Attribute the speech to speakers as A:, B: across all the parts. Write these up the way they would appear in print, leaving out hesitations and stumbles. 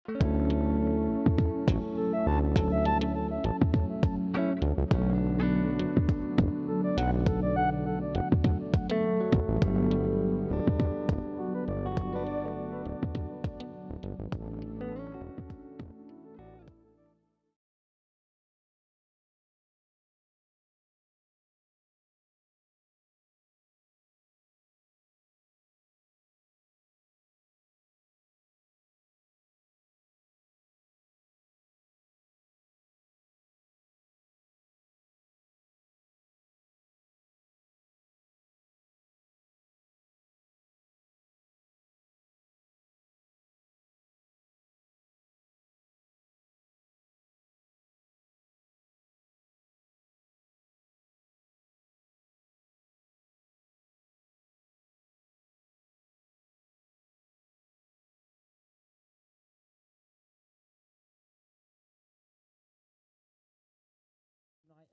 A: I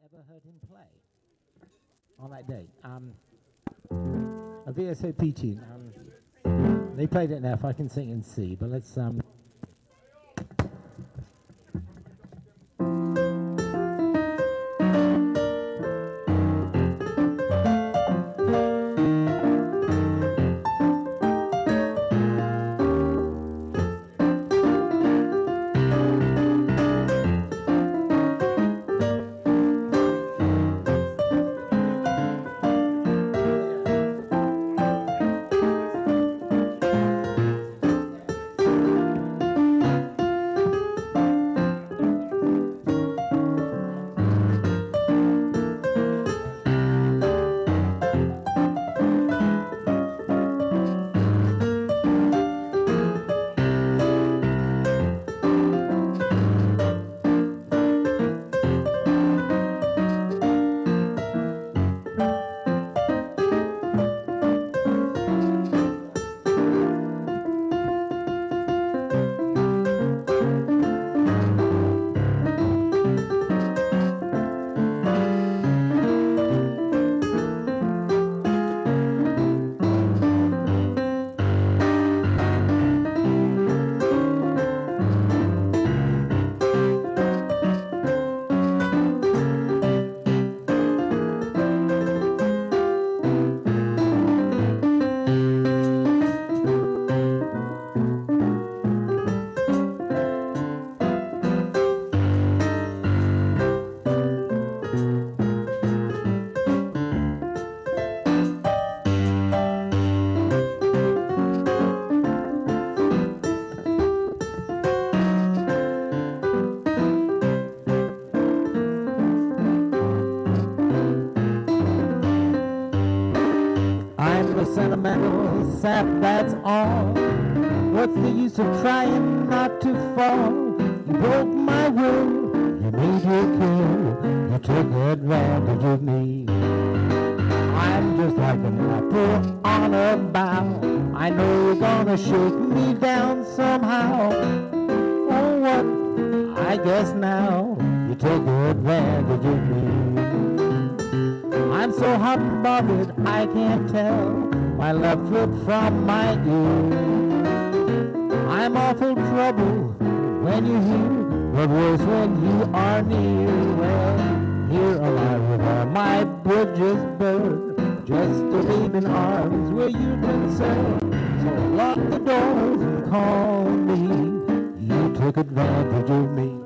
A: ever heard him play on that day. A VSOP tune. They played it now. If I can sing in C, but let's sentimental sap, that's all. What's the use of trying not to fall? You broke my will, you made your kill, you took advantage of me. I'm just like an apple on a bough. I know you're gonna shake me down somehow. Oh, what? I guess now you took advantage of me. I'm so hot-bothered I can't tell my left foot from my ear. I'm awful trouble when you're here, but worse when you are near. Well, here am I with all my bridges burned, just to leave in arms where you're concerned. So lock the doors and call me. You took advantage of me.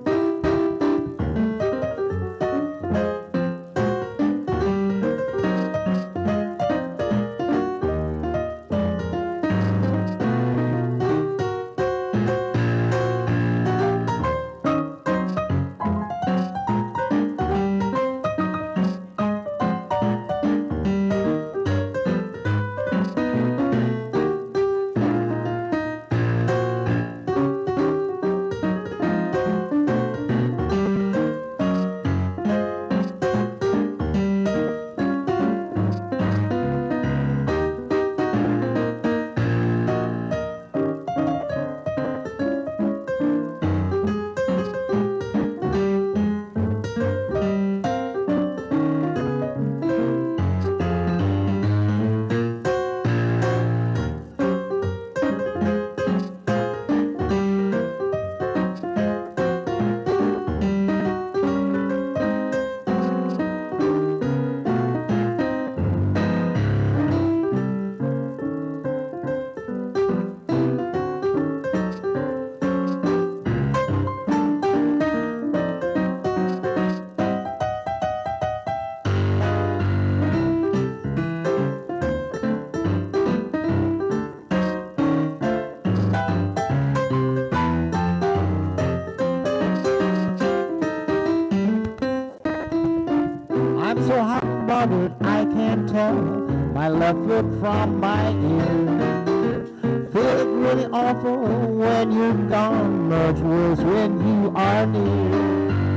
A: started, I can't tell my left foot from my ear. Feel it really awful when you're gone, much worse when you are near.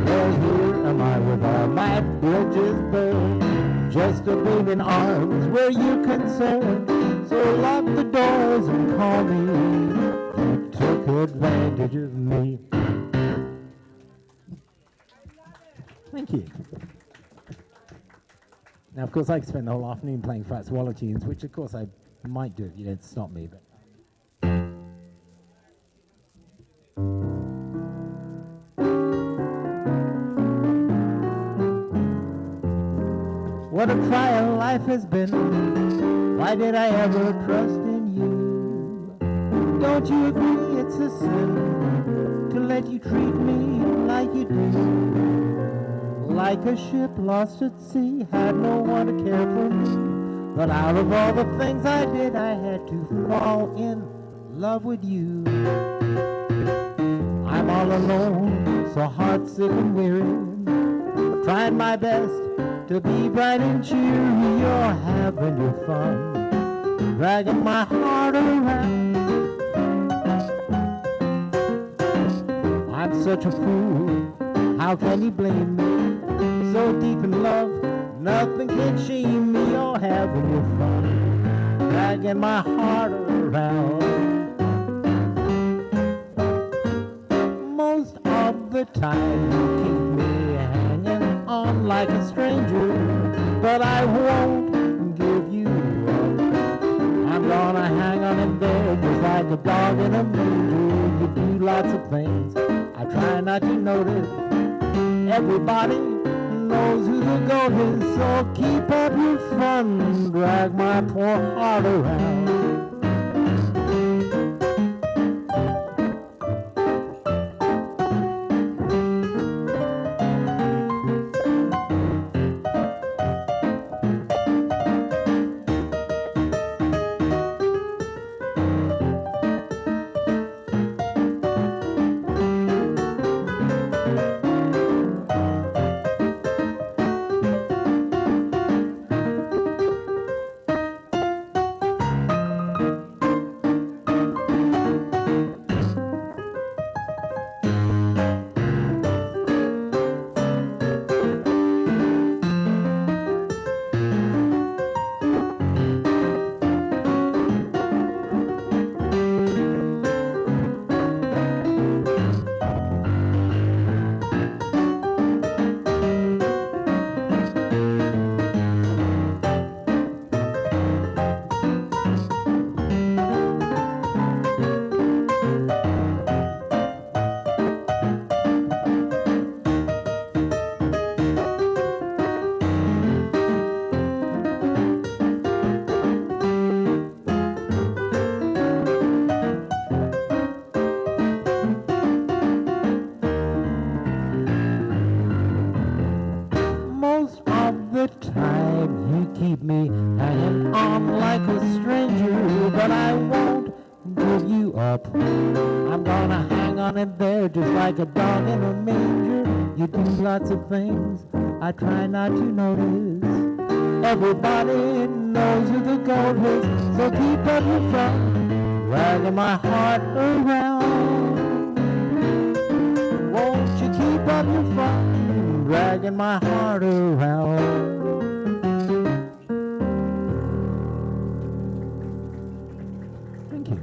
A: Well, here am I with all my bridges burned, just a baby in arms where you're concerned. So lock the doors and call me. You took advantage of me. Thank you. Now, of course, I could spend the whole afternoon playing Fats Waller tunes, which, of course, I might do if you don't stop me. But what a trial life has been. Why did I ever trust in you? Don't you agree it's a sin to let you treat me like you do? Like a ship lost at sea, had no one to care for me. But out of all the things I did, I had to fall in love with you. I'm all alone, so heartsick and weary, trying my best to be bright and cheery. You're having your fun, dragging my heart around. I'm such a fool, how can you blame me? So deep in love, nothing can shame me. You're having your fun, dragging my heart around. Most of the time you keep me hanging on like a stranger, but I won't give you up. I'm gonna hang on in there just like a dog in a manger. You do lots of things I try not to notice. Everybody knows who the goat is, so keep up your fun, drag my poor heart around. Lots of things I try not to notice. Everybody knows who the goat is, so keep up your fun, dragging my heart around. Won't you keep up your fun, dragging my heart around? Thank you.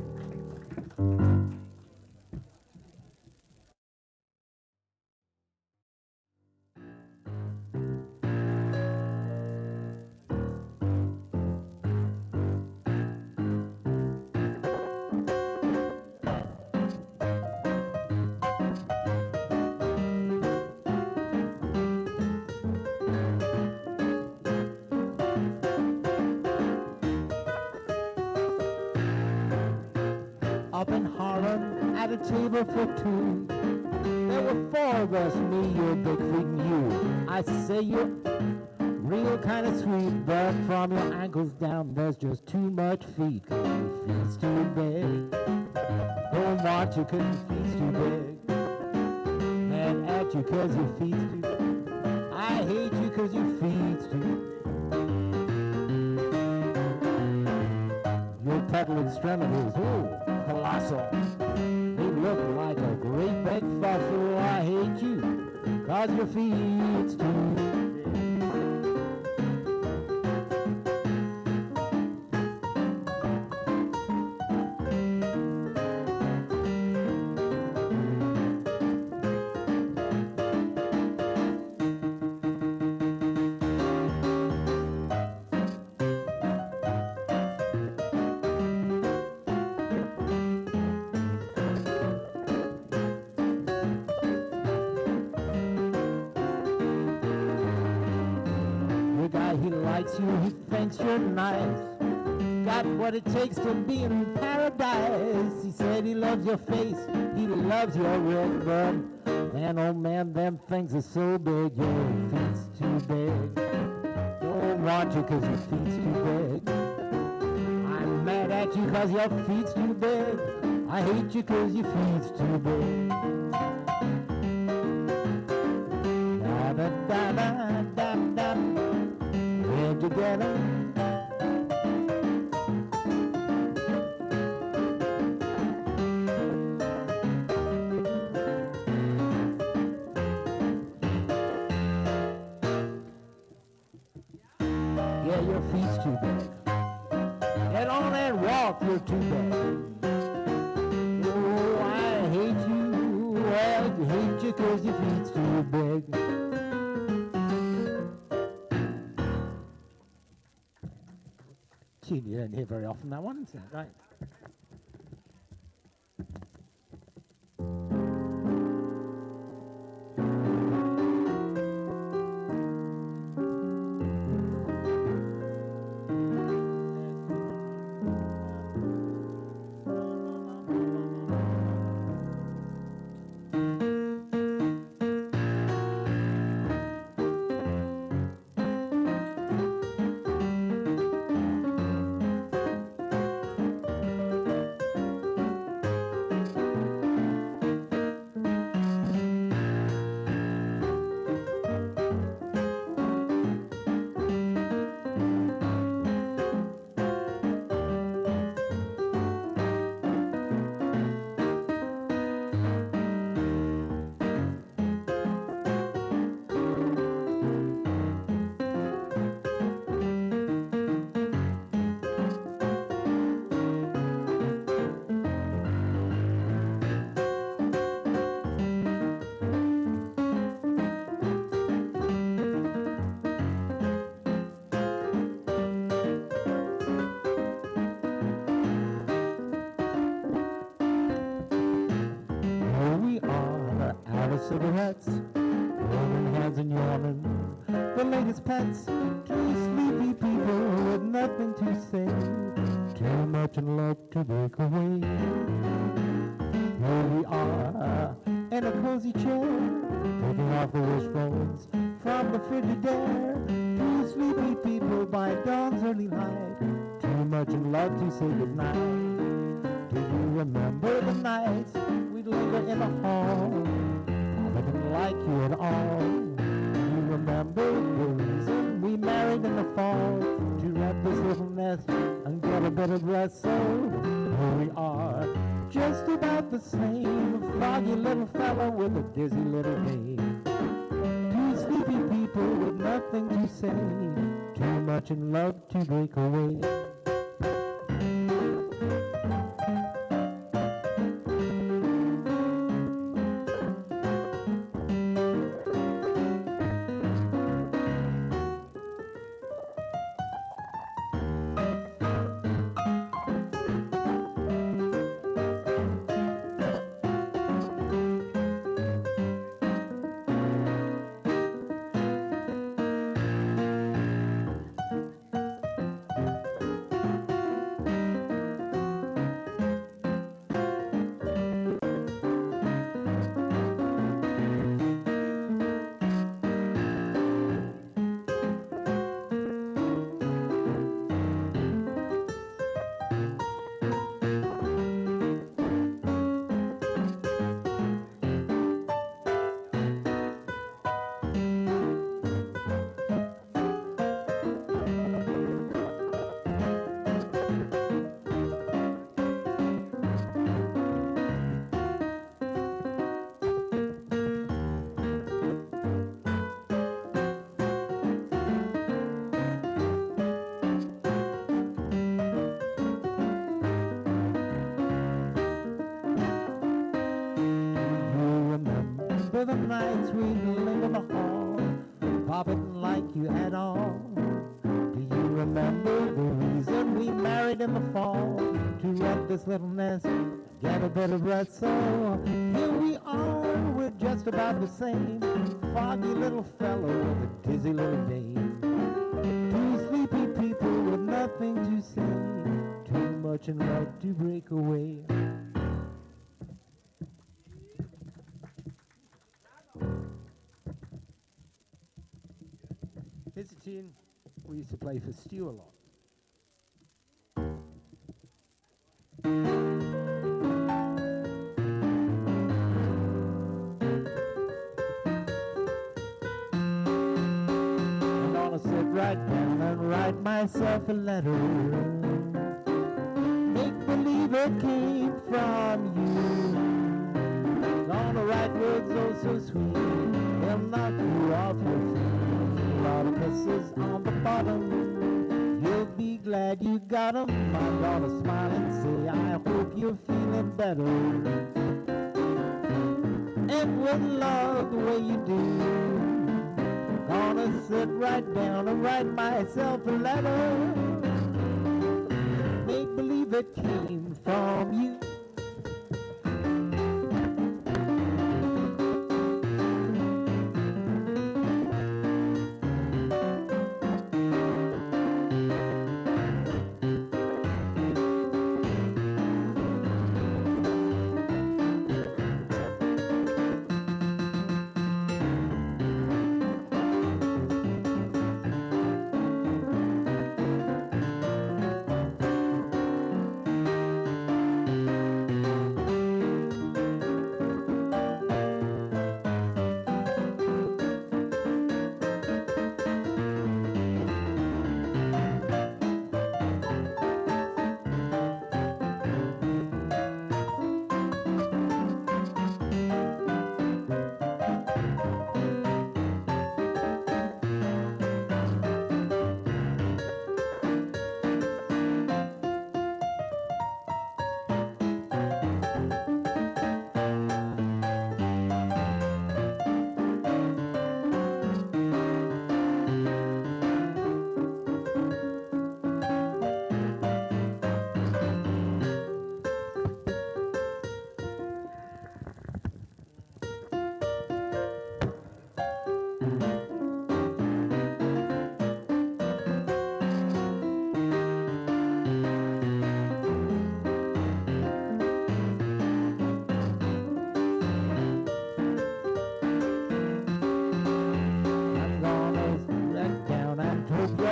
A: Up in Harlem at a table for two, there were four of us, me, your big feet, and you. I say you're real kind of sweet, but from your ankles down there's just too much feet, 'cause your feet's too big. Don't want you 'cause your feet's too big. Mad at you 'cause your feet's too big. I hate you 'cause your feet's too big. pedal extremities, oh, colossal. They look like a great big fossil. I hate you, cause your feet's too big. He likes you, he thinks you're nice. Got what it takes to be in paradise. He said he loves your face, he loves your red bud. Man, oh man, them things are so big, your feet's too big. Don't want you cause your feet's too big. I'm mad at you cause your feet's too big. I hate you cause your feet's too big. Da da da da da da. Where'd you get 'em? Yeah, your feet's too big. Get on and walk, you're too big. Oh, I hate you. Well, I hate you 'cause your feet's too big. Gee, you don't hear very often that one, is that right? Cigarettes, rolling hands and yawning, the latest pets, two sleepy people with nothing to say, too much in love to break away. Here we are, in a cozy chair, taking off the wishbones from the Frigidaire, two sleepy people by dawn's early light, too much in love to say goodnight. Do you remember the nights we'd linger in the hall? I didn't like you at all. You remember the reason we married in the fall, to wrap this little nest and get a bit of rest. So here we are, just about the same, a froggy little fellow with a dizzy little dame. Two sleepy people with nothing to say, too much in love to break away. for the nights we linger in the hall, popping like you had all. Do you remember the reason we married in the fall? To rent this little nest, get a bit of rest. So here we are, we're just about the same. Foggy little fellow with a dizzy little dame. Two sleepy people with nothing to say. Too much and right to break away. Here's a tune we used to play for Stu a lot. I'm gonna sit right down and write myself a letter. Make believe it came from you. Gonna write words oh so sweet, they'll knock you off your feet. A lot of kisses on the bottom, you'll be glad you got 'em. I'm gonna smile and say I hope you're feeling better, and would love the way you do. Gonna sit right down and write myself a letter. Make believe it came from you.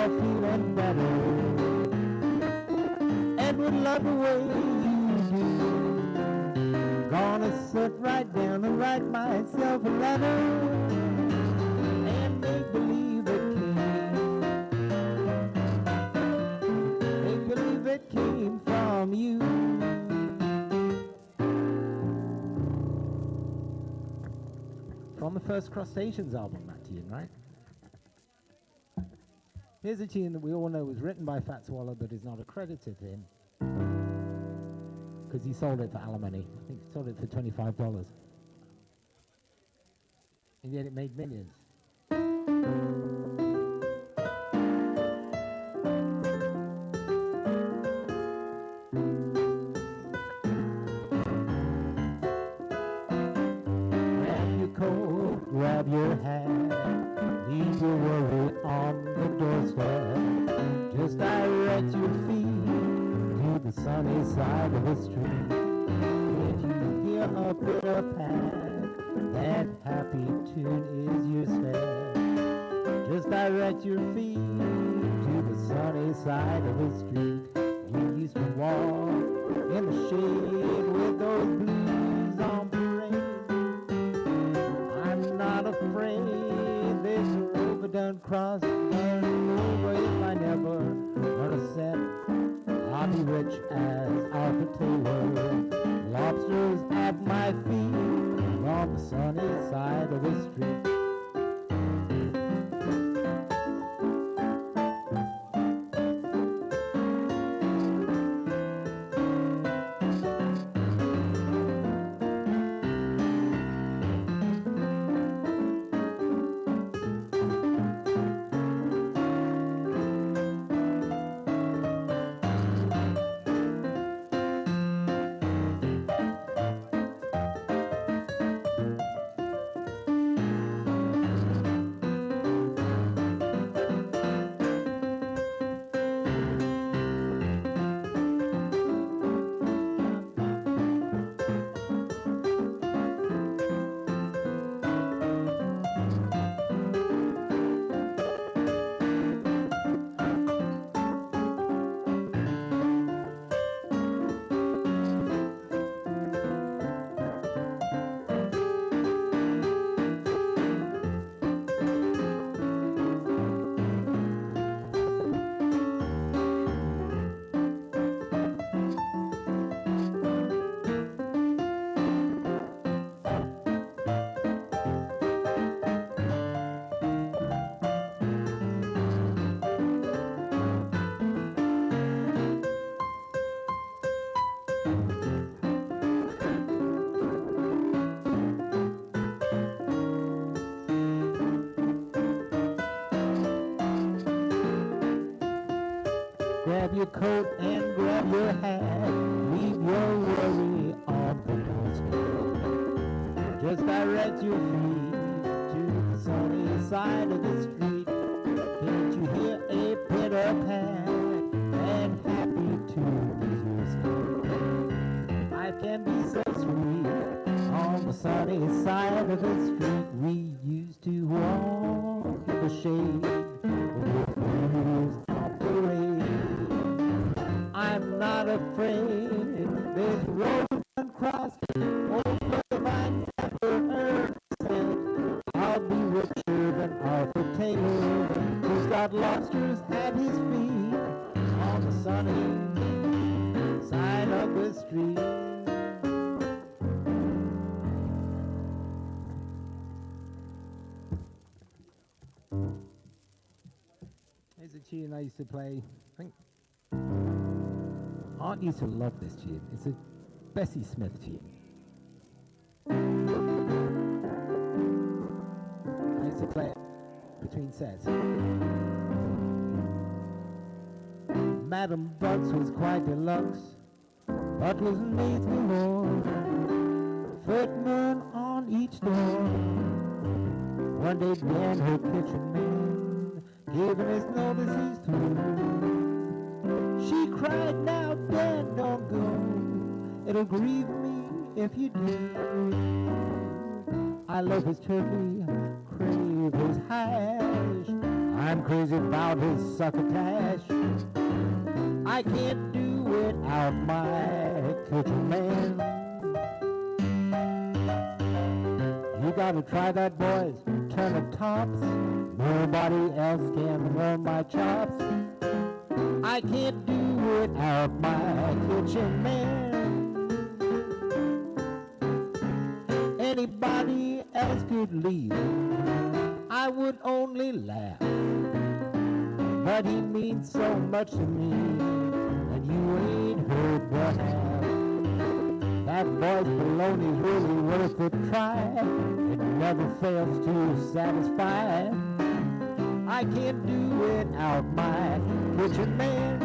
A: Feeling better, and would love the way you do. Gonna sit right down and write myself a letter, and make believe it came. Make believe it came from you. From the first Crustaceans album, that tune, right? Here's a tune that we all know was written by Fat Swallow but is not accredited to him because he sold it for alimony. I think he sold it for $25. And yet it made millions. Grab your coat, grab your hat, leave your worry on the doorstep. Just direct your feet to the sunny side of the street. If you hear a bitter path, that happy tune is your step. Just direct your feet to the sunny side of the street. We used to walk in the shade with those blues on parade. I'm not afraid there's a river done cross and over if I never earn a cent. I'll be rich as Arthur Taylor. Lobsters at my feet on the sunny side of the street. grab your coat and grab your hat. Leave your worry on the doorstep. Just direct your feet to the sunny side of the street. Can't you hear a pitter-pat and happy tunes you sing? Life can be so sweet on the sunny side of the street. We used to walk in the shade with the wheels on parade. I'm not afraid this road uncrossed. Old love I never heard said I'll be richer than Arthur Taylor, who's got lobsters at his feet on the sunny side of the street. Here's a tune I used to play. I think Aunt used to love this tune. It's a Bessie Smith tune. I used to play it between sets. Madam Bucks was quite deluxe. Butlers and maids galore. Footmen on each door. One day Dan, her kitchen man, gave him his notice he's through. She cried, now Dan, don't go. It'll grieve me if you do. I love his turkey, crave his hash. I'm crazy about his succotash. I can't do without my kitchen man. You gotta try that, boys. Turnip tops. Nobody else can run my chops. I can't do without my kitchen man. Anybody else could leave, I would only laugh. But he means so much to me, and you ain't heard the half. That boy's baloney's really worth a try. It never fails to satisfy. I can't do without my kitchen man.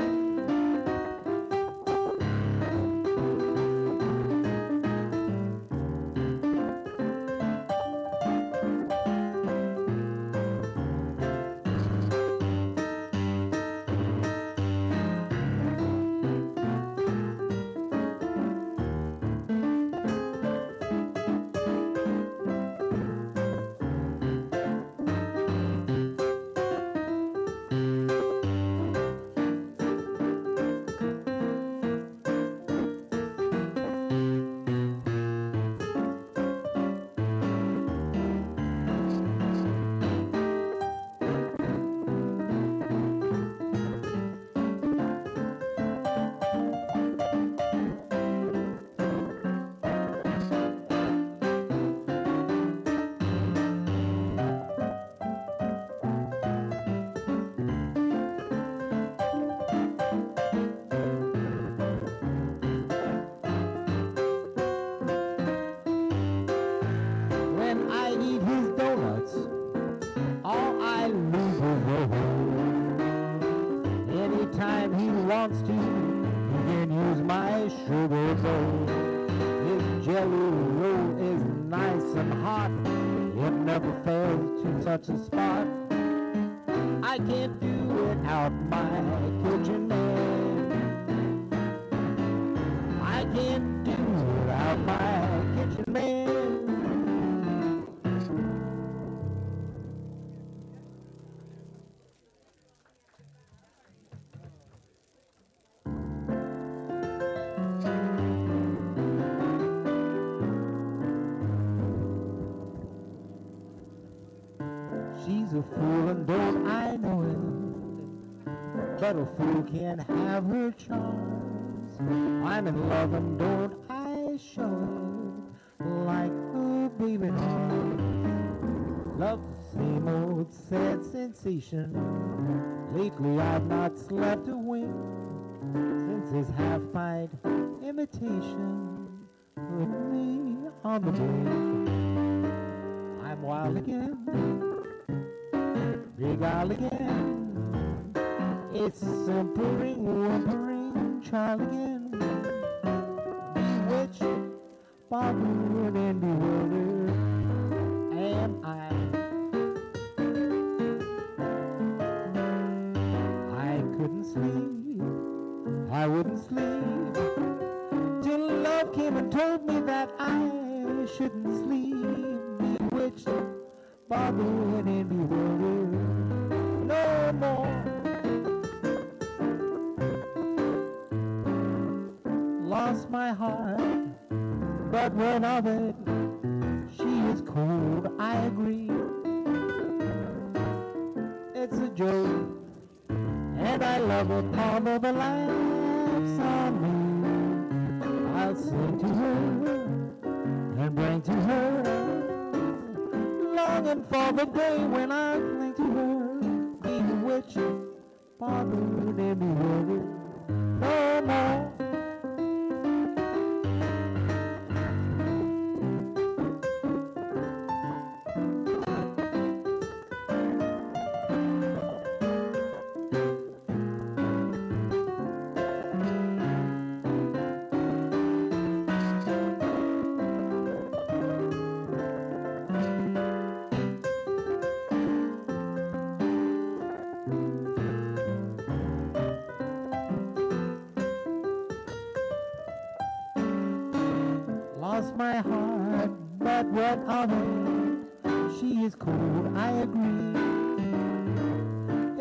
A: Anytime he wants to, he can use my sugar bowl. His jelly roll is nice and hot. It never fails to touch a spot. I can't do without my kitchen man. I can't do without my kitchen man. She's a fool and don't I know it, but a fool can't have her charms. I'm in love and don't I show it like a baby doll. Love's the same old sad sensation. Lately I've not slept a wink since his half-pint imitation put me on the brink. I'm wild again, big owl again. A simpering, whimpering child again, bewitched, bothered, and bewildered am I. I couldn't sleep, I wouldn't sleep, till love came and told me that I shouldn't sleep. Bewitched, bothered, and bewildered no more. Lost my heart, but when of it, she is cold, I agree. It's a joke, and I love it, although the laughs on me. I'll sing to her and bring to her, longing for the day when I cling to her. Bewitched, bothered, and bewildered no more. Lost my heart, but what of it? She is cold, I agree.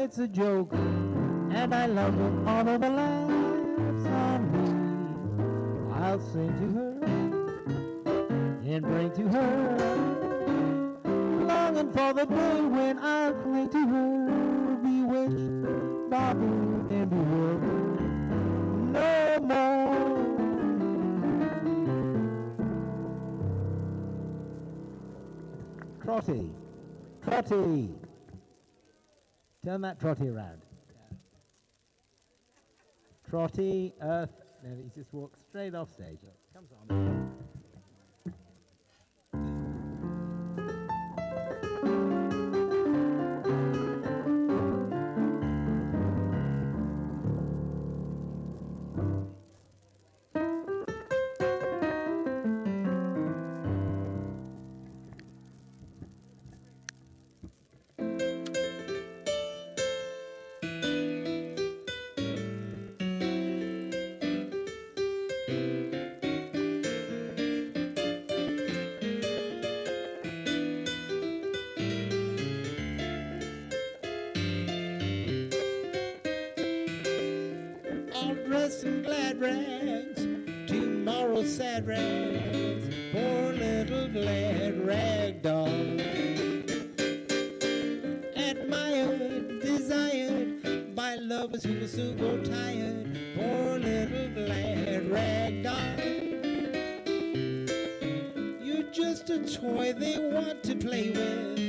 A: It's a joke, and I love it, although the laughs on me. I'll sing to her and bring to her, longing for the day when I'll cling to her. Bewitched, bothered, and bewildered no more. Trotty, Trotty. Turn that Trotty around. Yeah. Trotty, Earth. No, he just walked straight off stage. Comes on. Dressed in glad rags, tomorrow sad rags, poor little glad rag doll. Admired, desired by lovers who will soon grow tired, poor little glad rag doll. You're just a toy they want to play with.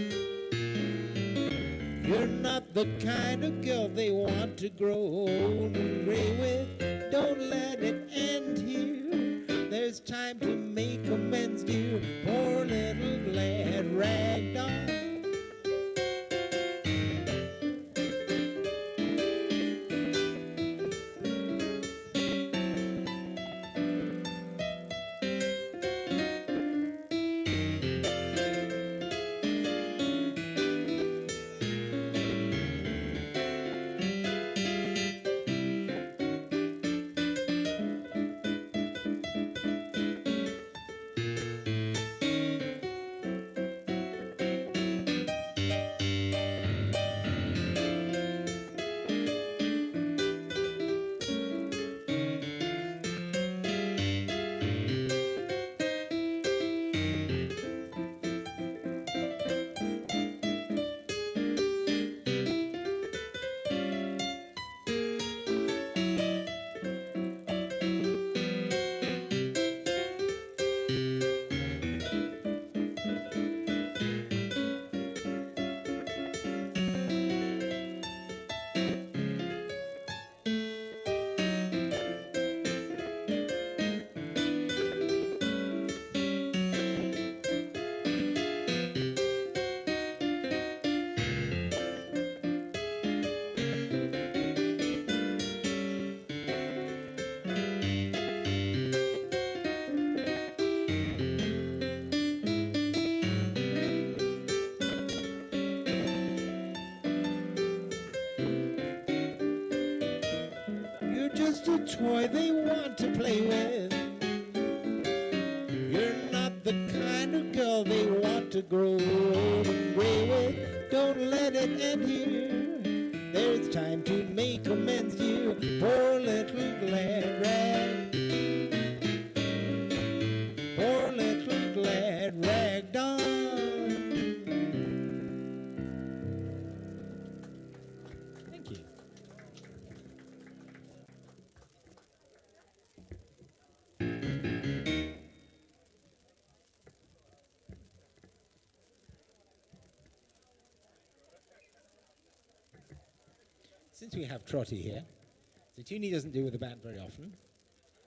A: You're not the kind of girl they want to grow old and gray with. Don't let it end here. There's time to make amends, dear. Poor little glad rag doll. just a toy they want to play with. You're not the kind of girl they want to grow old and gray with. Don't let it end here. There's time to make amends, you poor little glad rag. Poor little glad rag doll. Thank you. Since we have Trotty here, the tune he doesn't do with the band very often,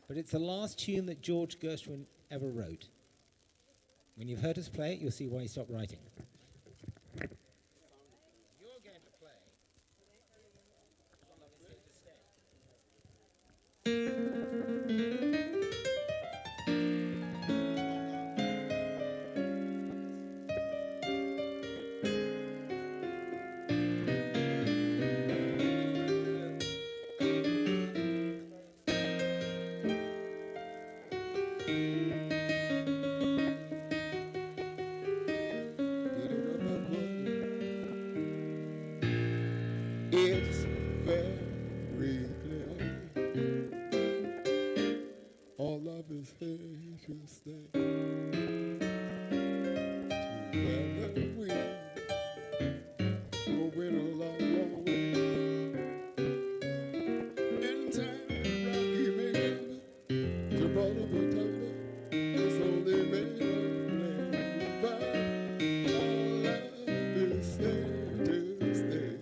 A: but it's the last tune that George Gershwin ever wrote. When you've heard us play it, you'll see why he stopped writing. You're going to play All Love Is Here to Stay.
B: It's very clear. All love is here to stay. Together we go with a long, long way. In time, Rocky Mountain, Gibraltar, Tumble, it's only made of land, but all love is here to stay.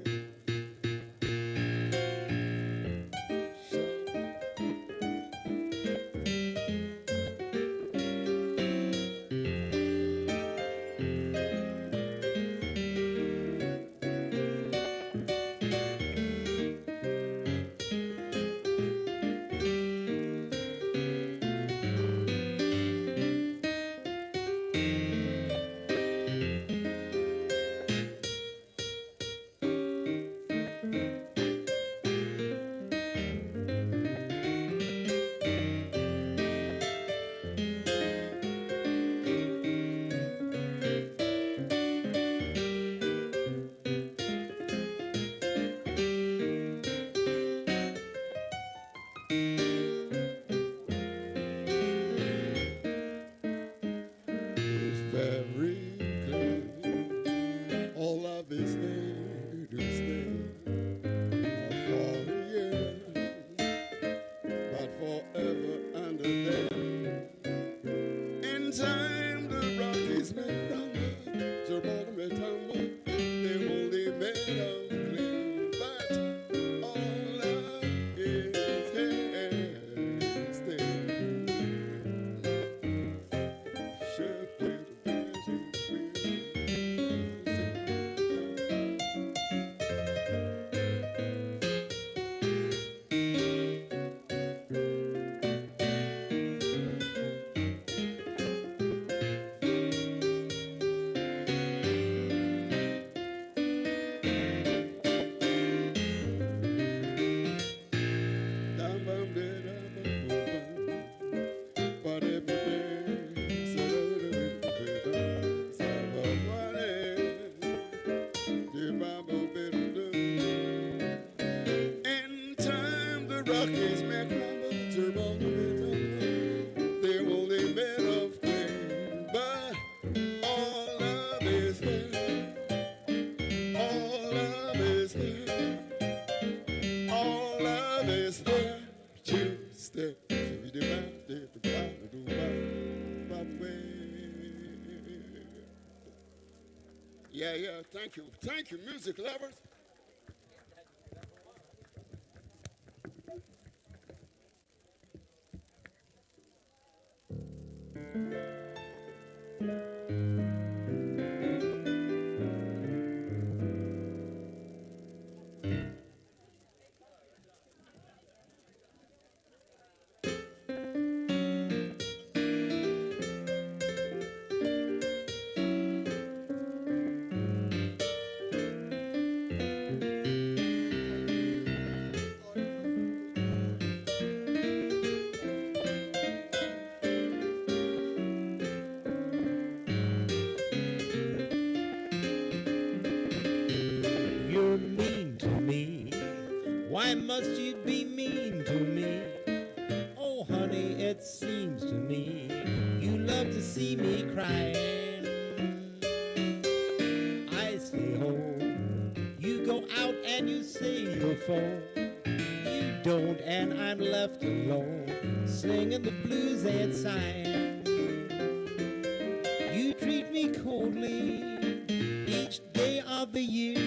B: Very clear, all love is here to stay. Not for years, but forever and a day. In time, the Rockies may rumble, Gibraltar may tumble, they won't be made of clay. But all love is here to stay. In time, the Rockies may crumble, Gibraltar may tumble, they won't be made of clay, but all love is here, all love is here, all love is here to stay. Yeah, thank you, music lovers.
A: before. You don't, and I'm left alone, singing the blues and sighing. You treat me coldly each day of the year.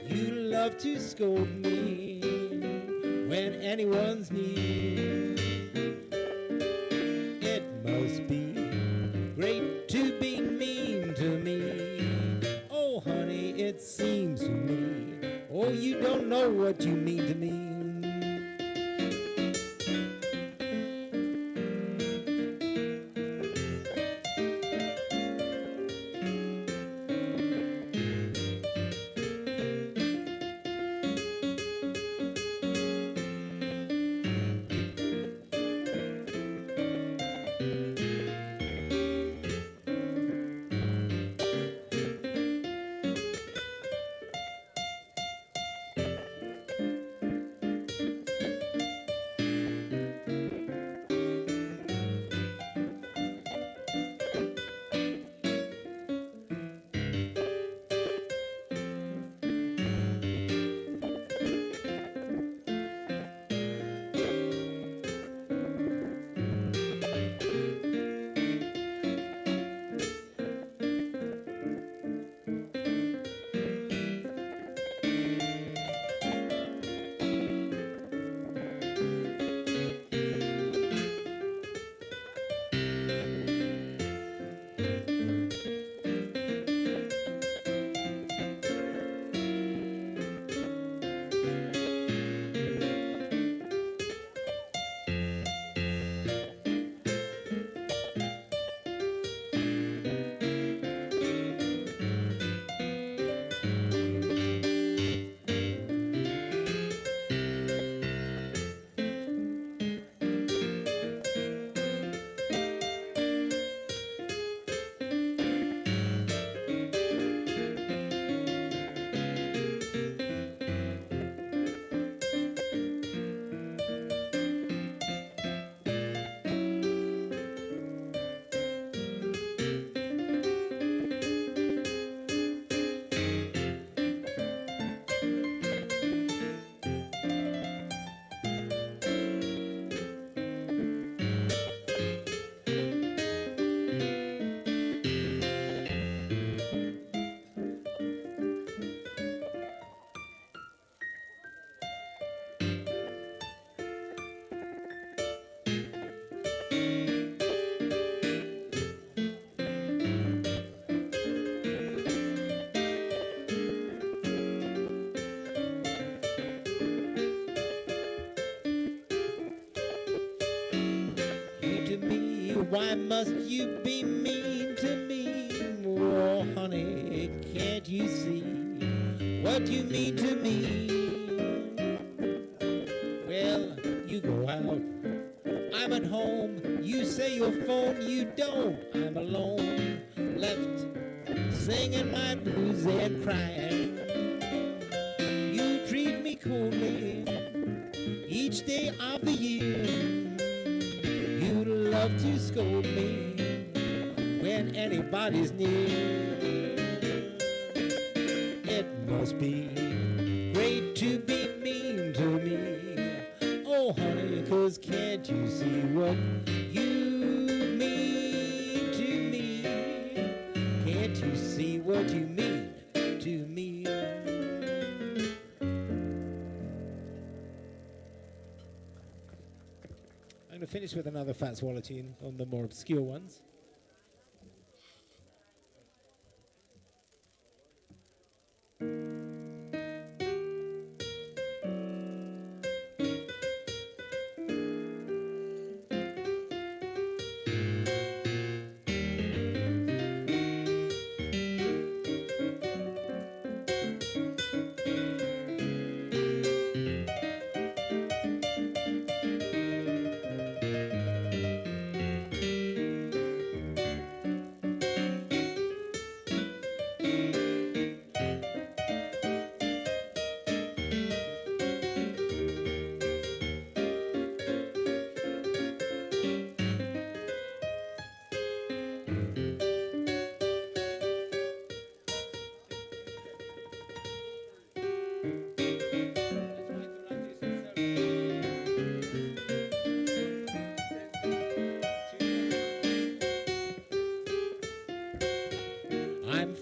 A: You love to scold me when anyone's near. It must be great to be mean to me. Oh, honey, it seems to me. Oh, you don't know what you mean to me. Why must you be mean to me? Oh, honey, can't you see what you mean to me? Well, you go out, I'm at home. You say your phone, you don't. I'm alone, left singing my blues and crying. You treat me coldly each day of the year. You love to scold me when anybody's near. It must be great to be mean to me. Oh, honey, 'cause can't you see what you mean to me? Can't you see what you mean to me? I'm going to finish with another Fats Waller tune on the more obscure ones.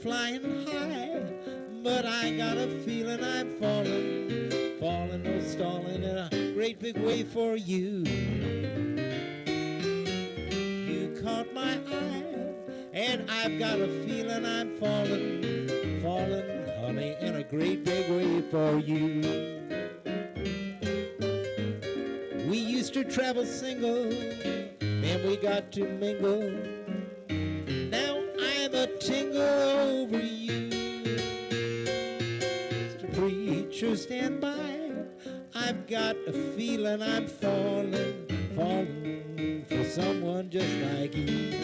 A: flying high, but I got a feeling I'm falling, falling, no stalling in a great big wave for you. You caught my eye, and I've got a feeling I'm falling, falling, honey, in a great big wave for you. We used to travel single, then we got to mingle. Now I'm a tingle over you. Mr. Preacher, stand by. I've got a feeling I'm falling, falling for someone just like you.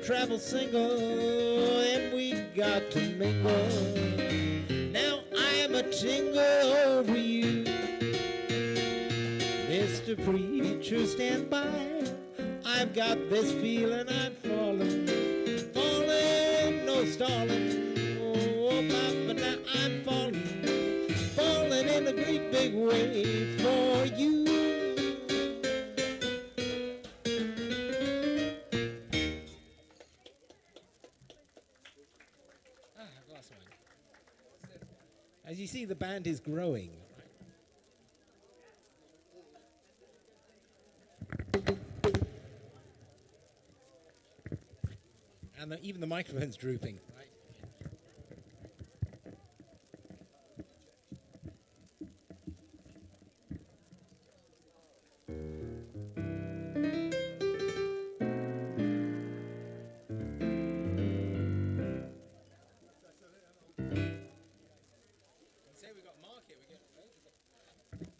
A: Travel single and we got to mingle. Now I'm a tingle over you. Mr. Preacher, stand by. I've got this feeling I'm falling, falling, no stalling. Oh, Papa, now I'm falling, falling in a great big wave for you. As you see, the band is growing. And even the microphone's drooping. Right?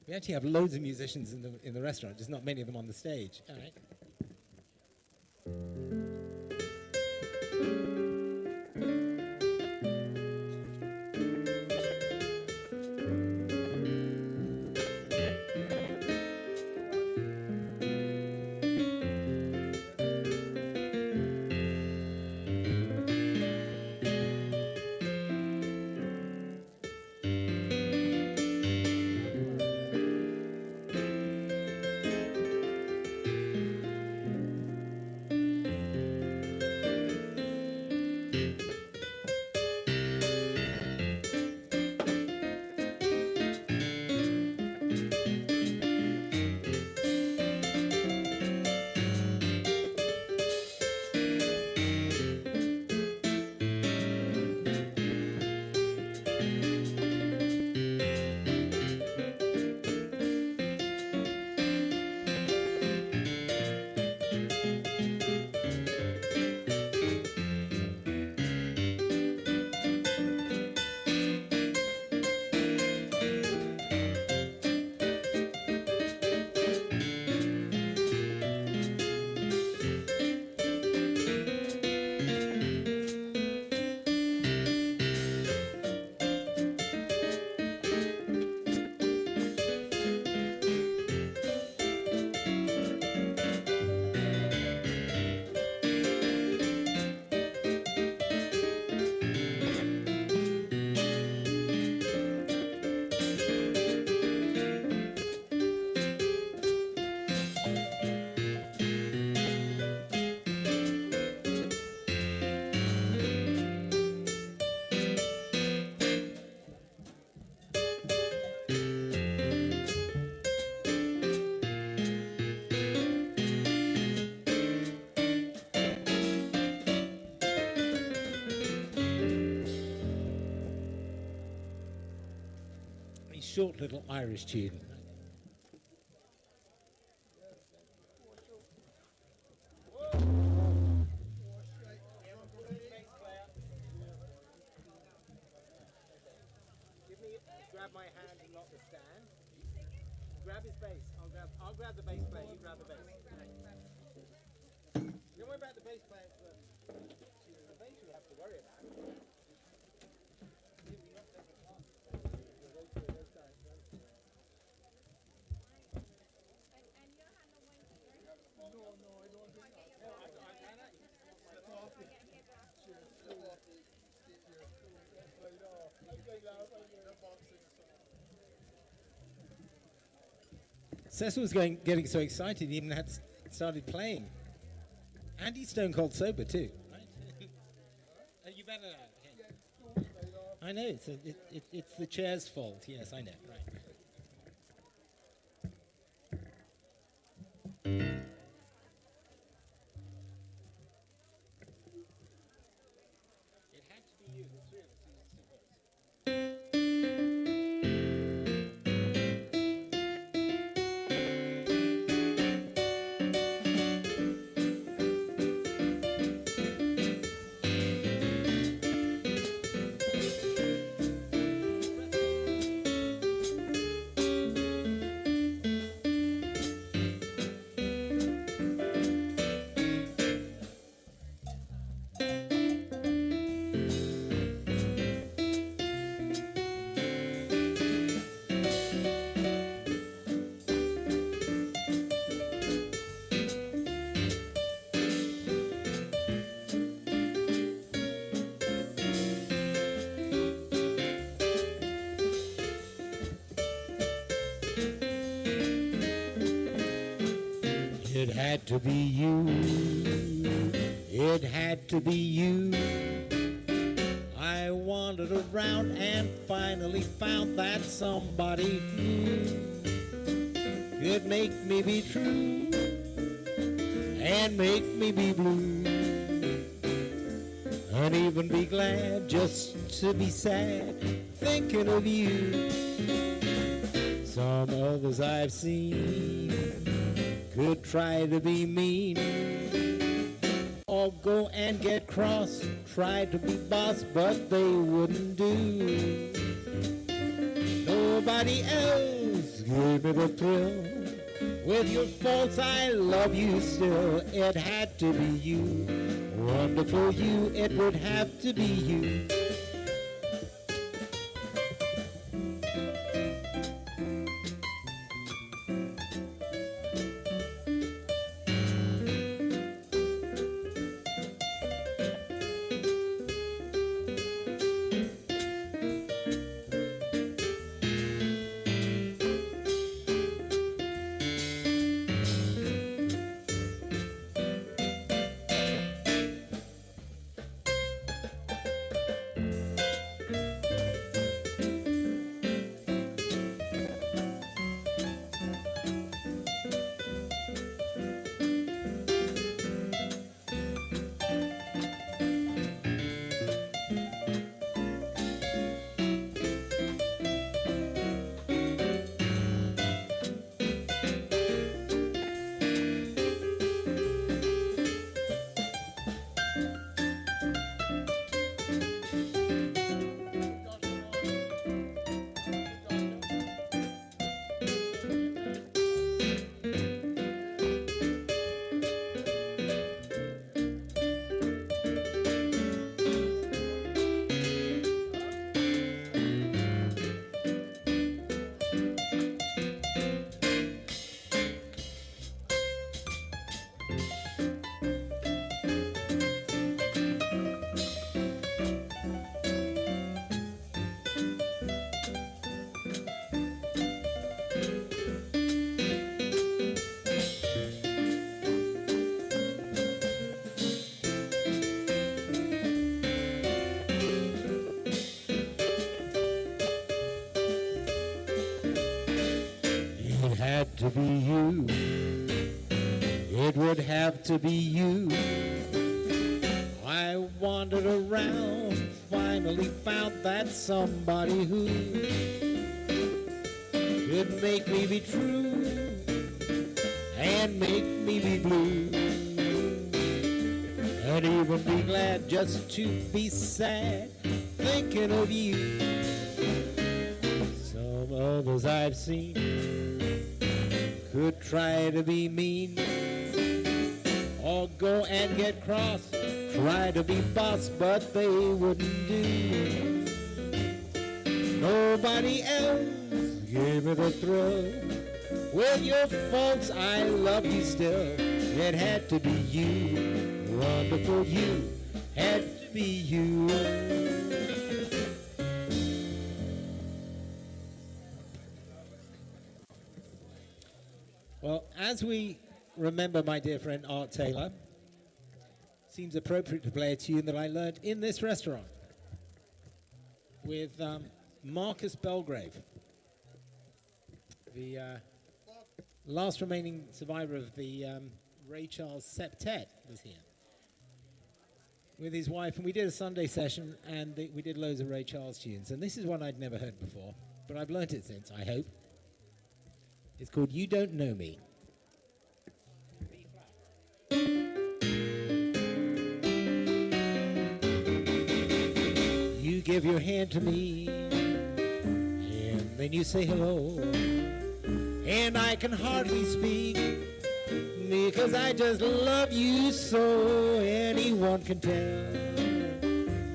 A: We actually have loads of musicians in the restaurant, just not many of them on the stage. All right. short little Irish tune.
C: Grab my hand and not the stand. Grab his bass. I'll grab the bass player. You grab the bass. Don't worry about the bass player. The bass you have to worry about.
A: Cecil was getting so excited he even had started playing. And he's stone cold sober too, right? You better know. Okay. I know, it's the chair's fault. Yes, I know, right. It had to be you, the three of us. It had to be you, it had to be you. I wandered around and finally found that somebody who could make me be true and make me be blue, and even be glad just to be sad thinking of you. Some others I've seen could try to be mean or go and get cross, try to be boss, but they wouldn't do. Nobody else gave me the thrill. With your faults I love you still. It had to be you, wonderful you, it would have to be you. Had to be you, it would have to be you. I wandered around, finally found that somebody who could make me be true and make me be blue, and even be glad just to be sad thinking of you. Some others I've seen could try to be mean or go and get cross, try to be boss, but they wouldn't do. Nobody else gave me the thrill. With your faults, I love you still. It had to be you, wonderful you, had to be you. Well, as we remember my dear friend Art Taylor, seems appropriate to play a tune that I learned in this restaurant with Marcus Belgrave, the last remaining survivor of the Ray Charles Septet was here with his wife, and we did a Sunday session, and we did loads of Ray Charles tunes, and this is one I'd never heard before, but I've learnt it since, I hope. It's called You Don't Know Me. You give your hand to me, and then you say hello, and I can hardly speak, because I just love you so. Anyone can tell.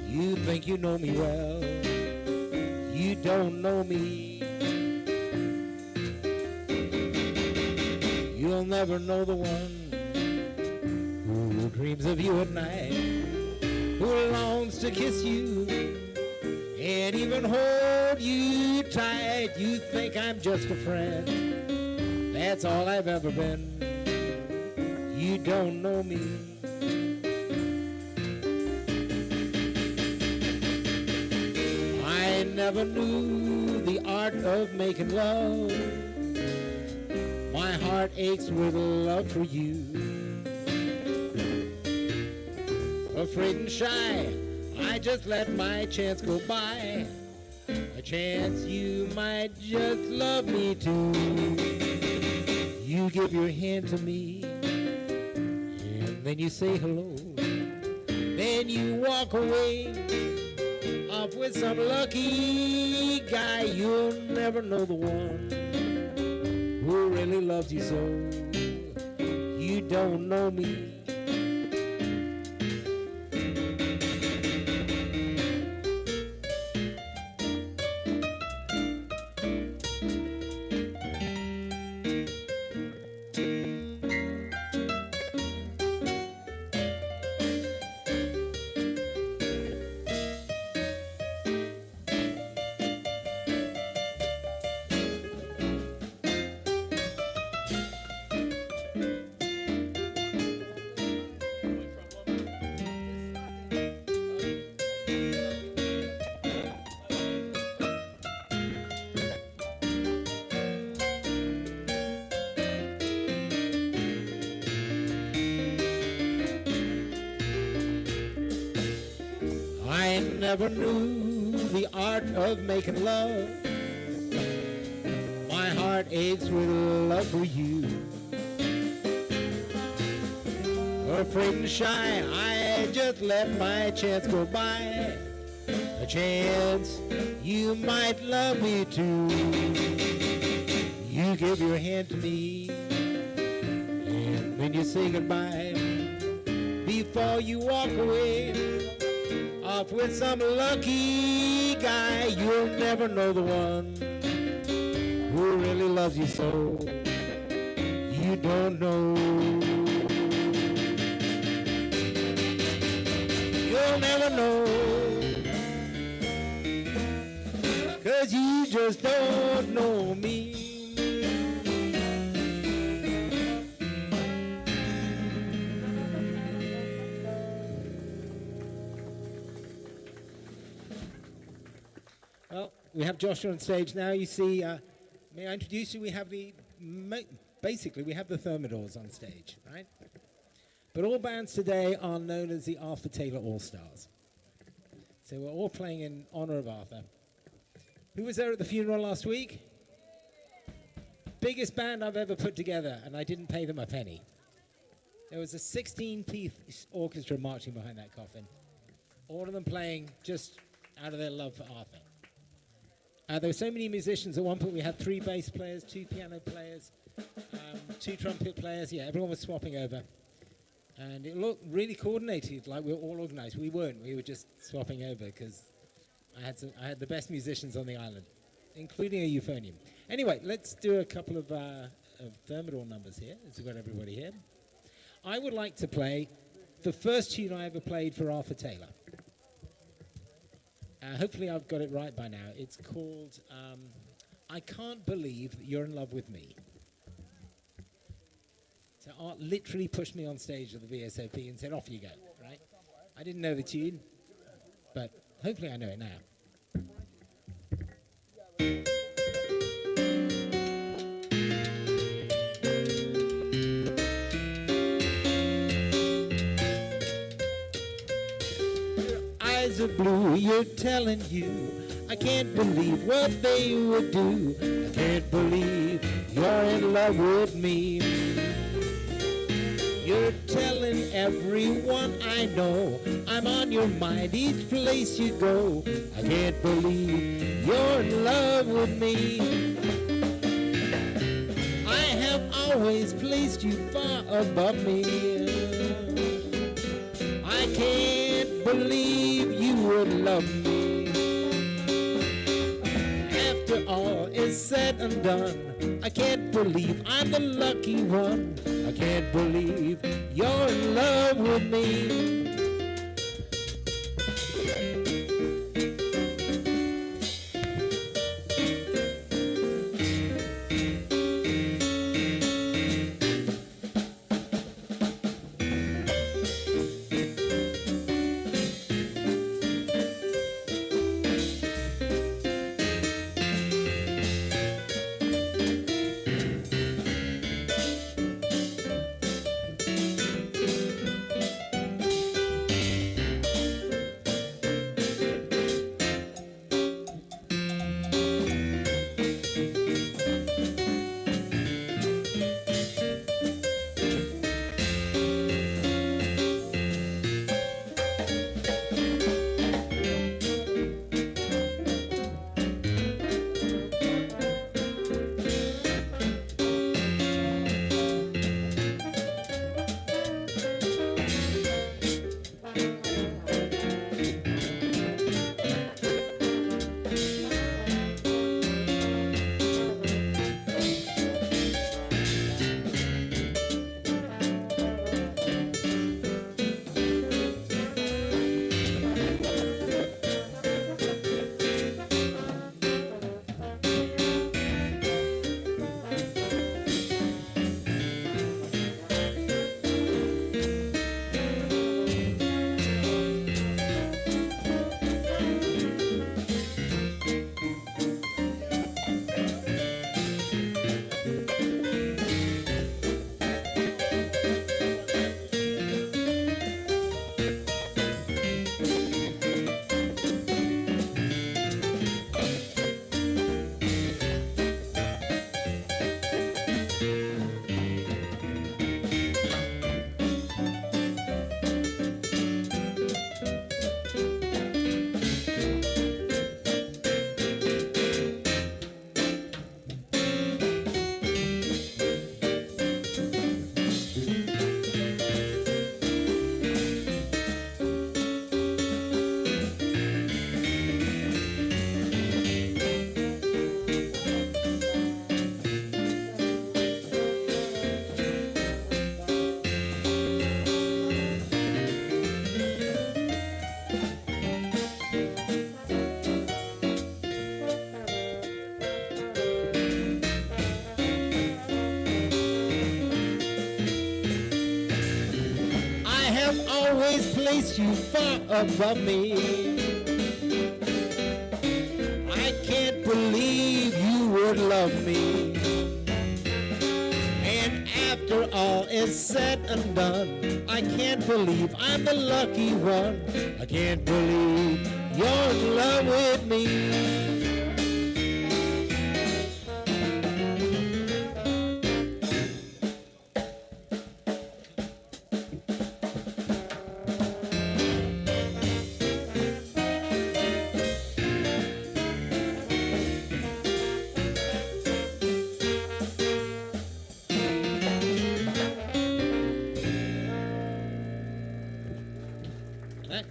A: You think you know me well, you don't know me. You'll never know the one who dreams of you at night, who longs to kiss you and even hold you tight. You think I'm just a friend, that's all I've ever been. You don't know me. I never knew the art of making love. My heart aches with love for you. Afraid and shy, I just let my chance go by. A chance you might just love me too. You give your hand to me, and then you say hello. Then you walk away, off with some lucky guy. You'll never know the one who really loves you so. You don't know me. Never knew the art of making love. My heart aches with love for you. Afraid and shy, I just let my chance go by. A chance you might love me too. You give your hand to me, and then you say goodbye. Before you walk away, off with some lucky guy. You'll never know the one who really loves you so. You don't know. You'll never know, 'cause you just don't know me. Well, we have Joshua on stage now. You see, may I introduce you? We have basically we have the Thermidors on stage, right? But all bands today are known as the Arthur Taylor All-Stars. So we're all playing in honor of Arthur. Who was there at the funeral last week?
C: biggest band I've ever put together, and I didn't pay them a penny. There was a 16-piece orchestra marching behind that coffin, all of them playing just out of their love for Arthur. There were so many musicians. At one point we had 3 bass players, 2 piano players, 2 trumpet players. Yeah, everyone was swapping over. And it looked really coordinated, like we were all organized. We weren't. We were just swapping over because I had the best musicians on the island, including a euphonium. Anyway, let's do a couple of thermidor numbers here, as we've got everybody here. I would like to play the first tune I ever played for Arthur Taylor. Hopefully I've got it right by now. It's called I Can't Believe That You're in Love With Me. So Art literally pushed me on stage at the VSOP and said, off you go, right? I didn't know the tune, but hopefully I know it now. Eyes are blue, you're telling you I can't believe what they would do. I can't believe you're in love with me. You're telling everyone I know I'm on your mind each place you go. I can't believe you're in love with me. I have always placed you far above me. I can't believe you would love me. After all is said and done, I can't believe I'm the lucky one. I can't believe you're in love with me. Place you far above me. I can't believe you would love me. And after all is said and done, I can't believe I'm the lucky one. I can't believe you're in love with me.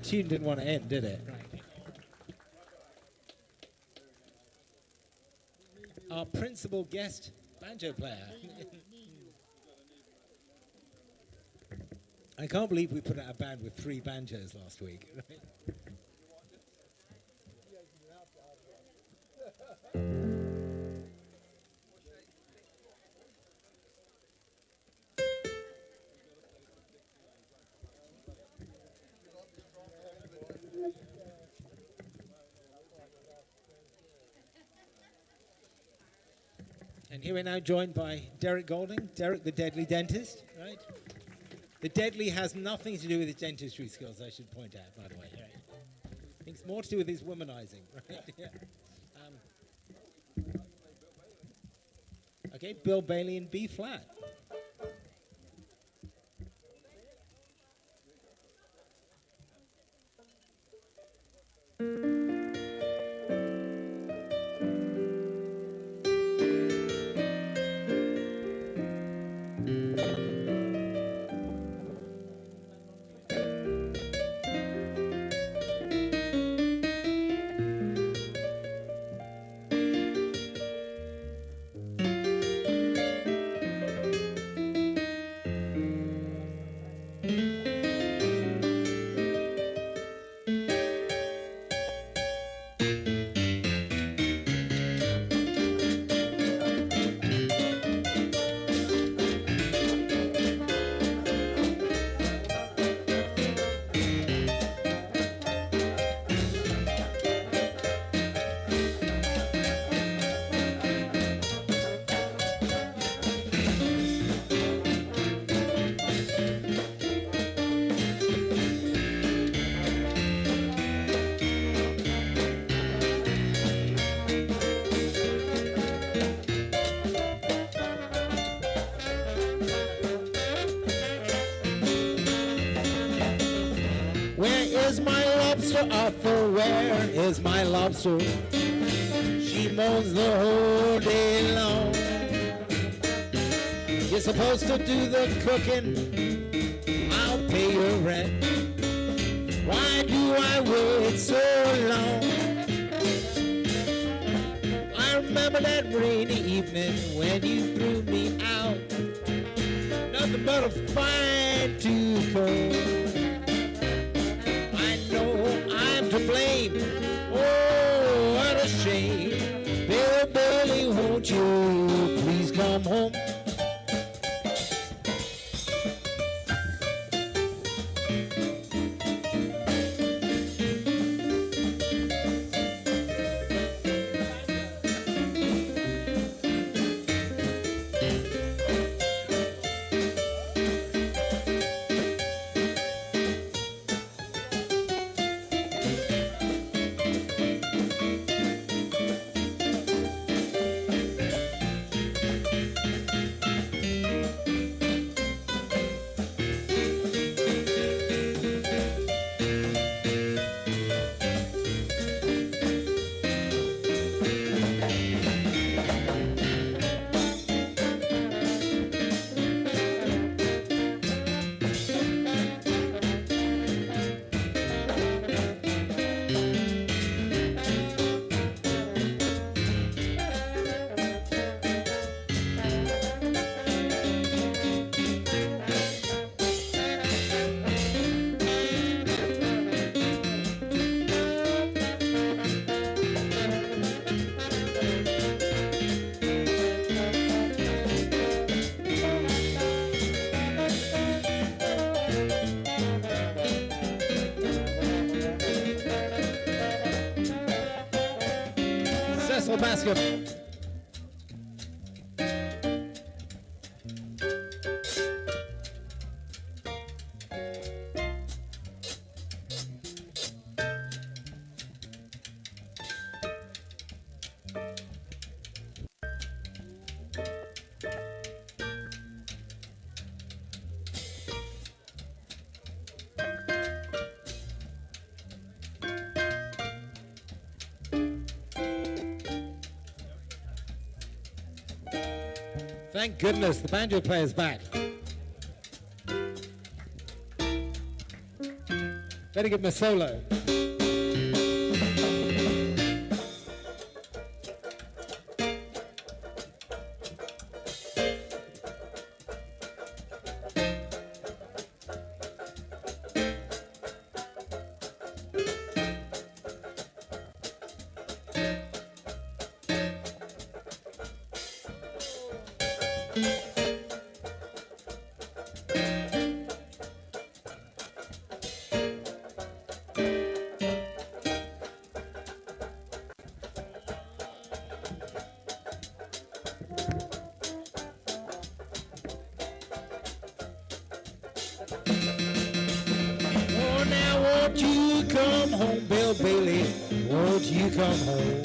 C: tune didn't want to end, did it? Our principal guest banjo player. I can't believe we put out a band with 3 banjos last week. Right? And here we're now joined by Derek Golding, Derek the Deadly Dentist, right? The deadly has nothing to do with his dentistry skills, I should point out, by the way. Right? I think it's more to do with his womanizing, right? Yeah. Okay, Bill Bailey in B flat. Where's my lobster, Arthur? Where is my lobster? She moans the whole day long. You're supposed to do the cooking, I'll pay your rent. Why do I wait so long? I remember that rainy evening when you threw me out. Nothing but a fine tooth comb. To blame. Oh, what a shame. Bill Bailey, won't you please come home? Basket. Thank goodness the banjo player's back. Better give him a solo. Won't you come home, Bill Bailey? Won't you come home?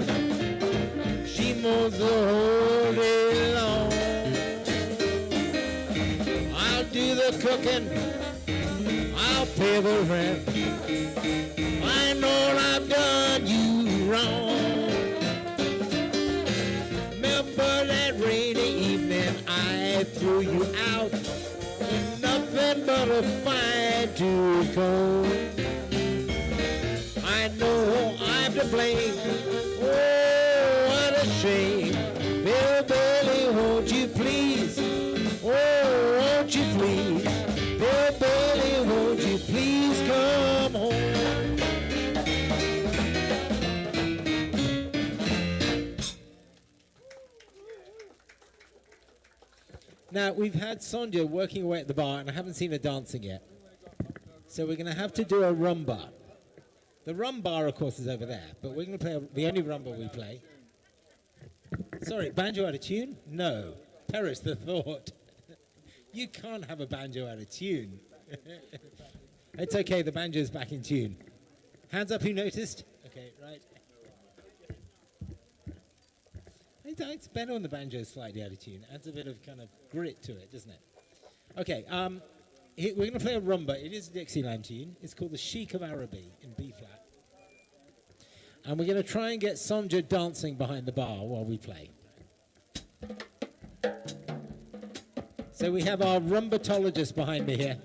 C: She mows the whole day long. I'll do the cooking. I'll pay the rent. I know I've done you wrong. Remember that rainy evening I threw you out? Nothing but a fine tooth comb. I know I'm to blame. Oh, what a shame. Bill Bailey, won't you please? Oh, won't you please? Bill Bailey, won't you please come home? Now, we've had Sonja working away at the bar, and I haven't seen her dancing yet. So we're going to have to do a rumba. The rum bar, of course, is over there, but we're going to play the only rumba we play. Sorry, banjo out of tune? No. Perish the thought. You can't have a banjo out of tune. It's okay, the banjo's back in tune. Hands up who noticed? Okay, right. It's better when the banjo's slightly out of tune. Adds a bit of kind of grit to it, doesn't it? Okay, we're going to play a rumba. It is a Dixieland tune. It's called the Sheik of Araby in B flat. And we're going to try and get Sonja dancing behind the bar while we play. So we have our rumbatologist behind me here.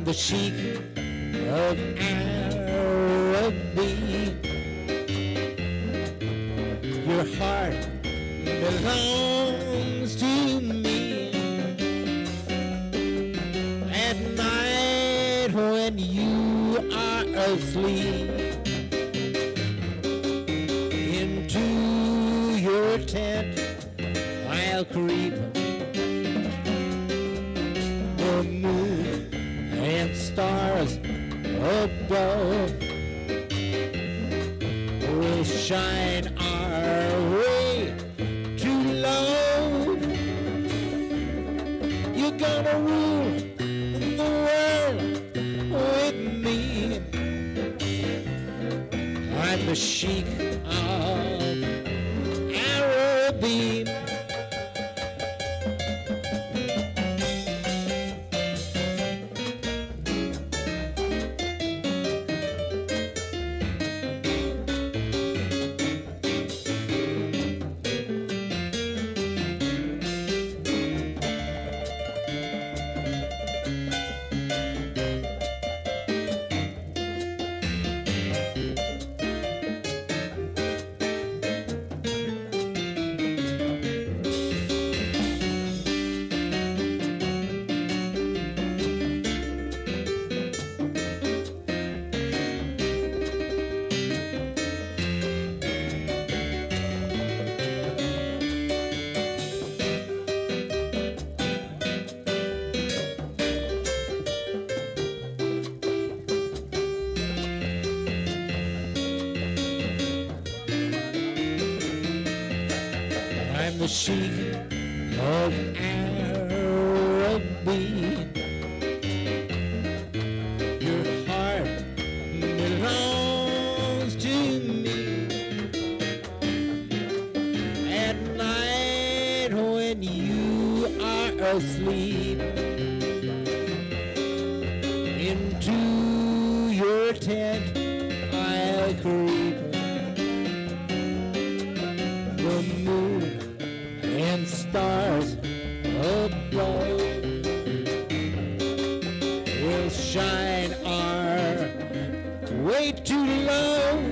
C: The Sheik of Araby. Your heart belongs to me. At night when you are asleep, into your tent I'll creep. The moon and stars above will shine our way to love. You're gonna rule the world with me. I'm the Sheik of Araby. the sheik of Araby. Your heart belongs to me. At night when you are asleep, into your tent I'll creep. The moon and stars above will shine our way to love.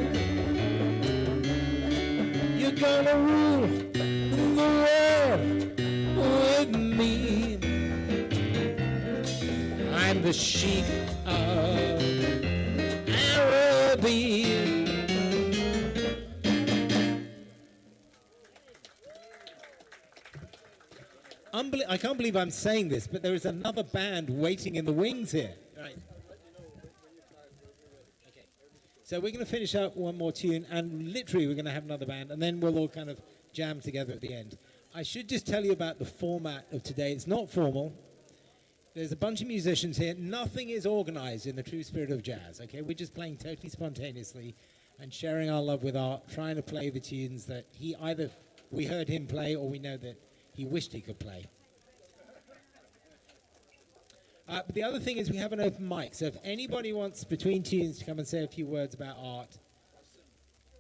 C: You're gonna rule the world with me. I'm the sheik of Araby. I can't believe I'm saying this, but there is another band waiting in the wings here. Right. Okay. So we're going to finish up one more tune, and literally we're going to have another band, and then we'll all kind of jam together at the end. I should just tell you about the format of today. It's not formal. There's a bunch of musicians here. Nothing is organized in the true spirit of jazz, okay? We're just playing totally spontaneously and sharing our love with art, trying to play the tunes that we heard him play or we know that he wished he could play. But the other thing is we have an open mic, so if anybody wants, between tunes, to come and say a few words about art,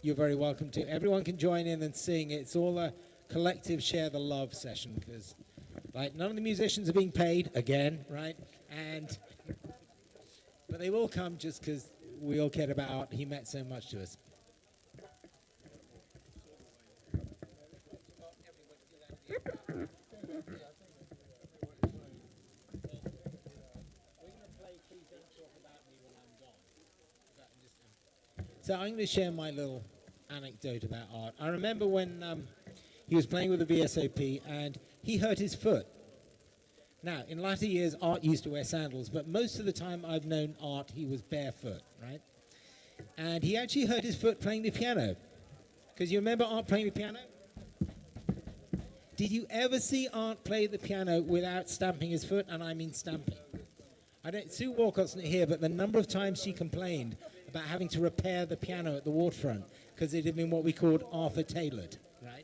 C: you're very welcome to. Everyone can join in and sing. It's all a collective share the love session, because none of the musicians are being paid, again, right? But they will come just because we all cared about art. He meant so much to us. So I'm going to share my little anecdote about art. I remember when he was playing with the VSOP and he hurt his foot. Now, in latter years, Art used to wear sandals, but most of the time I've known Art, he was barefoot, right? And he actually hurt his foot playing the piano. Because you remember Art playing the piano? Did you ever see Art play the piano without stamping his foot? And I mean stamping. Sue Walcott's not here, but the number of times she complained about having to repair the piano at the waterfront because it had been what we called Arthur tailored, right?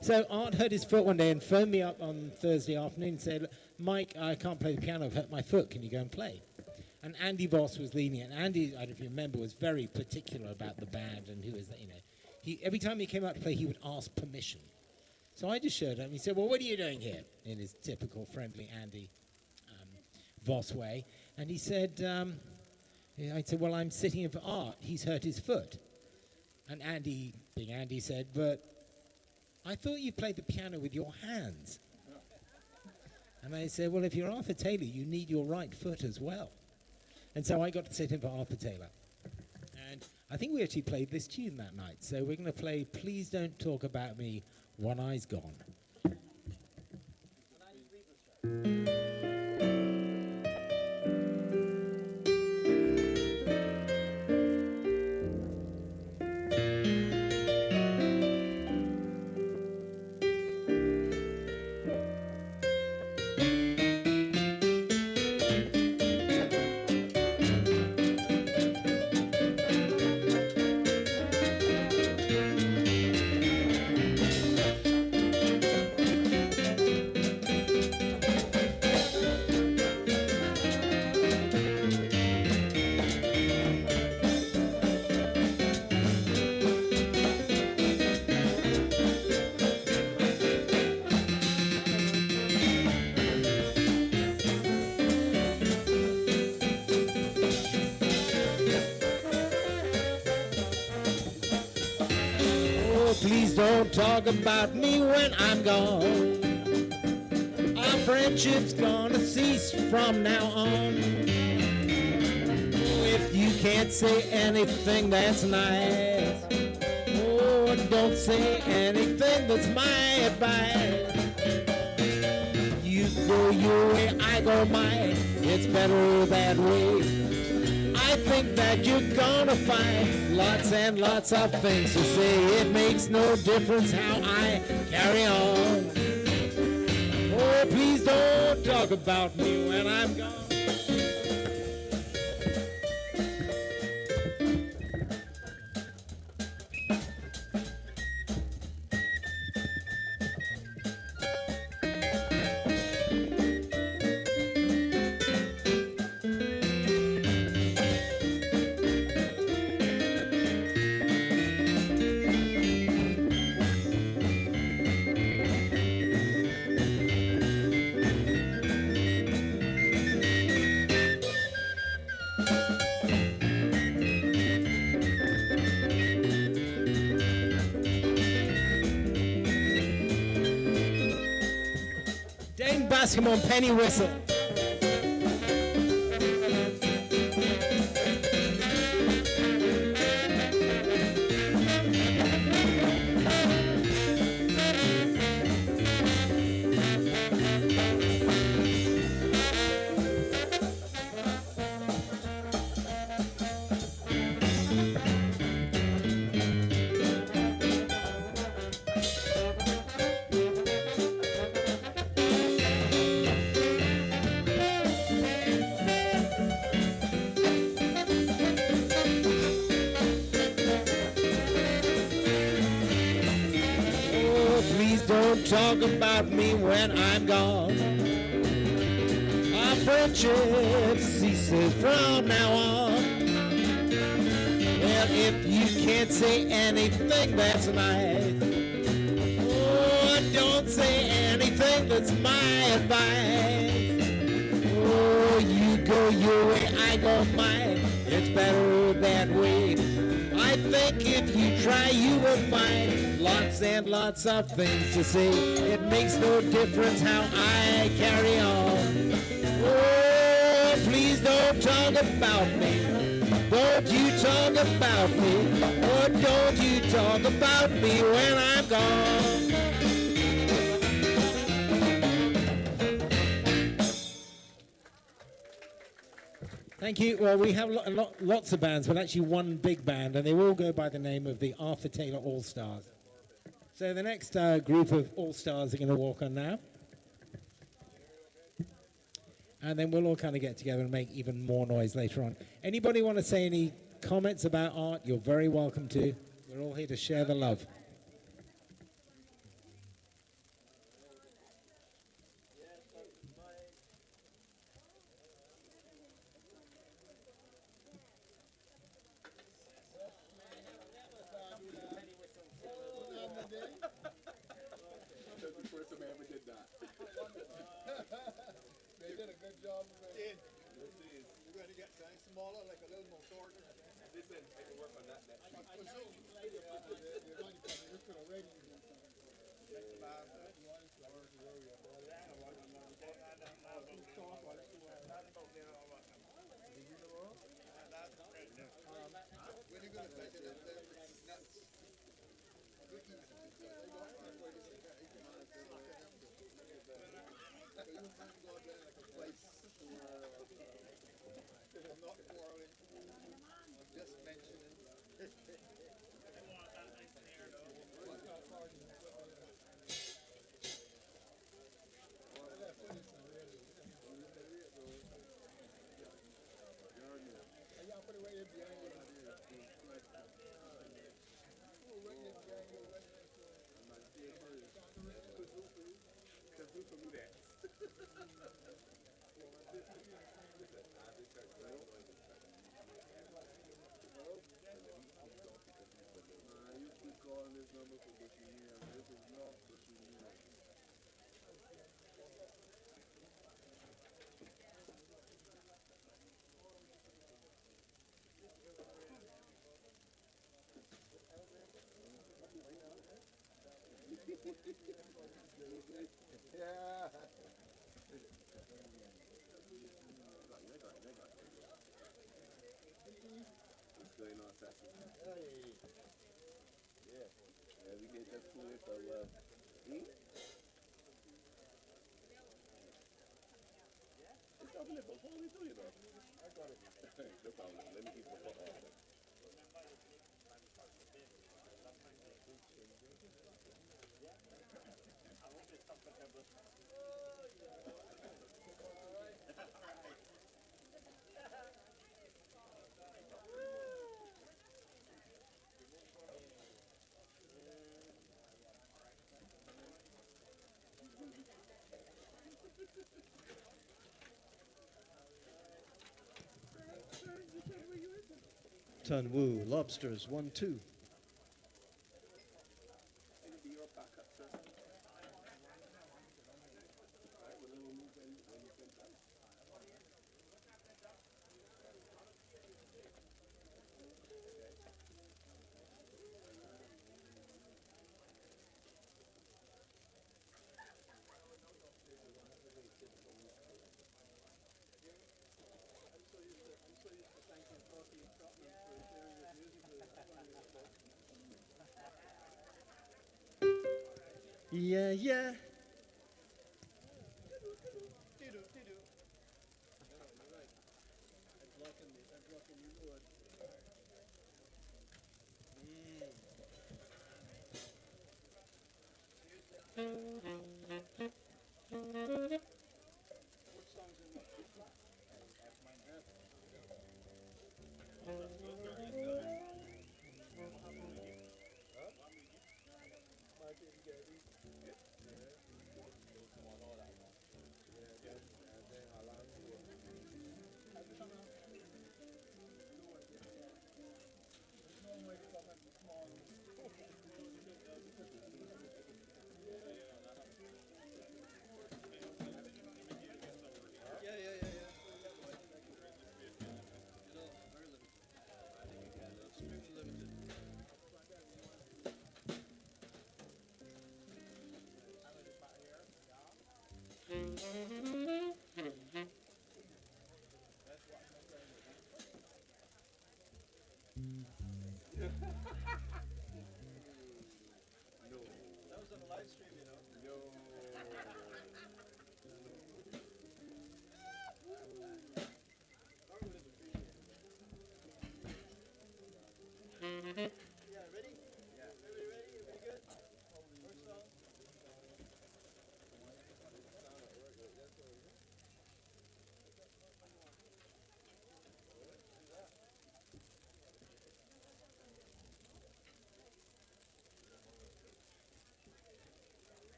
C: So Art hurt his foot one day and phoned me up on Thursday afternoon and said, Mike, I can't play the piano, I've hurt my foot, can you go and play? And Andy Voss was leading it, and Andy, I don't know if you remember, was very particular about the band and who is that, every time he came out to play, he would ask permission. So I just showed him, he said, well, what are you doing here? In his typical friendly Andy Voss way. And he said, I said, well, I'm sitting in for Art. He's hurt his foot. And Andy, being Andy, said, but I thought you played the piano with your hands. And I said, well, if you're Arthur Taylor, you need your right foot as well. And so I got to sit in for Arthur Taylor. And I think we actually played this tune that night. So we're going to play Please Don't Talk About Me, One Eye's Gone. Please don't talk about me when I'm gone. Our friendship's gonna cease from now on. If you can't say anything that's nice, oh, don't say anything that's my advice. You go your way, I go mine. It's better that way. I I think that you're gonna find lots and lots of things to say. It makes no difference how I carry on. Oh, please don't talk about me when I'm gone. Dane Bascom penny whistle. Don't talk about me when I'm gone. Our friendship ceases from now on. Well, if you can't say anything that's nice, oh, don't say anything that's my advice. Oh, you go your way, I go mine. It's better that way. I think if you try, you will find lots and lots of things to say. It makes no difference how I carry on. Oh, please don't talk about me. Don't you talk about me. Oh, don't you talk about me when I'm gone. Thank you. Well, we have lots of bands, but actually one big band, and they all go by the name of the Arthur Taylor All-Stars. So the next group of All-Stars are going to walk on now. And then we'll all kind of get together and make even more noise later on. Anybody want to say any comments about art? You're very welcome to. We're all here to share the love.
B: They did a good job of it. You're going to get things smaller, like a little more short. Listen, I can work on that next week. When you going to take it up there, it's nuts. I'm not quarreling. I'm just mentioning. Yeah. What's going on, Sassy? Hey. Yeah. Yeah, we get that food for eat. It's not No problem. Let me keep the pot off.
D: Tunwoo Lobsters 1-2. Yeah, yeah.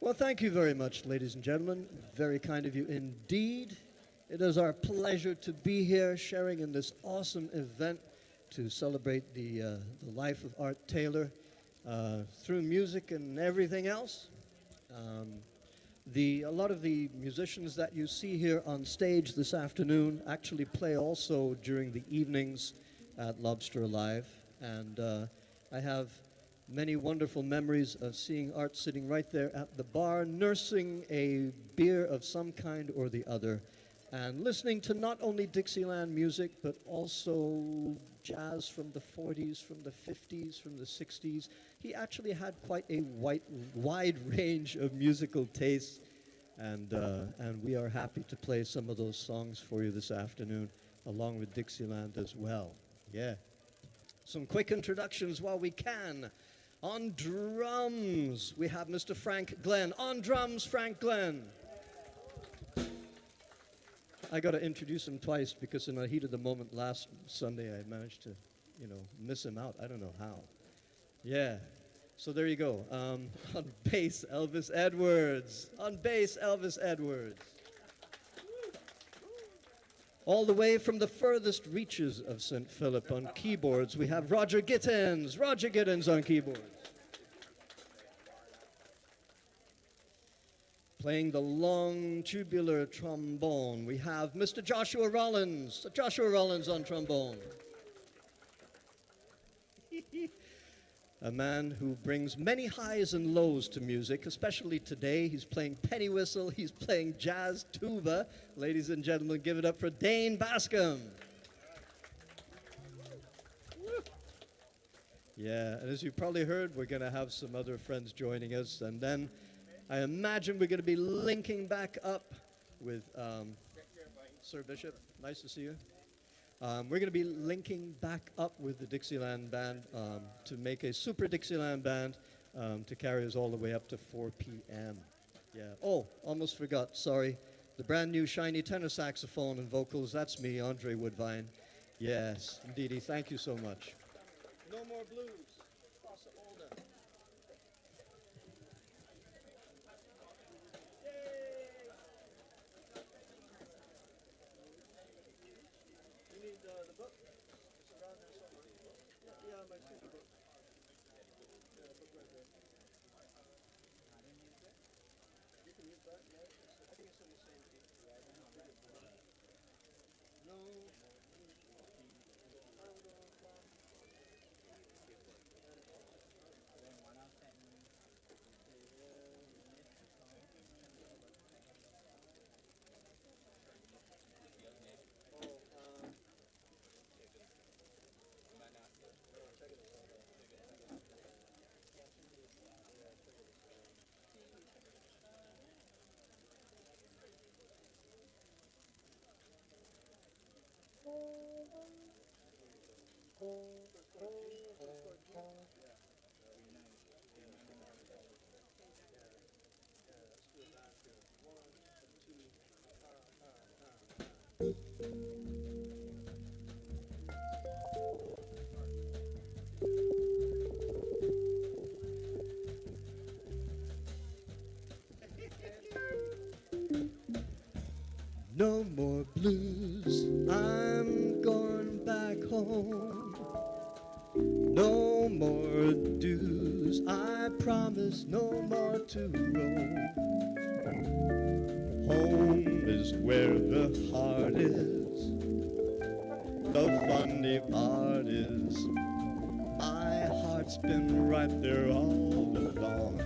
D: Well, thank you very much, ladies and gentlemen. Very kind of you indeed. It is our pleasure to be here sharing in this awesome event to celebrate the life of Art Taylor through music and everything else. A lot of the musicians that you see here on stage this afternoon actually play also during the evenings at Lobster Alive. And I have many wonderful memories of seeing Art sitting right there at the bar, nursing a beer of some kind or the other, and listening to not only Dixieland music, but also jazz from the 40s, from the 50s, from the 60s. He actually had quite a wide range of musical tastes, and we are happy to play some of those songs for you this afternoon, along with Dixieland as well. Yeah. Some quick introductions while we can. On drums, we have Mr. Frank Glenn. On drums, Frank Glenn. I got to introduce him twice because in the heat of the moment last Sunday, I managed to, miss him out. I don't know how. Yeah. So there you go. On bass, Elvis Edwards. On bass, Elvis Edwards. All the way from the furthest reaches of St. Philip on keyboards, we have Roger Gittins. Roger Gittins on keyboards. Playing the long tubular trombone, we have Mr. Joshua Rollins. Joshua Rollins on trombone. A man who brings many highs and lows to music, especially today. He's playing penny whistle, he's playing jazz tuba. Ladies and gentlemen, give it up for Dane Bascom. Yeah, and as you probably heard, we're going to have some other friends joining us, and then I imagine we're going to be linking back up with Sir Bishop. Nice to see you. We're going to be linking back up with the Dixieland Band to make a super Dixieland Band to carry us all the way up to 4 p.m. Yeah. Oh, almost forgot. Sorry. The brand new shiny tenor saxophone and vocals. That's me, Andre Woodvine. Yes, indeedy. Thank you so much. No more blues. Fossa Olda. You need the book? It's around there somewhere. Yeah, my student book. Yeah, the book right there. You can use that, yeah. I think it's in the same key. No. No more blues, I'm going back home. No more dues, I promise no more to roam. Home is where the heart is, the funny part is, my heart's been right there all along.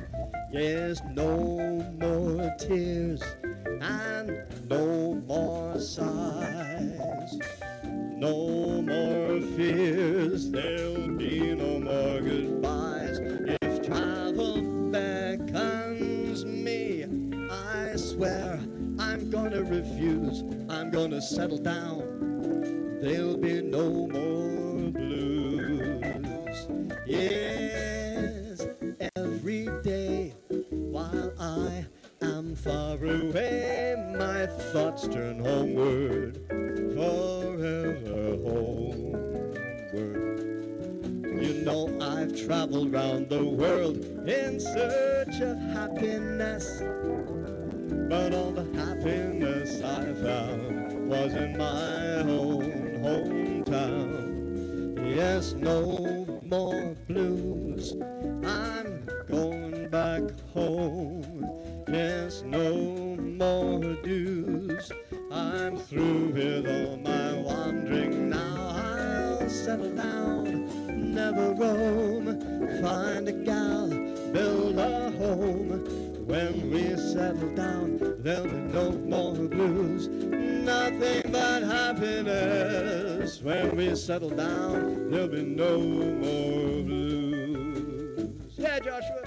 D: Yes, no more tears and no more sighs, no more fears, there'll be no more goodbyes. If travel beckons me, I swear I'm gonna refuse, I'm gonna settle down, there'll be no more blues. Yes, every day while I am far away, my thoughts turn homeward, forever homeward. You know I've traveled round the world in search of happiness, but all the happiness I found was in my own hometown. Yes, no more blues, I'm going back home. Yes, no more dues, I'm through with all my wandering now. I'll settle down, never roam, find a gal, build a home. When we settle down, there'll be no more blues, nothing but happiness. When we settle down, there'll be no more blues. Yeah, Joshua.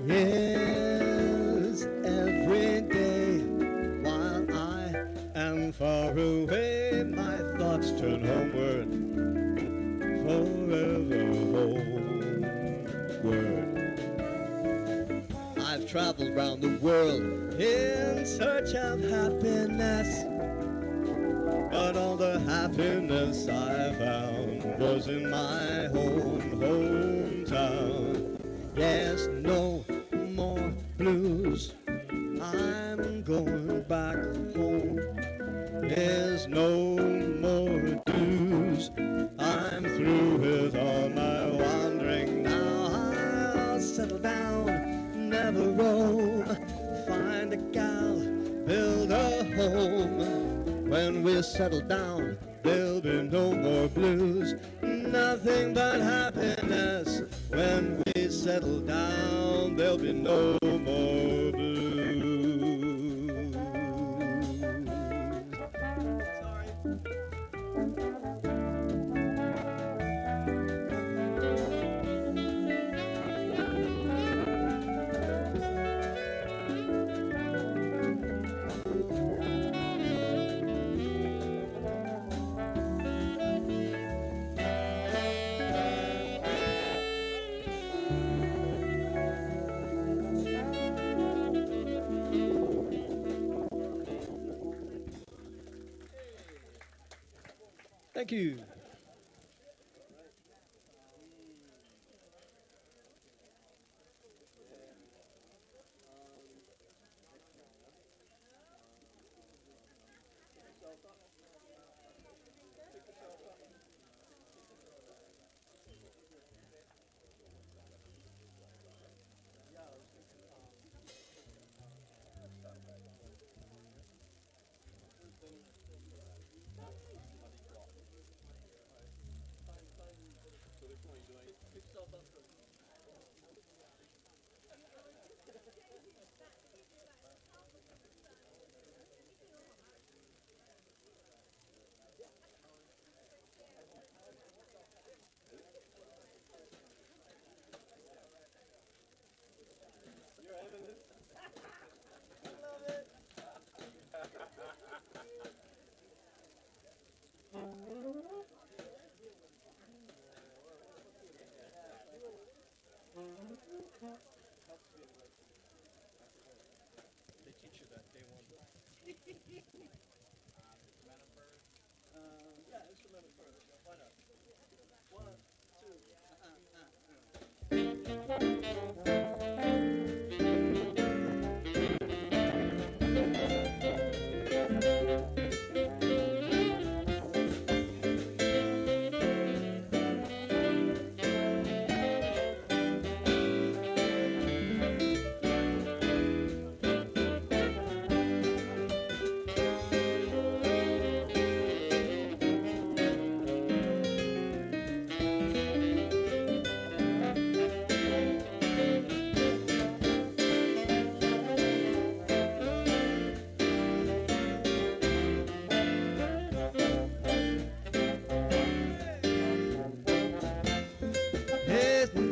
D: Yes, every day while I am far away, my thoughts turn homeward, forever homeward. I've traveled round the world in search of happiness, but all the happiness I found was in my hometown. Yes, no more blues, I'm going back home. There's no more dues, I'm through with all my wandering now. I'll settle down, never roam, find a gal, build a home. When we settle down, there'll be no more blues, nothing but happiness. When we settle down, there'll be no more blues. Sorry. Thank you. They teach you that day one. Yeah, instrumental first. Why not? 1,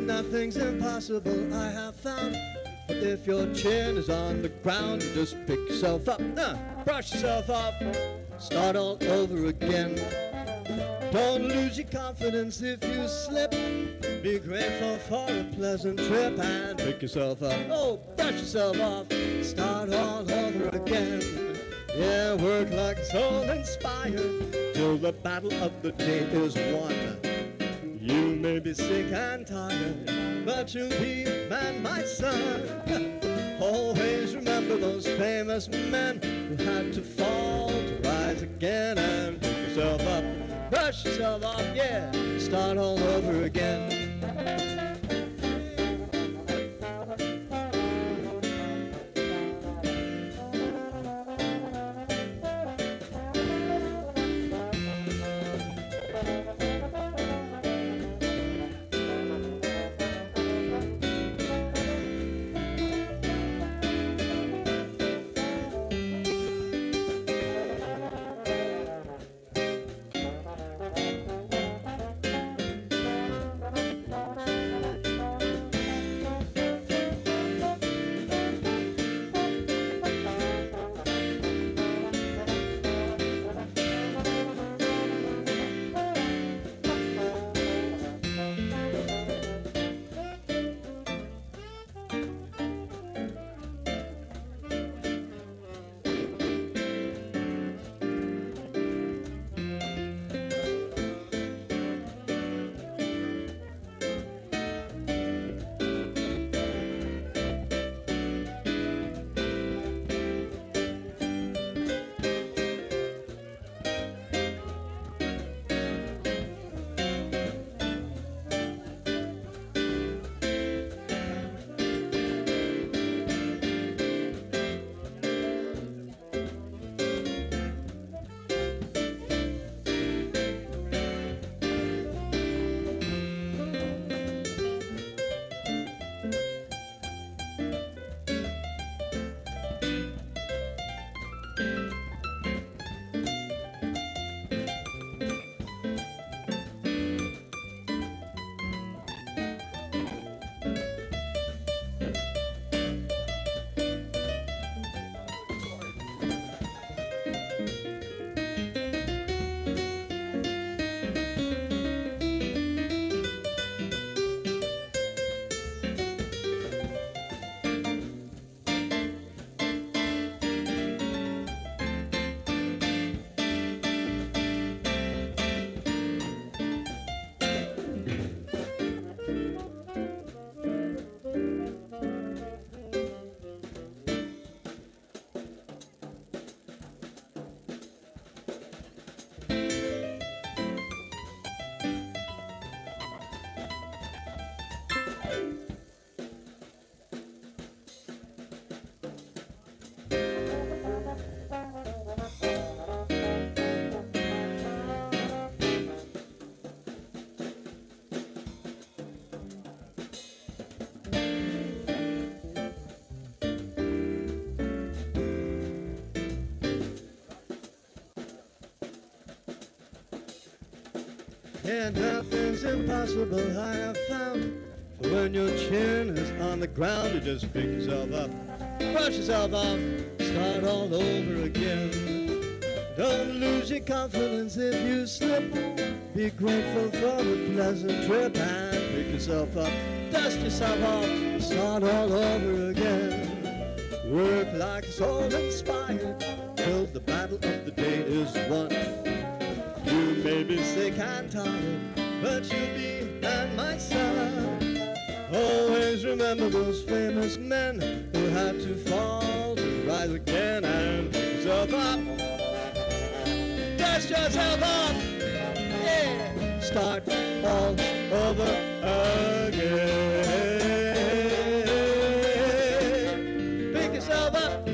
D: 'Nothing's impossible, I have found. But if your chin is on the ground, you just pick yourself up, brush yourself off, start all over again. Don't lose your confidence if you slip. Be grateful for a pleasant trip and pick yourself up. Oh, brush yourself off, start all over again. Yeah, work like a soul inspired till the battle of the day is won. You may be sick and tired, but you'll be a man, my son. Always remember those famous men who had to fall to rise again, and pick yourself up, brush yourself off, yeah, start all over again. And nothing's impossible, I have found. For when your chin is on the ground, you just pick yourself up, brush yourself off, start all over again. Don't lose your confidence if you slip. Be grateful for the pleasant trip and pick yourself up, dust yourself off, start all over again. Work like a soul inspired till the battle of the day is won. You may be sick and tired, but you'll be at my side. Always remember those famous men who had to fall to rise again and pick yourself up. Dust yourself off, yeah. Start all over again. Pick yourself up.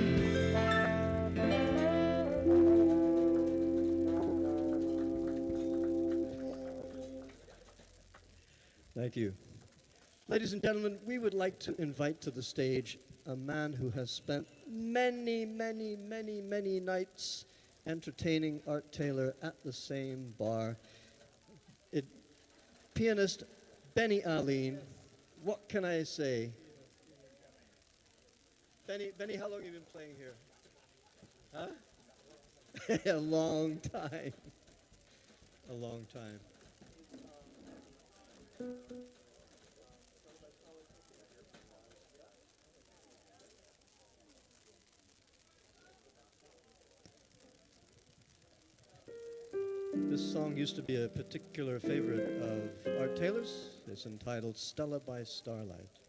D: Thank you. Ladies and gentlemen, we would like to invite to the stage a man who has spent many, many, many, many nights entertaining Art Taylor at the same bar. Pianist Benny Aline. What can I say? Benny, how long have you been playing here? Huh? A long time. A long time. This song used to be a particular favorite of Art Taylor's. It's entitled Stella by Starlight.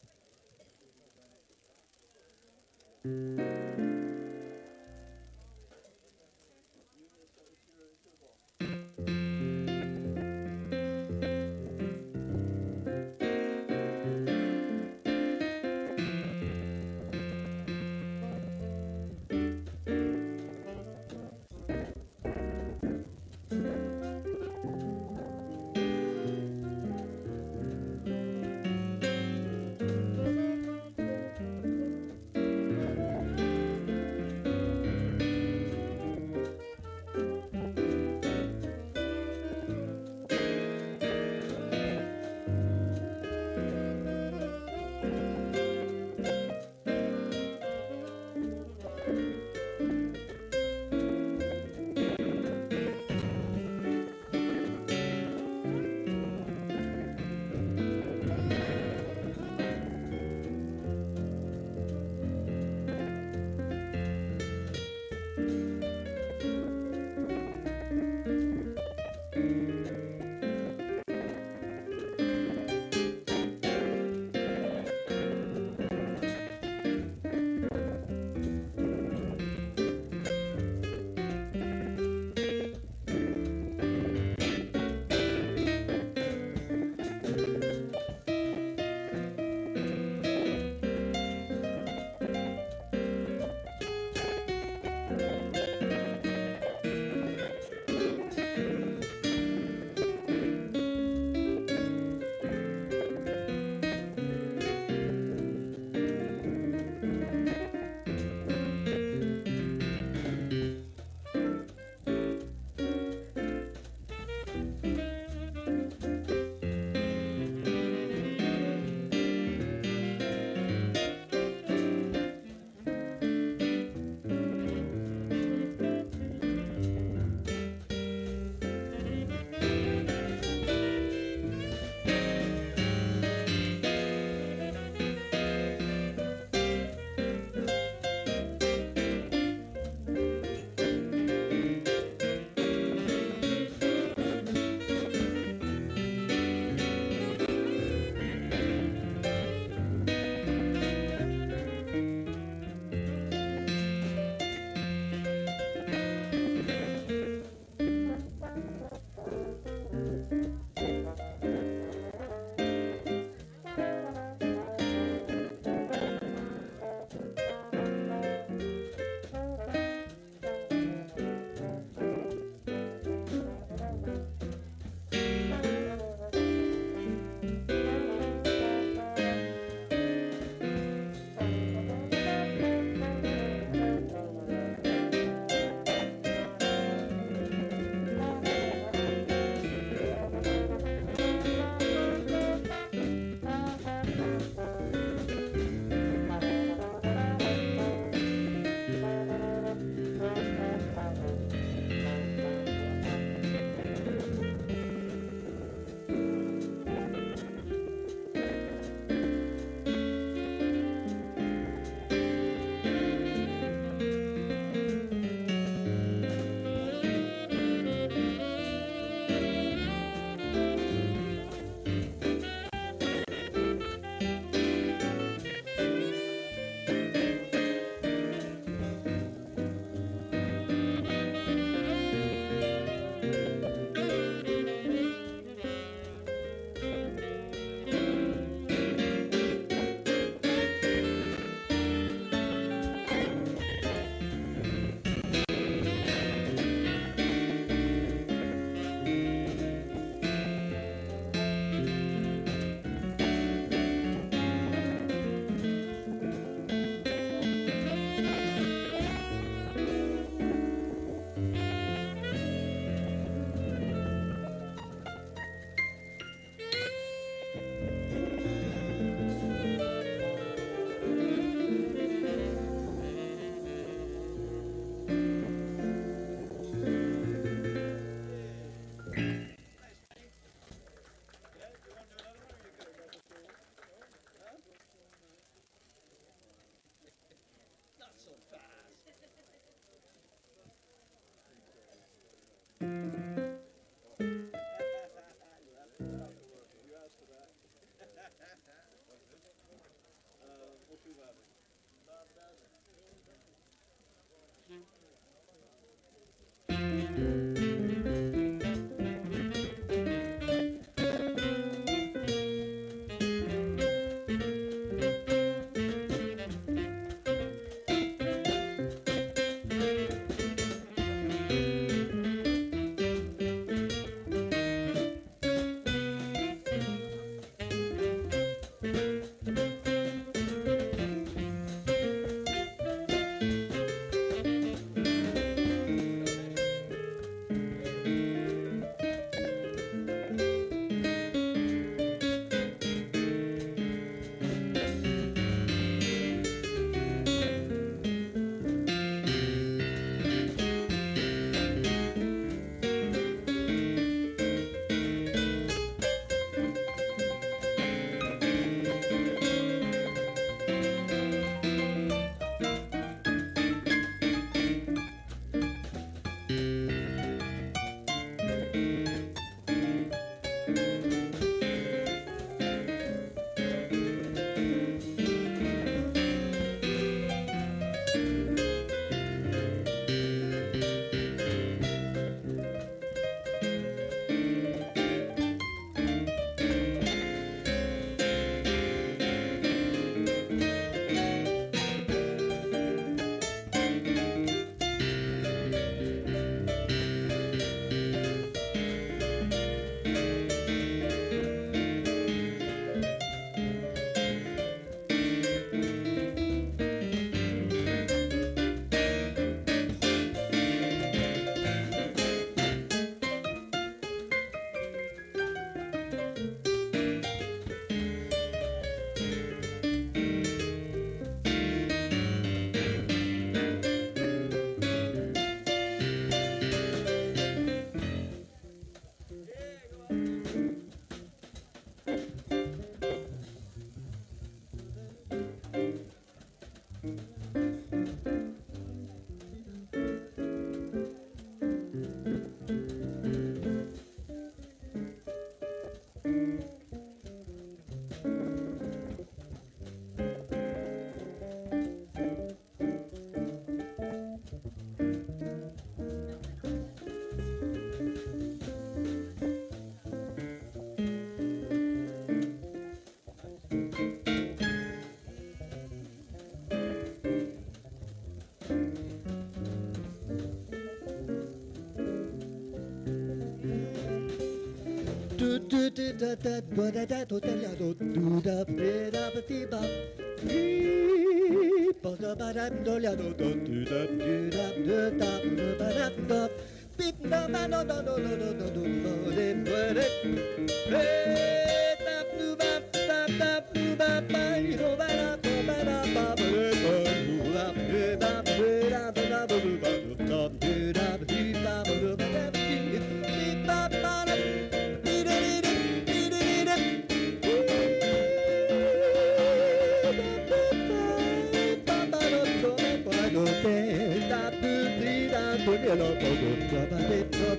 C: Let's go,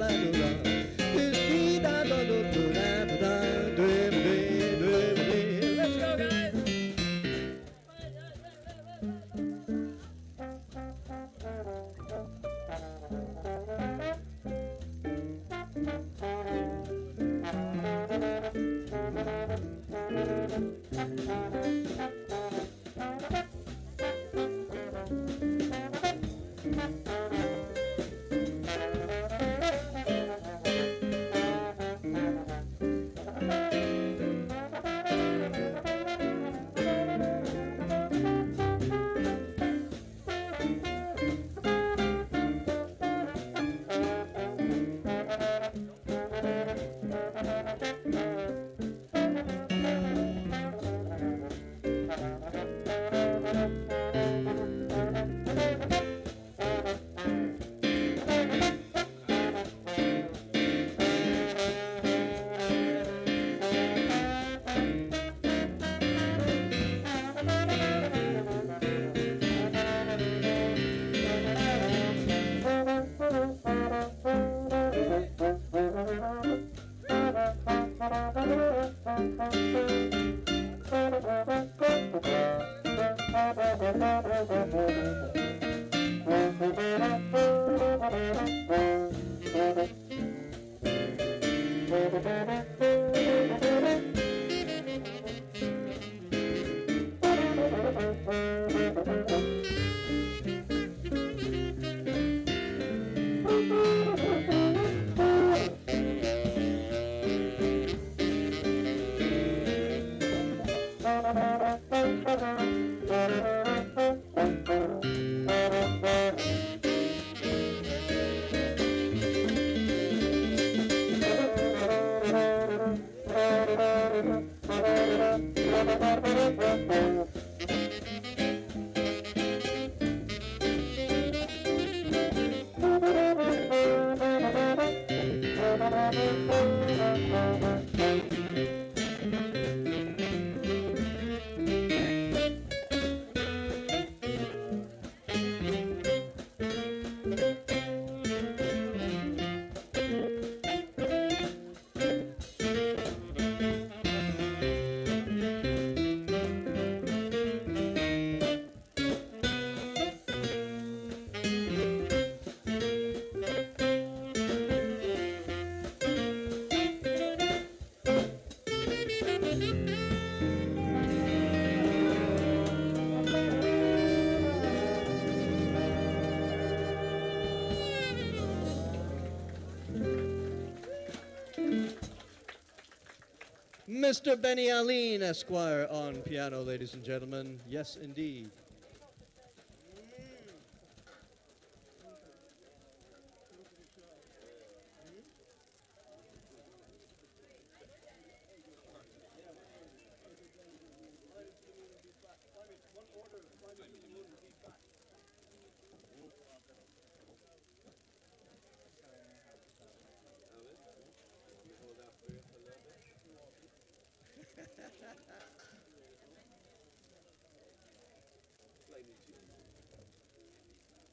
C: guys!
D: Mr. Benny Aline, Esquire, on piano, ladies and gentlemen. Yes, indeed.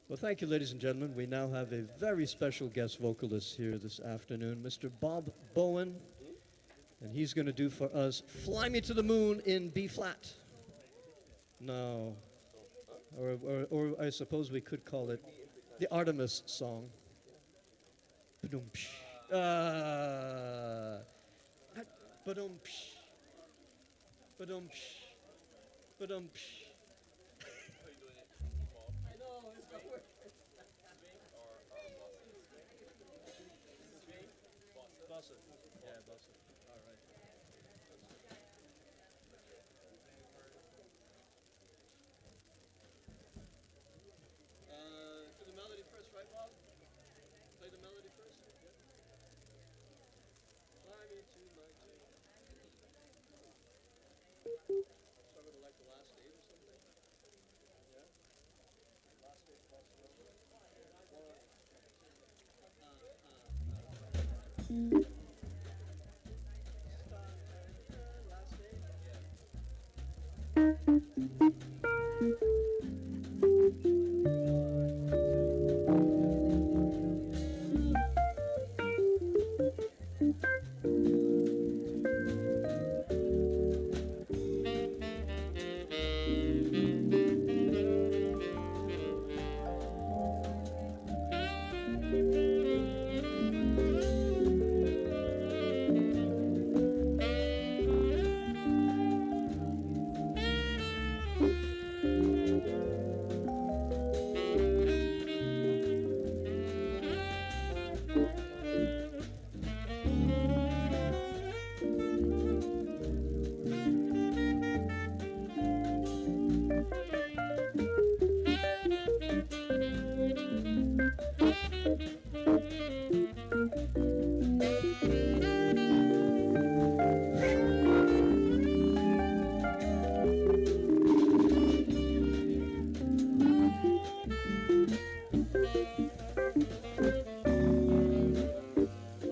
D: Well, thank you, ladies and gentlemen. We now have a very special guest vocalist here this afternoon, Mr. Bob Bowen, and he's going to do for us Fly Me to the Moon in B-flat. No. Or I suppose we could call it the Artemis song. Ba-dum-psh. Ba-dum-psh. Ba-dum-psh. Ba-dum-psh.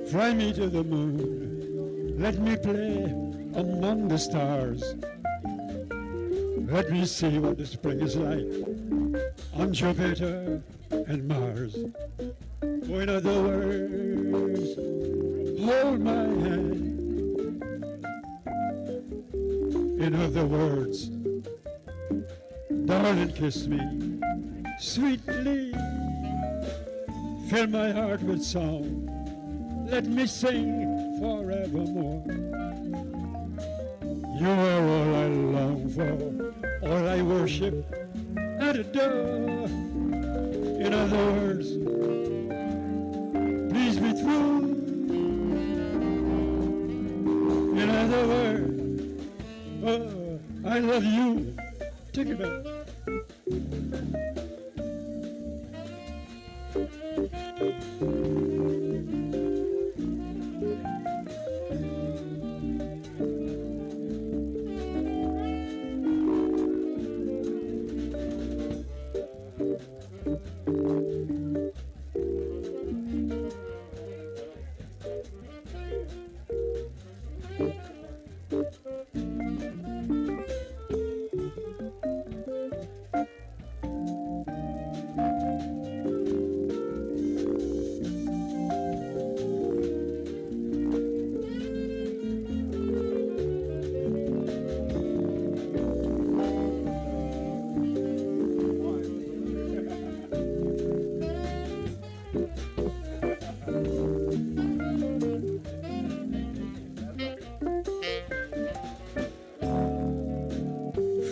E: Fly me to the moon, let me play among the stars. Let me see what the spring is like on Jupiter and Mars. Or in other words, hold my hand. In other words, darling, kiss me sweetly. Fill my heart with song. Let me sing forevermore. You are all I long for, all I worship and adore. In other words, please be true. In other words, oh, I love you. Take it back.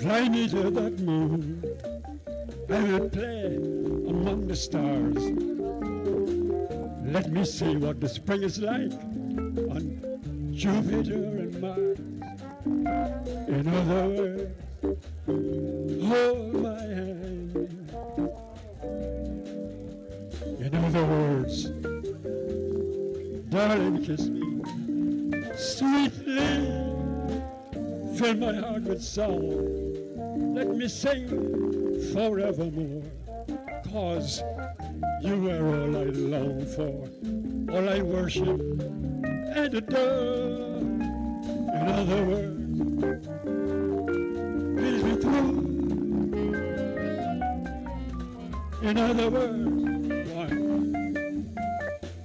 E: Fly me to that moon. I will play among the stars. Let me see what the spring is like on Jupiter and Mars. In other words, hold my hand. In other words, darling, kiss me sweetly. Fill my heart with song. Let me sing forevermore. 'Cause you are all I long for, all I worship and adore. In other words, please be true. In other words, one.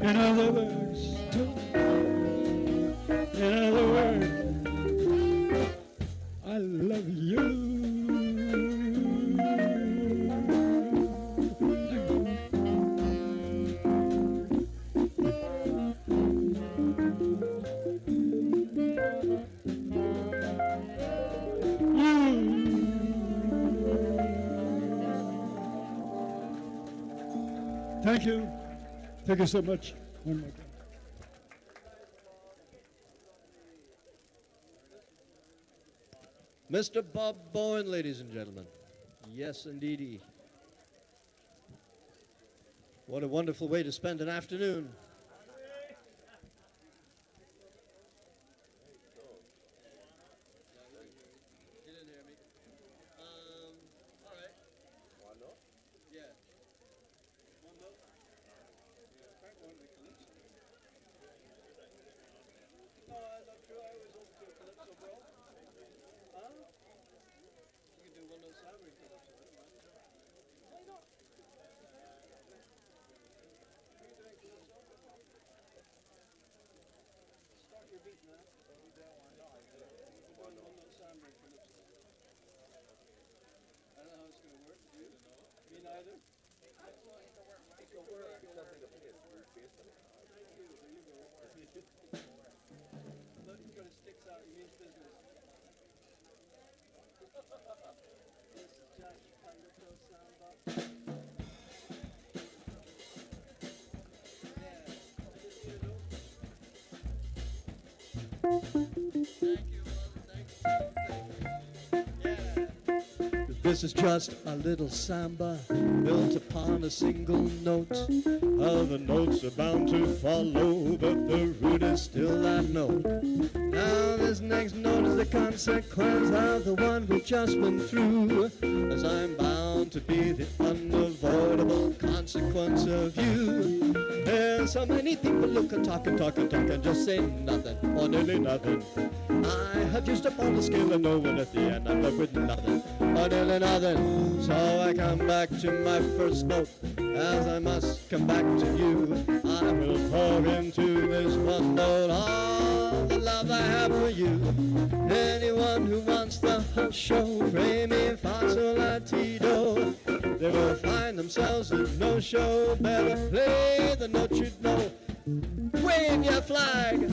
E: In other words, two. In other words, I love you. Thank you. Thank you so much. One more time.
D: Mr. Bob Bowen, ladies and gentlemen. Yes, indeedy. What a wonderful way to spend an afternoon. You didn't hear me. All right. One note? Yeah. One note? No, I'm not sure. I was open to a calypso, bro. Huh? You can do one note salary calypso. Why not? Start your beat now. One note salary calypso. I don't know how it's going to work. Do you? Me neither. Look, it's got his sticks out. He means business. This is just a little samba. This is just a little samba built upon a single note. Other notes are bound to follow, but the root is still that note. Now this next note is the consequence of the one we've just been through, as I'm bound to be the unavoidable consequence of you. There's so many people who can talk and talk and talk and just say nothing, or nearly nothing. I have used up all the skill and know when at the end I'm left with nothing, or nearly nothing. So I come back to my first note, as I must come back to you. I will pour into this one note all the love I have for you. Anyone who wants the whole show, re mi fa sol la ti do, they will find themselves in no show. Better play the note you know. Wave your flag.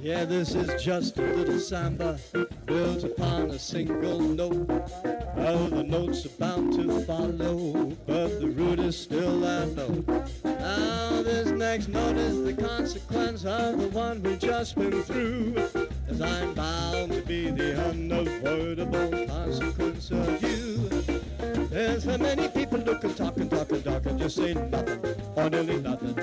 D: Yeah, this is just a little samba built upon a single note. Other notes are bound to follow, but the root is still that note. Now this next note is the consequence of the one we've just been through, as I'm bound to be the unavoidable consequence of you. There's so many people who can talk and talk and talk and just say nothing, or nearly nothing.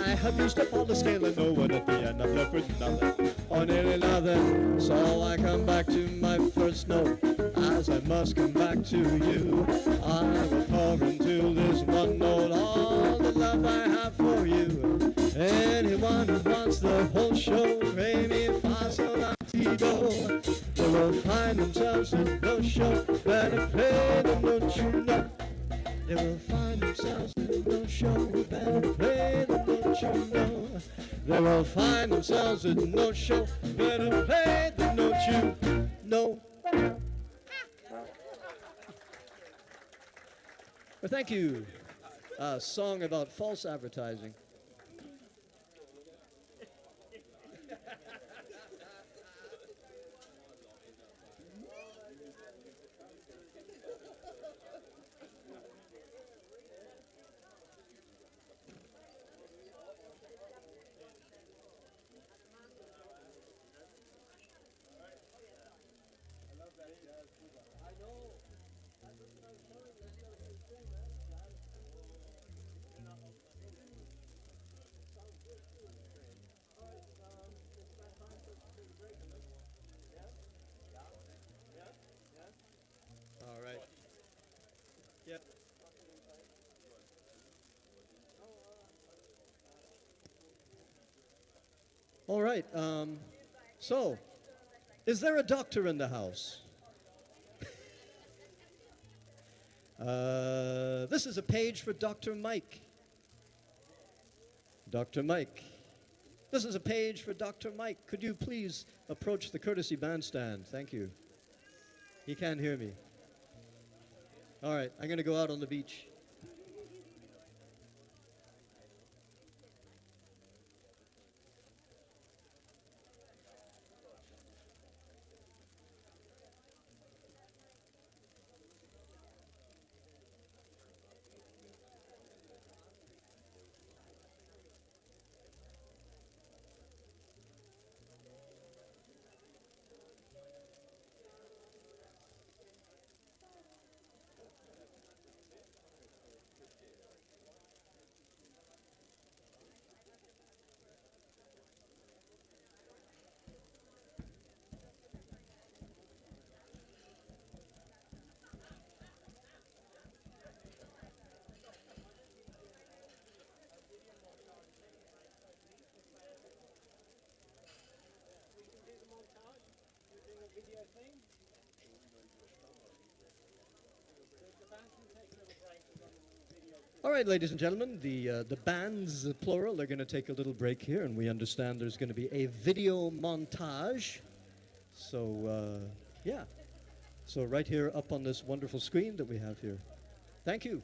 D: I have used up all the scale and no one at the end. I'm left with nothing, or nearly nothing. So I come back to my first note, as I must come back to you. I will pour into this one note all the love I have for you. Anyone who wants the whole show, re mi fa sol la ti do, they will find themselves in no show. Better play them, don't you know? They will find themselves in no show. Better play them, don't you know? They will find themselves in no show. Better play them, don't you know? Well, thank you. A song about false advertising. All right. Yep. All right. So, is there a doctor in the house? This is a page for Dr. Mike. Dr. Mike. This is a page for Dr. Mike. Could you please approach the courtesy bandstand? Thank you. He can't hear me. All right, I'm going to go out on the beach. All right, ladies and gentlemen, the bands, plural, are going to take a little break here, and we understand there's going to be a video montage. So, yeah. So right here up on this wonderful screen that we have here. Thank you.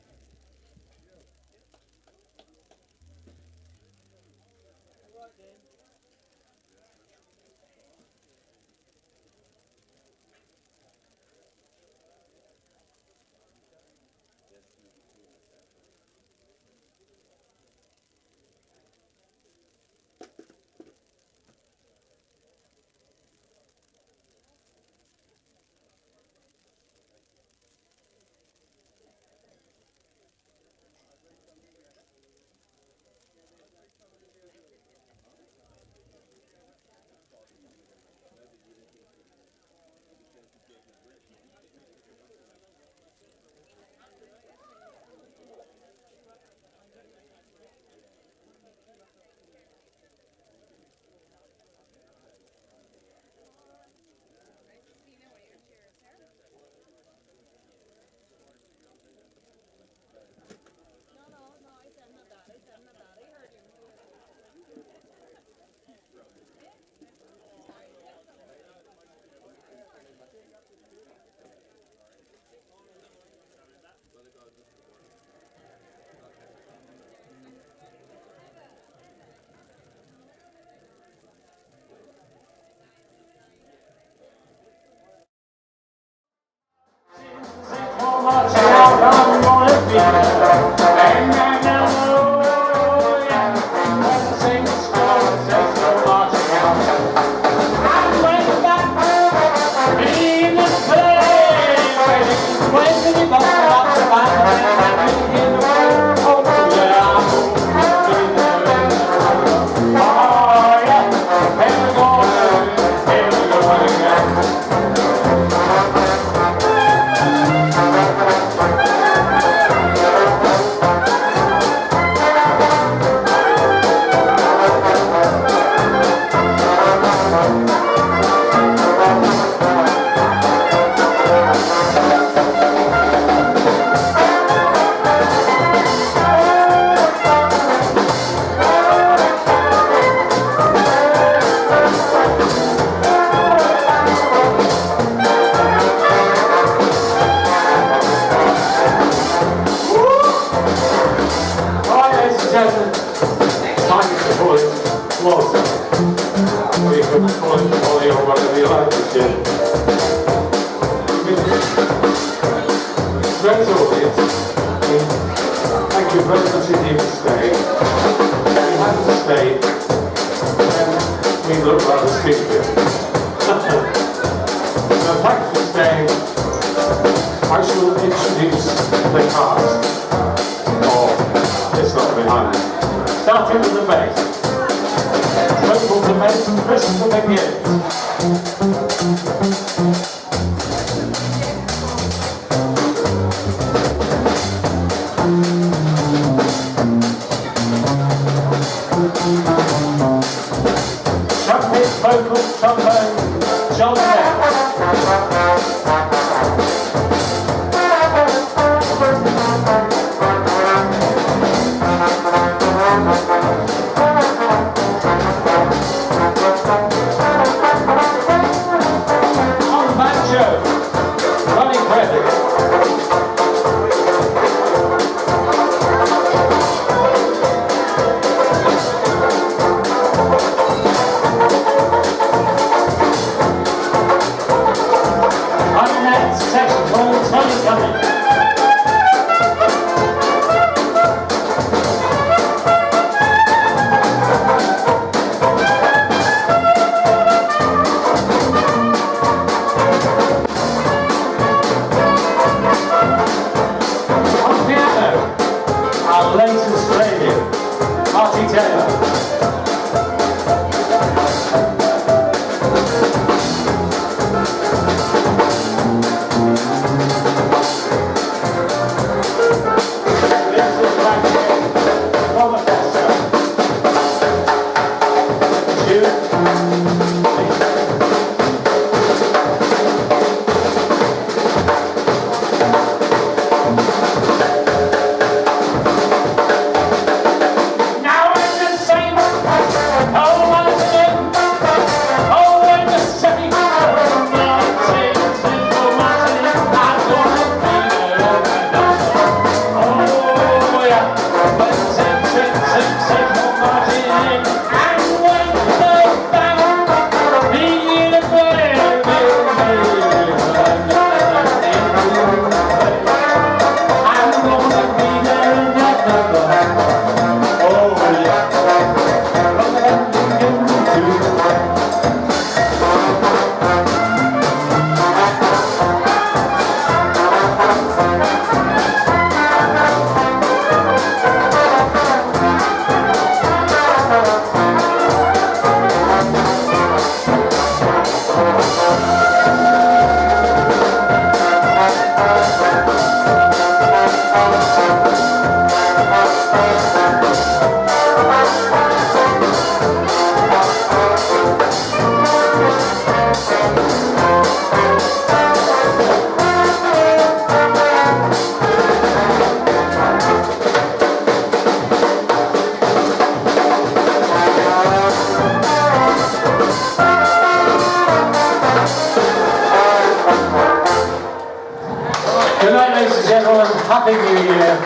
F: Happy New Year.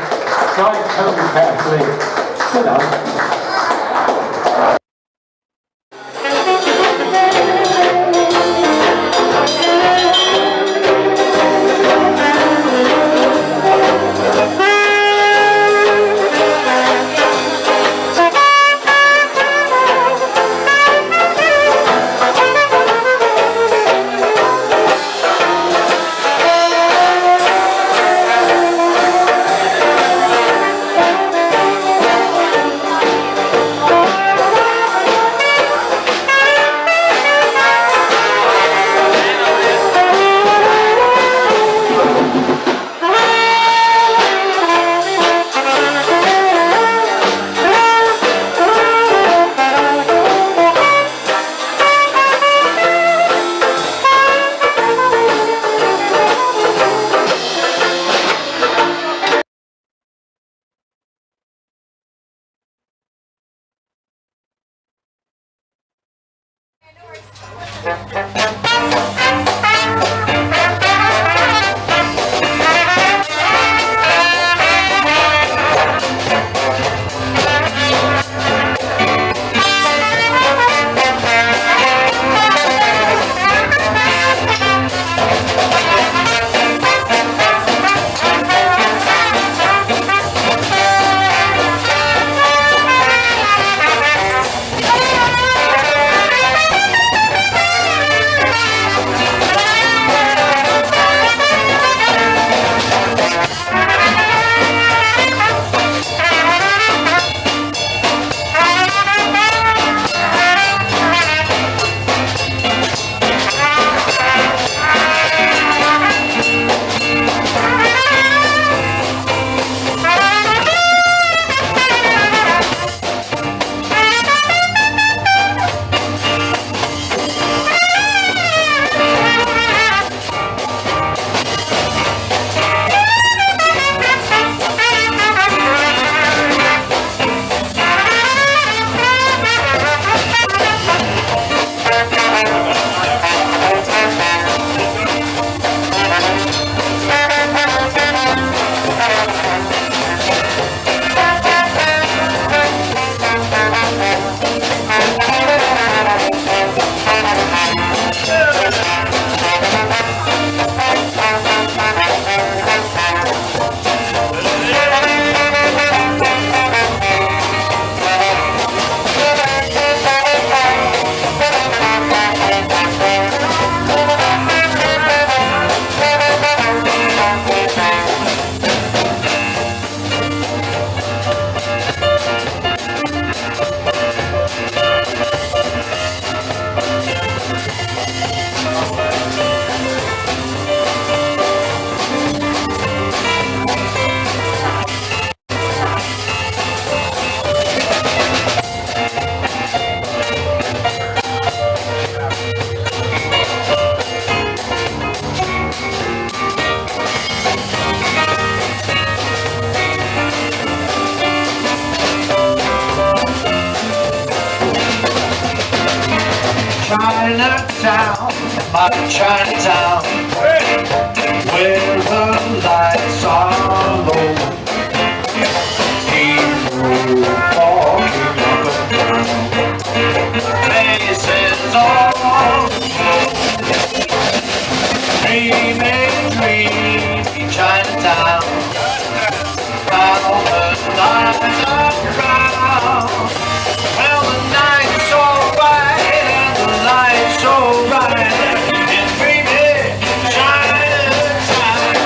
F: Drive home carefully. Good night.
G: Chinatown, my Chinatown, where the lights are low. People walking up and down, faces all glow. Dreaming, dreamy Chinatown, how the lights are round. Well, the night's so bright and the light's so bright in dreamy Chinatown.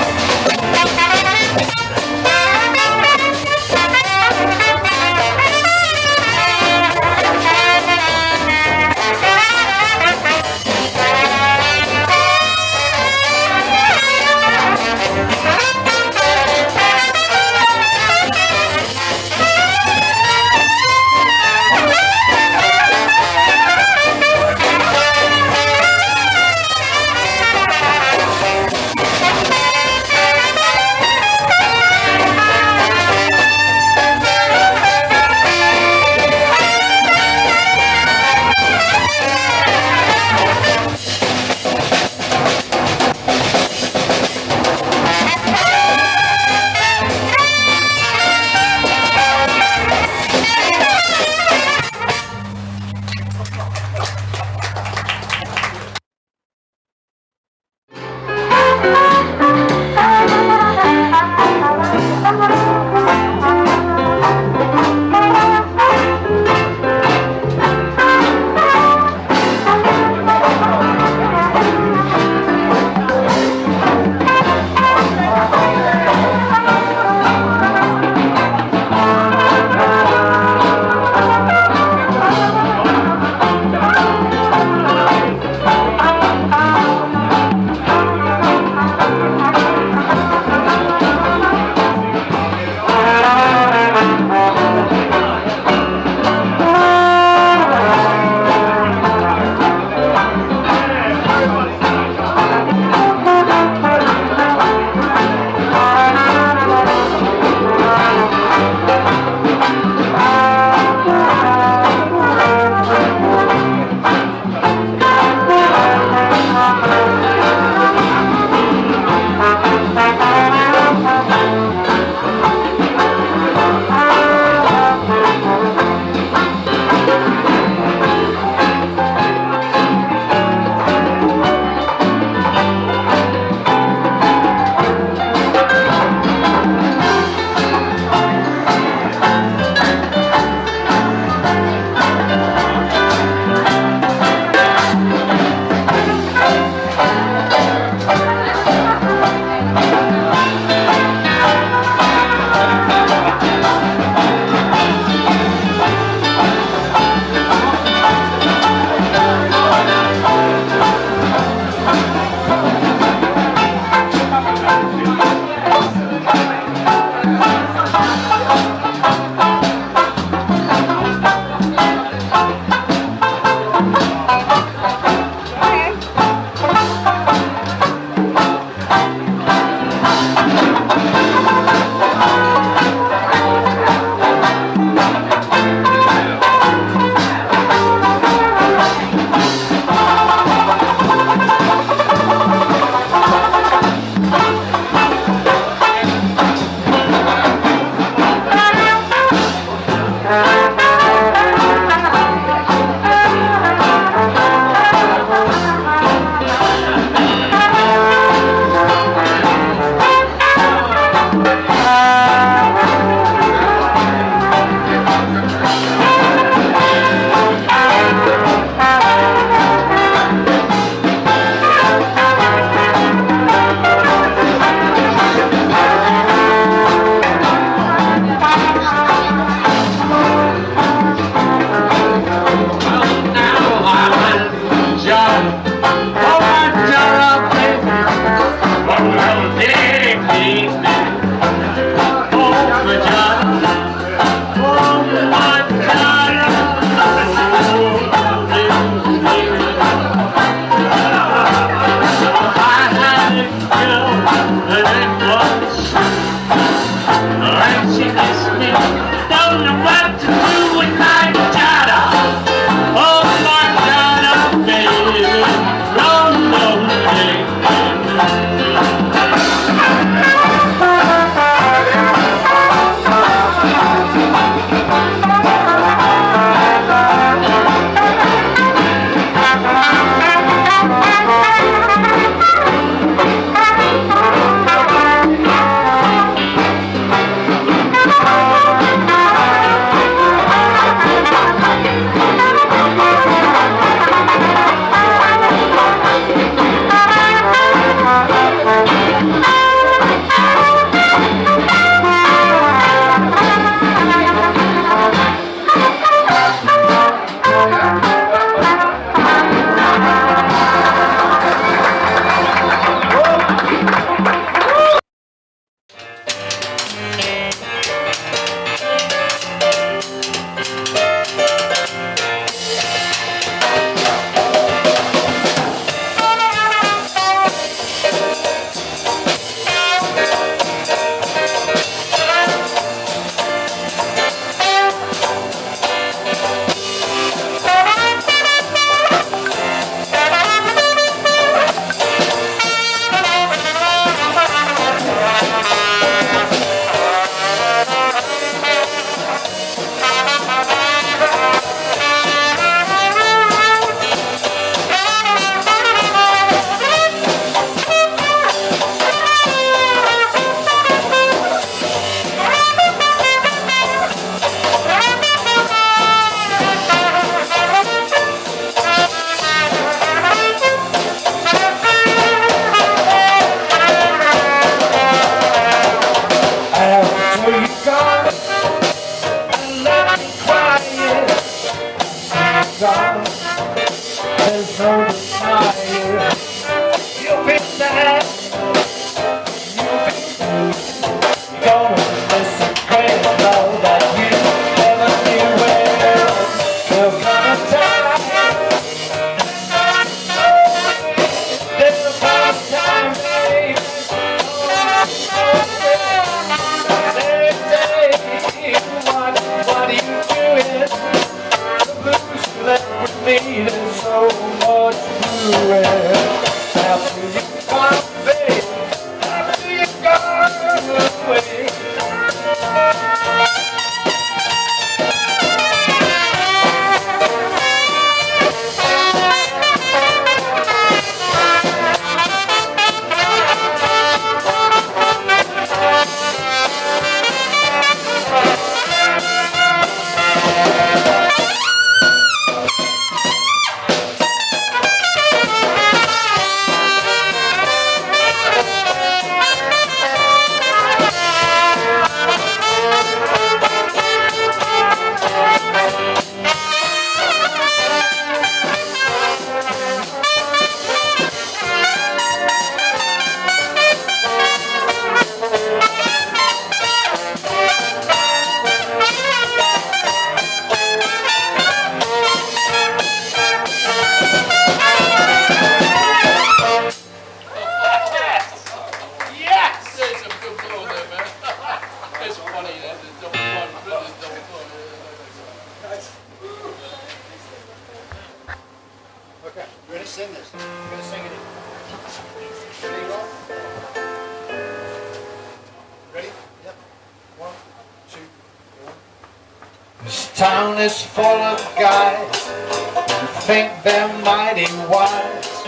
G: Town is full of guys who think they're mighty wise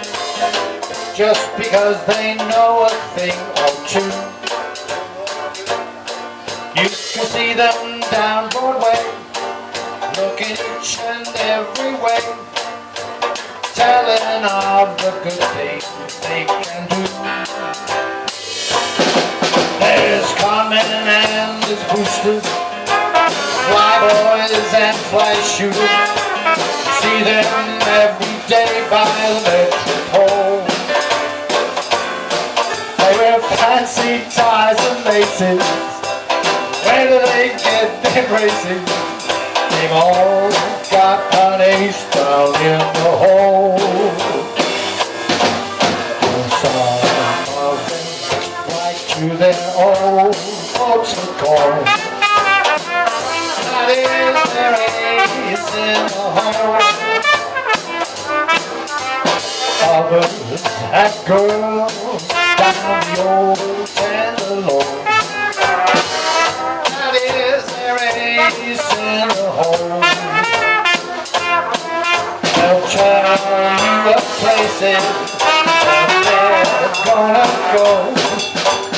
G: just because they know a thing or two. You can see them down Broadway, looking each and every way, telling of the good things they can do. There's Carmen and there's Boosters, flyboys and fly shooters. See them every day by the metropole. They wear fancy ties and laces. Where do they get their braces? They've all got an ace down in the hole. Some of them like to their old folks would call. That is their ace in the hole. Others have girls down the old tenderloin. That is their ace in the hole. They'll tell you of places that they're gonna go,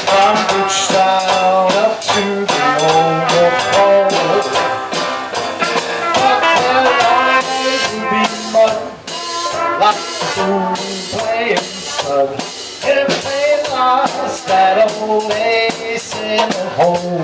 G: from Bridgetown up to the old North Pole. But their lives will be mud, like fools playing stud, if they lost that old ace in the hole.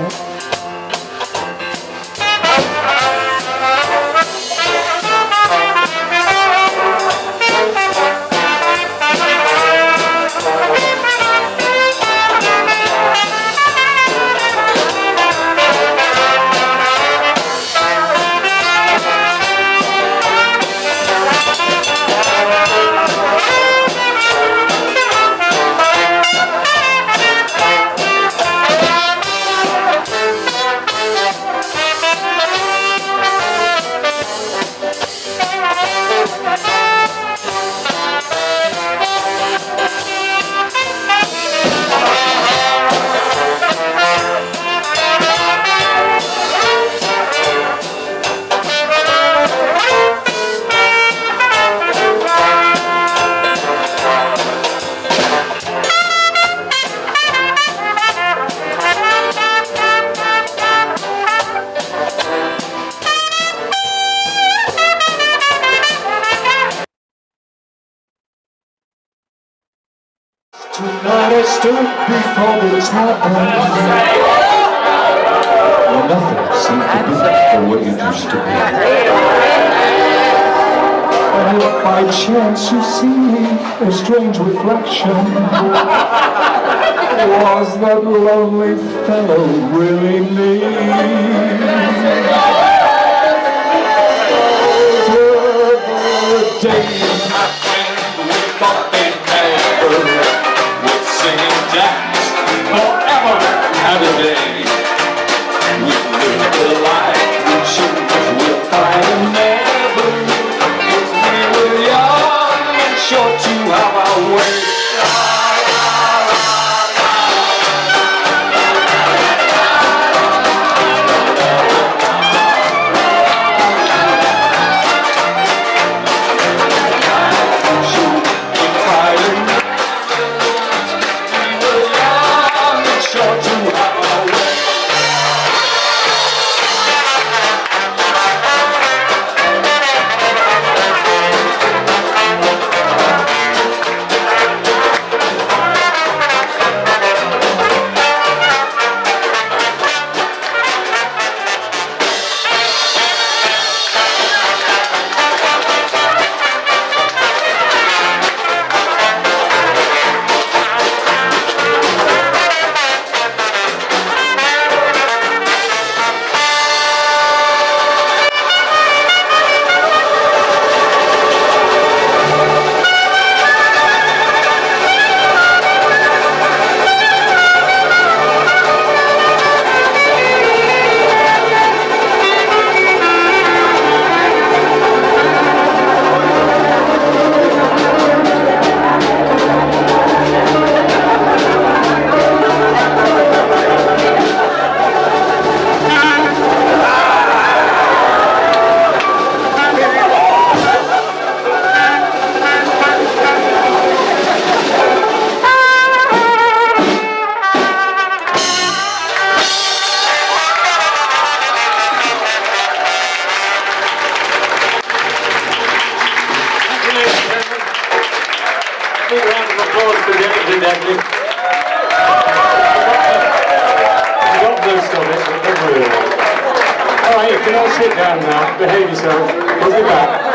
H: Tonight I stood before the tavern, where nothing seemed to be the way it used to be. And if by chance you see a strange reflection, was that lonely fellow really me? Those were the days, my friend, we thought they'd never sing and dance forever and a day. We lived the life we chose, we're fine and never, 'cause we were young and sure to have our way.
F: You got most of it, but not really. All right, you can all sit down now. Behave yourself. We'll be back.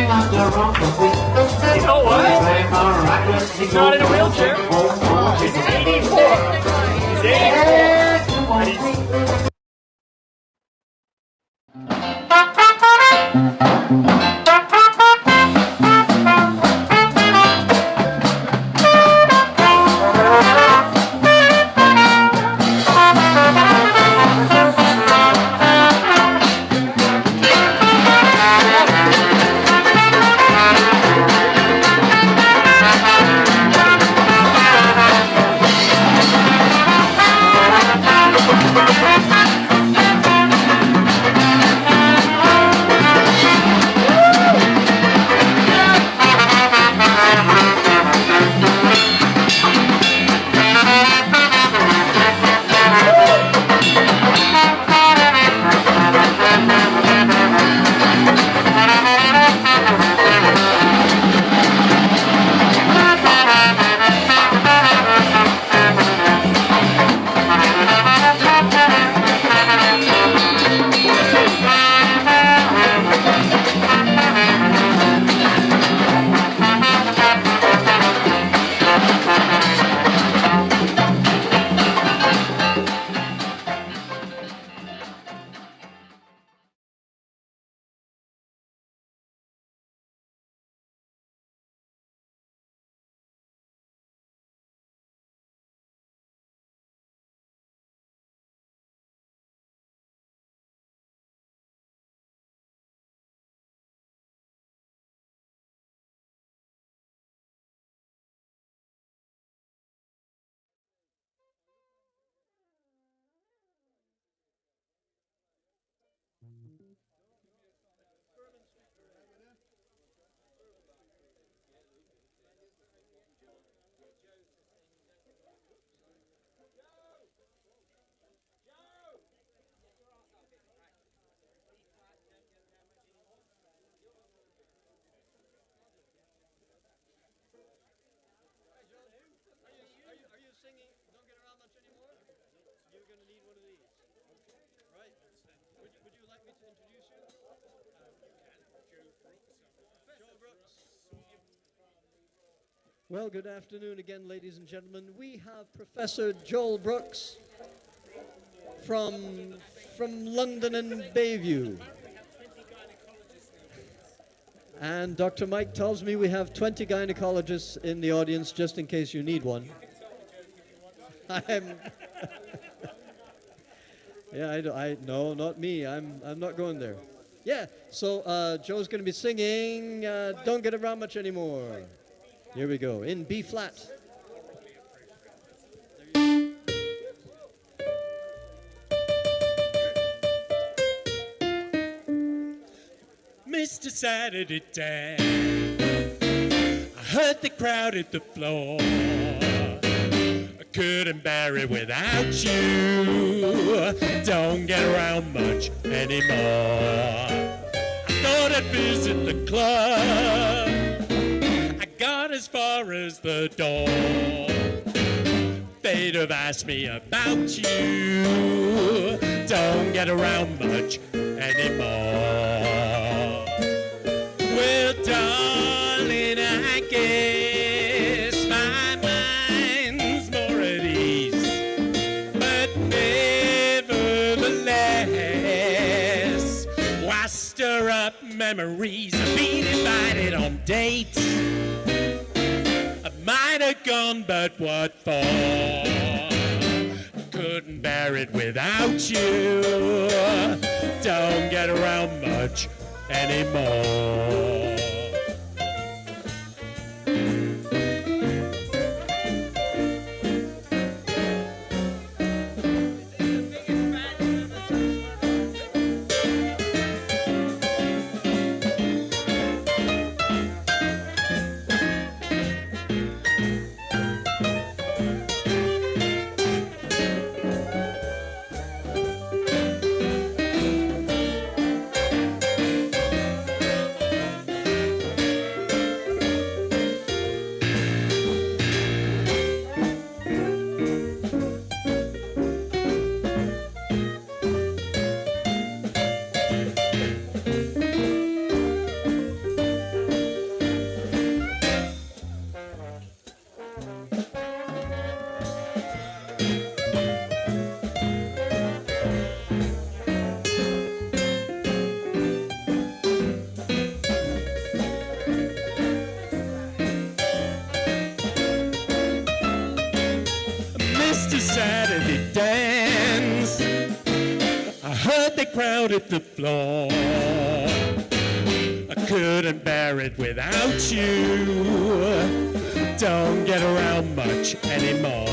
I: You know what? He's not in a wheelchair. He's 84. He's 84. And he's
D: Well, good afternoon again, ladies and gentlemen. We have Professor Joel Brooks from London and Bayview. And Dr. Mike tells me we have 20 gynecologists in the audience, just in case you need one. No, not me. I'm not going there. Yeah, so Joe's going to be singing Don't Get Around Much Anymore. Here we go, in B flat.
J: Mr. Saturday Dad, I heard the crowd at the floor. I couldn't bear it without you. Don't get around much anymore. I thought I'd visit the club. I got as far as the door. They'd have asked me about you. Don't get around much anymore. Well, darling, I guess my mind's more at ease. But nevertheless, why stir up memories of being invited on dates? I might have gone, but what for? Couldn't bear it without you. Don't get around much anymore. to Saturday dance. I heard they crowded the floor. I couldn't bear it without you. Don't get around much anymore.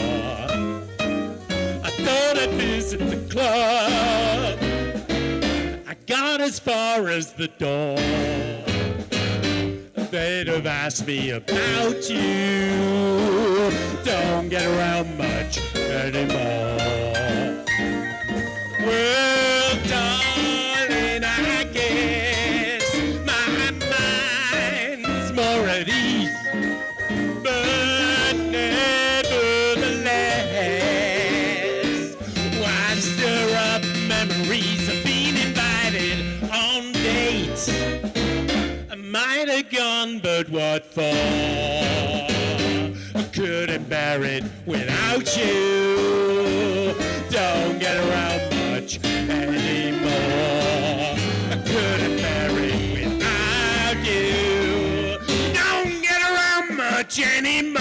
J: I thought I'd visit the club. I got as far as the door. They'd have asked me about you. Don't get around much anymore. Well, darling, I guess my mind's more at ease. But nevertheless, why stir up memories of being invited on dates? I might have gone, but what for? I couldn't bear it without you. Don't get around much anymore. I couldn't bear it without you. Don't get around much anymore.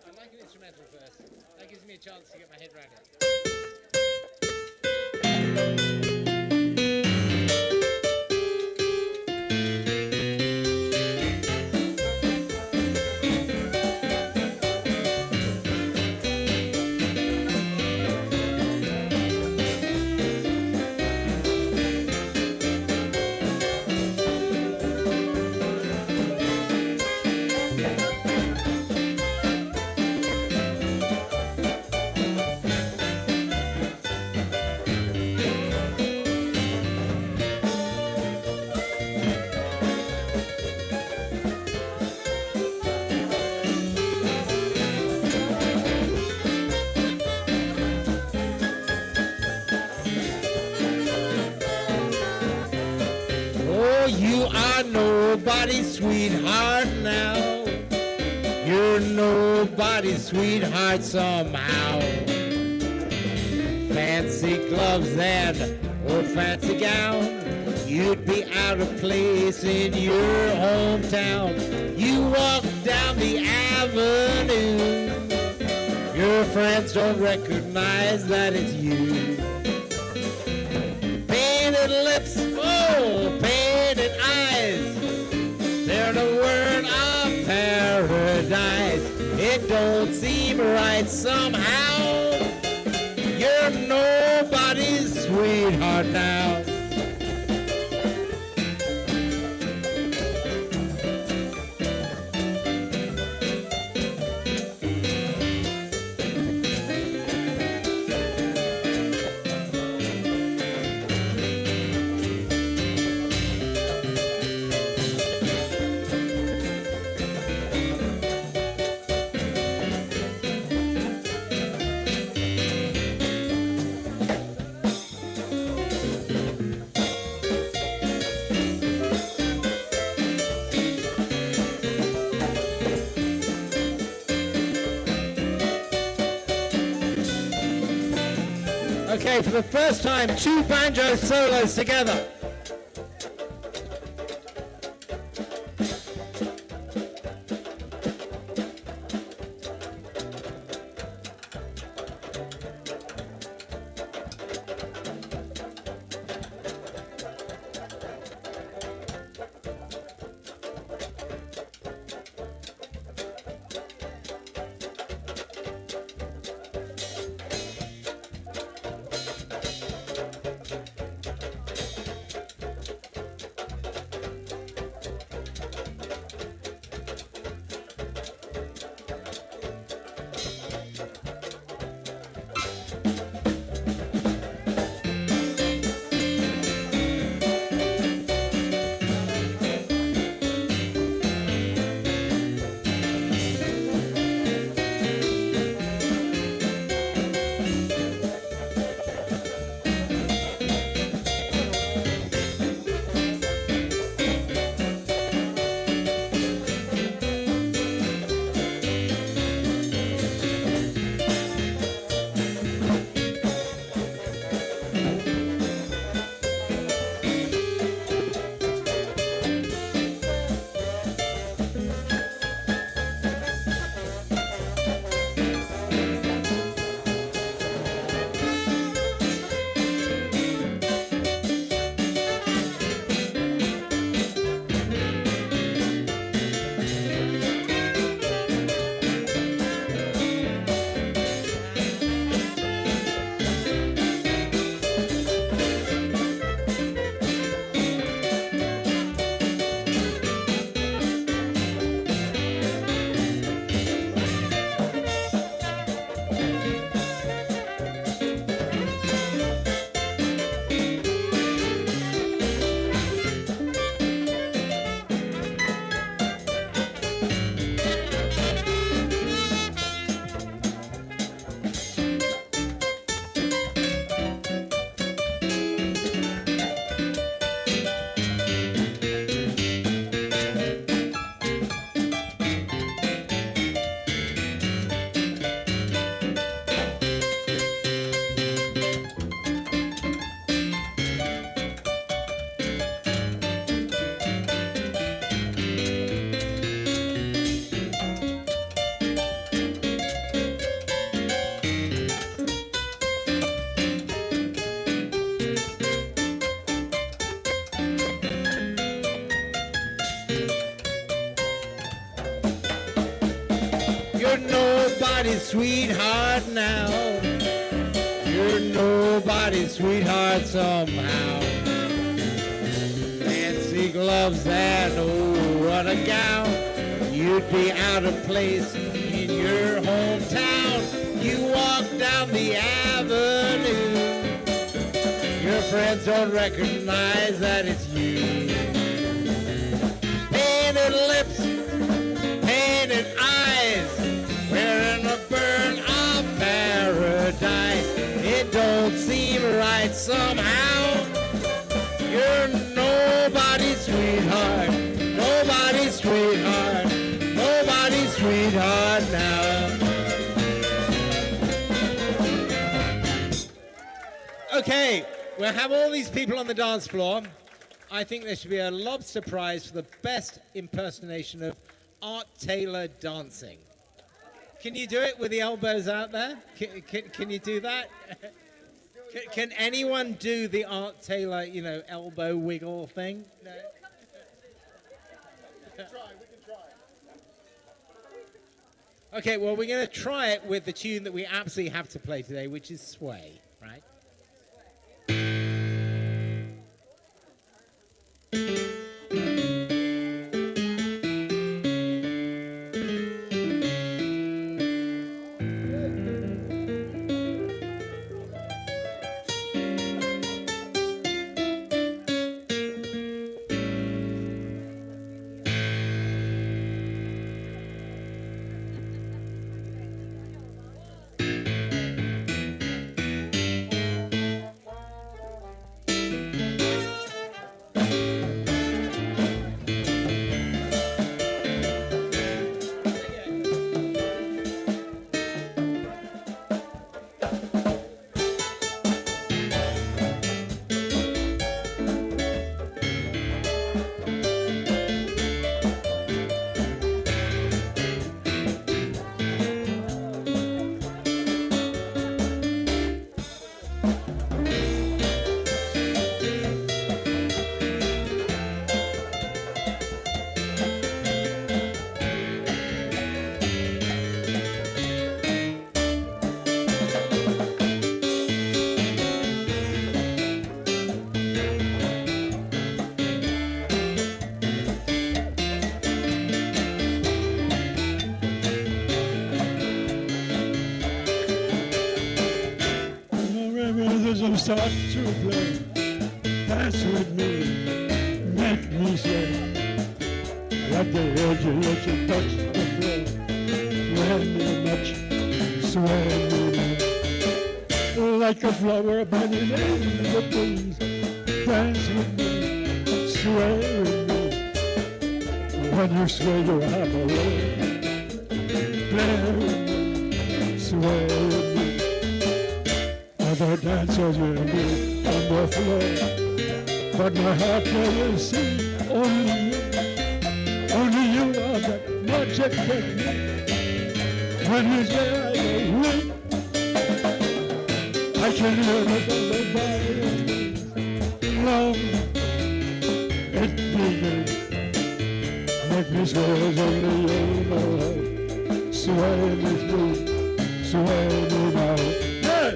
C: I'd like an instrumental first. That gives me a chance to get my head around it. You are nobody's sweetheart now. You're nobody's sweetheart somehow. Fancy gloves and old fancy gown. You'd be out of place in your hometown. You walk down the avenue. Your friends don't recognize that it's you. Painted lips, oh, painted eyes. They're the word of paradise. It don't seem right somehow. You're nobody's sweetheart now. Okay, for the first time, 2 banjo solos together.
A: nobody's sweetheart now. You're nobody's sweetheart somehow. Fancy gloves and oh, what a gown. You'd be out of place in your hometown. You walk down the avenue. Your friends don't recognize that it's you. Painted lips, painted eyes, wearing a burn of paradise. It don't seem right somehow. You're nobody's sweetheart, nobody's sweetheart, nobody's sweetheart now. Okay, we'll have all these people on the dance floor. I think there should be a lobster prize for the best impersonation of Art Taylor dancing. Can you do it with the elbows out there? Can you do that? Can anyone do the Art Taylor, elbow wiggle thing? No?
B: We can try.
A: Okay, well, we're going to try it with the tune that we absolutely have to play today, which is Sway, right?
E: Start to play, dance with me, make me say, like the edge you let you touch the floor, sway me much, sway me much, like a flower budding in the breeze, dance with me, sway with me, when you sway you have a way, play with me, sway with me. Other dancers will be on the floor, but my heart can see only you are that magic technique. When you say I go weak, I can hear it on the violins. Love, it begins. Make me sway as only you know. Sway me through, sway me now. Hey!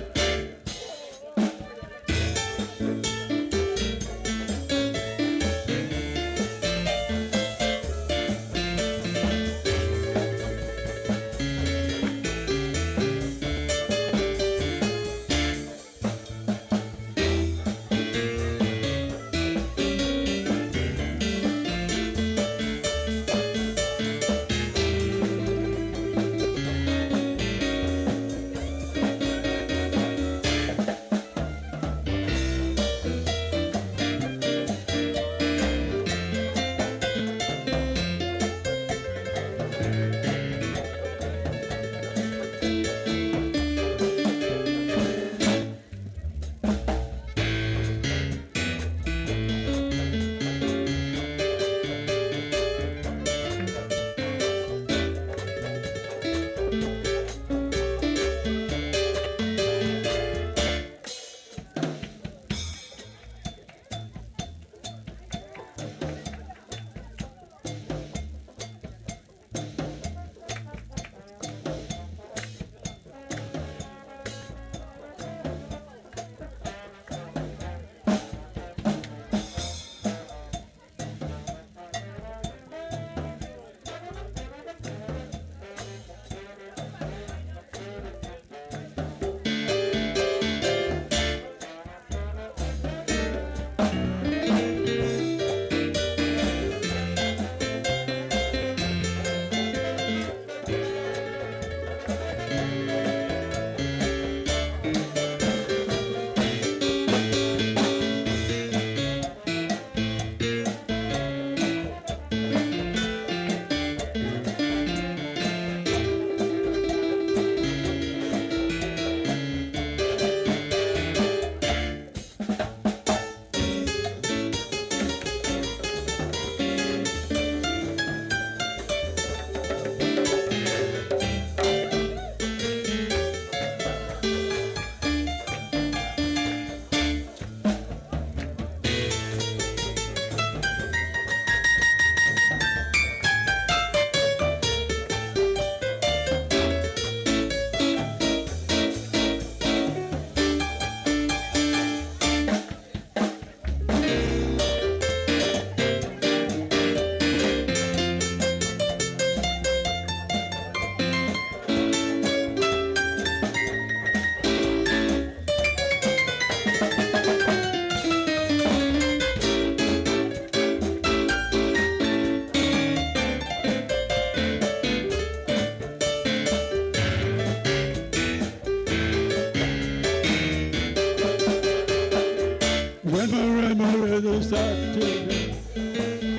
E: Ready to start to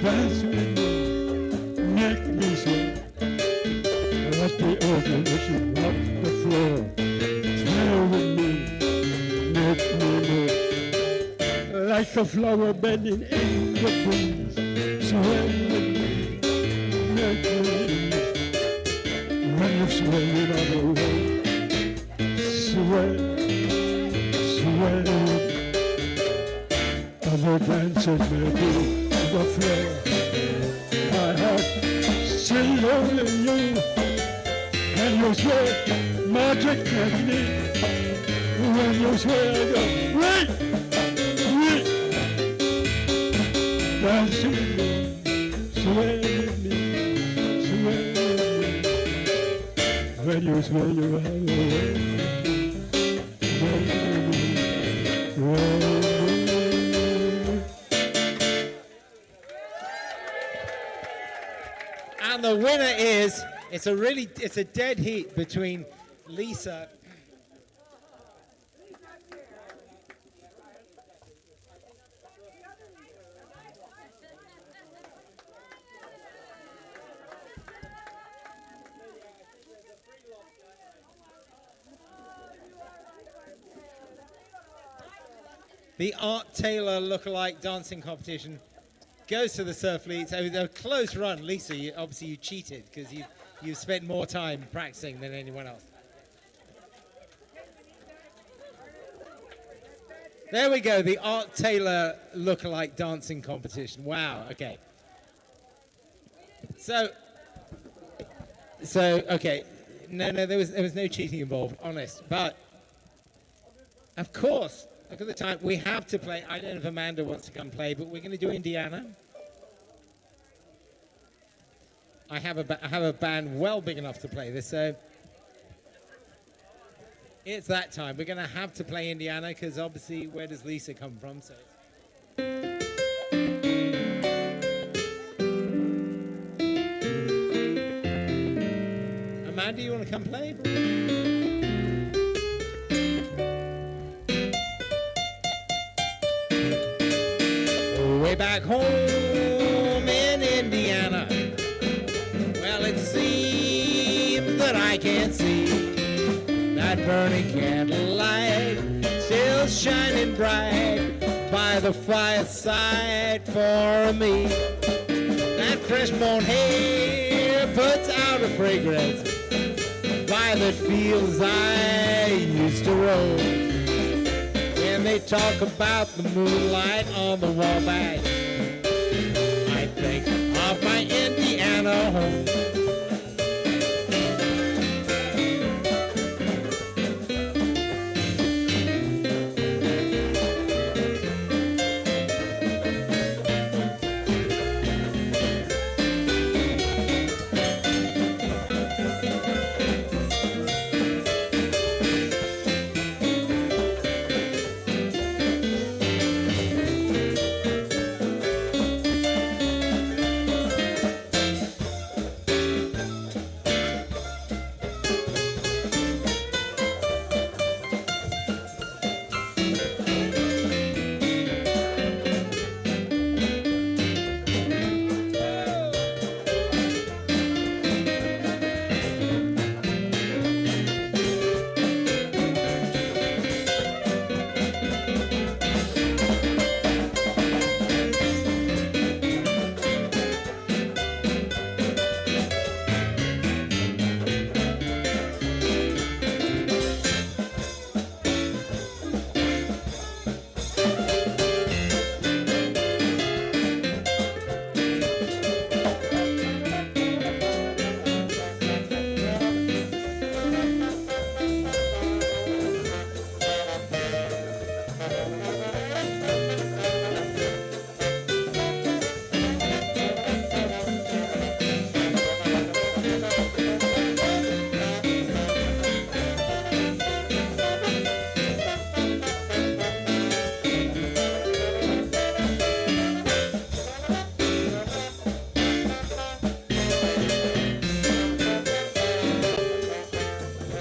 E: dance with me, make me sweat. Let the organ as you walk the floor. Sway with me, make me move. Like a flower bending in the breeze. Sway with me, make me move. When you're swaying all the way, sway, sway. Other dancers may be the floor. My heart sings only you. And you sway, magic technique. When you sway, I go, wait, wait. Dance with me, sway with me, sway with me. When you sway, you are away. Sway with me, sway with me.
C: And the winner is, it's a dead heat between Lisa. The Art Taylor lookalike dancing competition goes to the Surf Leads. A close run, Lisa. Obviously, you cheated because you spent more time practicing than anyone else. There we go. The Art Taylor lookalike dancing competition. Wow. Okay. So okay. No, there was no cheating involved. Honest, but of course. Look at the time. We have to play. I don't know if Amanda wants to come play, but we're going to do Indiana. I have a band well big enough to play this, so it's that time. We're going to have to play Indiana because obviously, where does Lisa come from? So. Amanda, you want to come play? Way back home in Indiana, well, it seems that I can't see that burning candlelight still shining bright by the fireside for me. That fresh mown hay puts out a fragrance by the fields I used to roam. When they talk about the moonlight on the Wabash, I think of my Indiana home.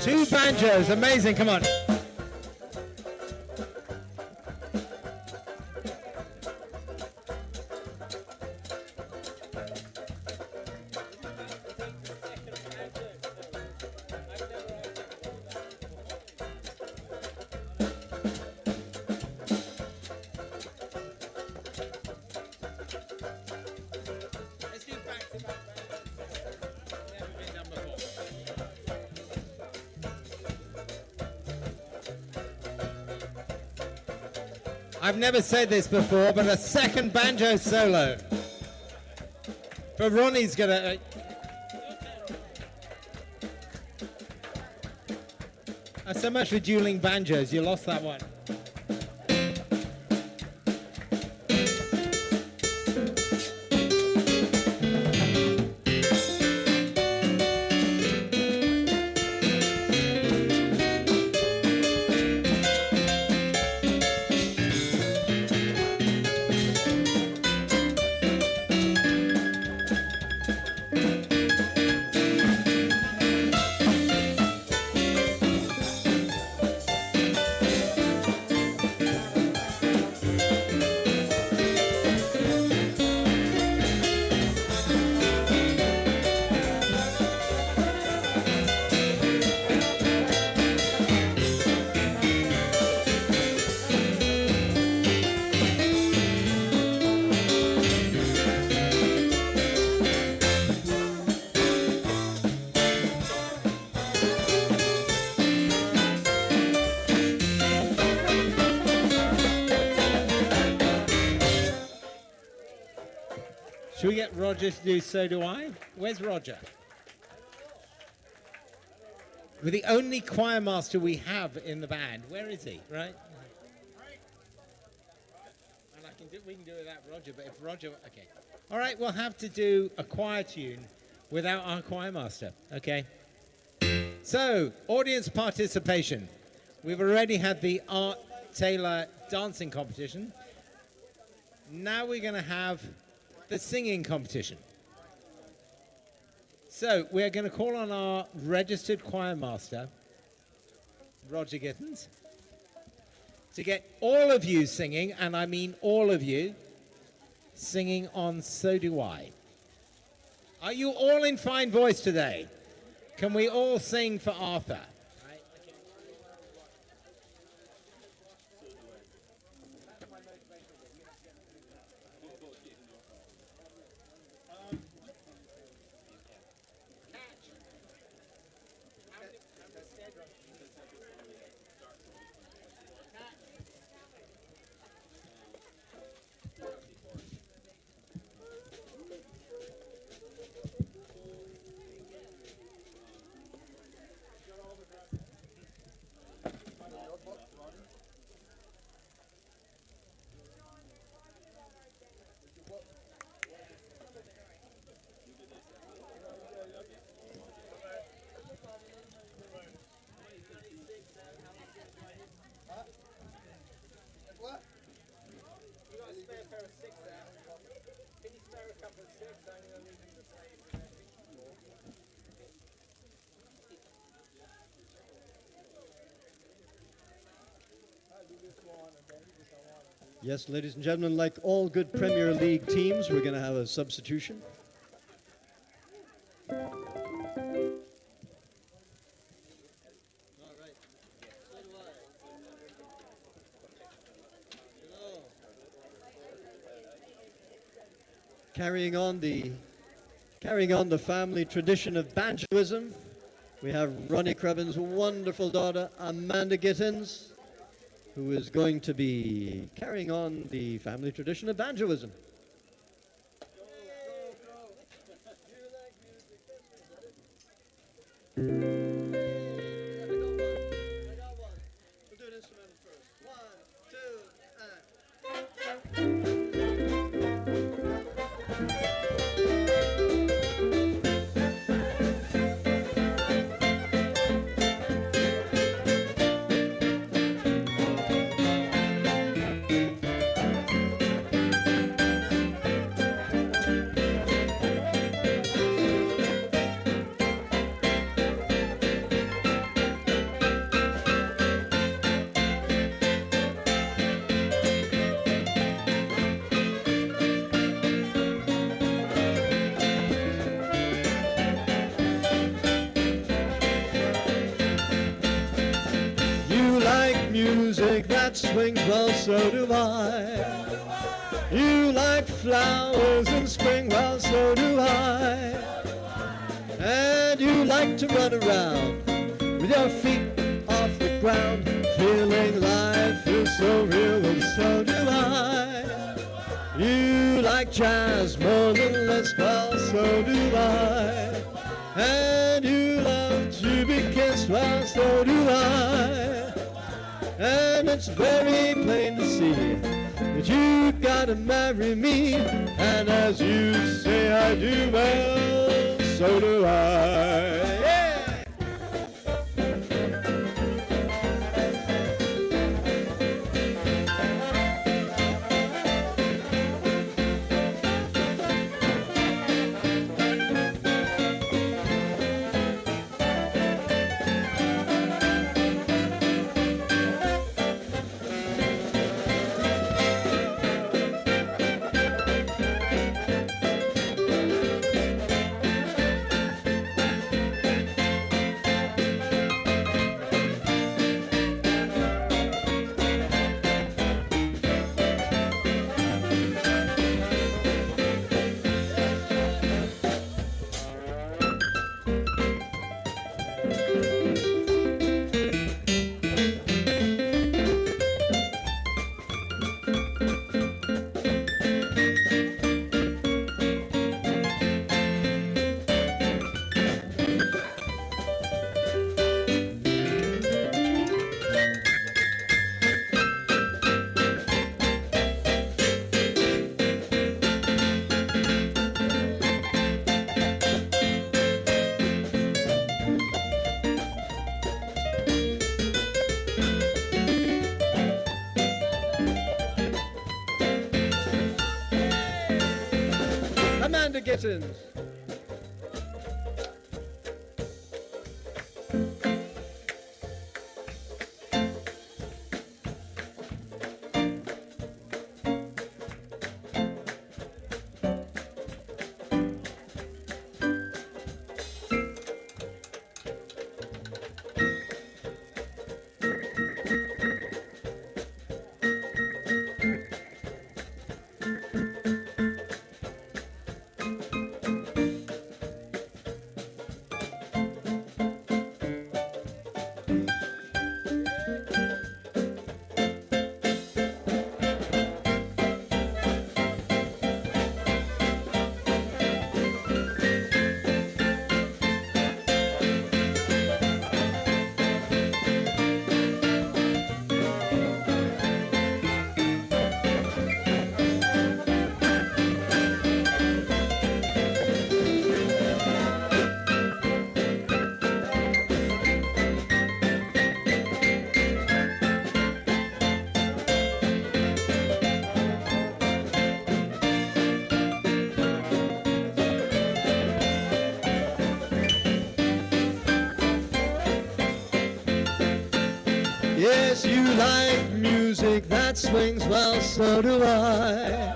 C: Two banjos, amazing, come on. I've never said this before, but a second banjo solo. But Ronnie's gonna. So much for dueling banjos. You lost that one. Should we get Roger to do So Do I? Where's Roger? We're the only choir master we have in the band. Where is he? Right? And we can do it without Roger, but if Roger... Okay. All right, we'll have to do a choir tune without our choir master. Okay. So, audience participation. We've already had the Art Taylor dancing competition. Now we're going to have the singing competition. So we're going to call on our registered choir master, Roger Gittins, to get all of you singing, and I mean all of you, singing on So Do I. Are you all in fine voice today? Can we all sing for Arthur?
D: Yes, ladies and gentlemen, like all good Premier League teams, we're going to have a substitution. Carrying on the family tradition of banjoism, we have Ronnie Crebin's wonderful daughter, Amanda Gittins, who is going to be carrying on the family tradition of banjoism. Music that swings, well, so do I. You like flowers in spring, well, so do I. And you like to run around with your feet off the ground, feeling life is so real, and so do You like jazz more than Liszt, well, so do I. And you love to be kissed, well, so do I. And it's very plain to see that you gotta marry me. And as you say I do, well, so do I. Yeah! Amanda Gittins. Yes, you like music that swings, well, so do I.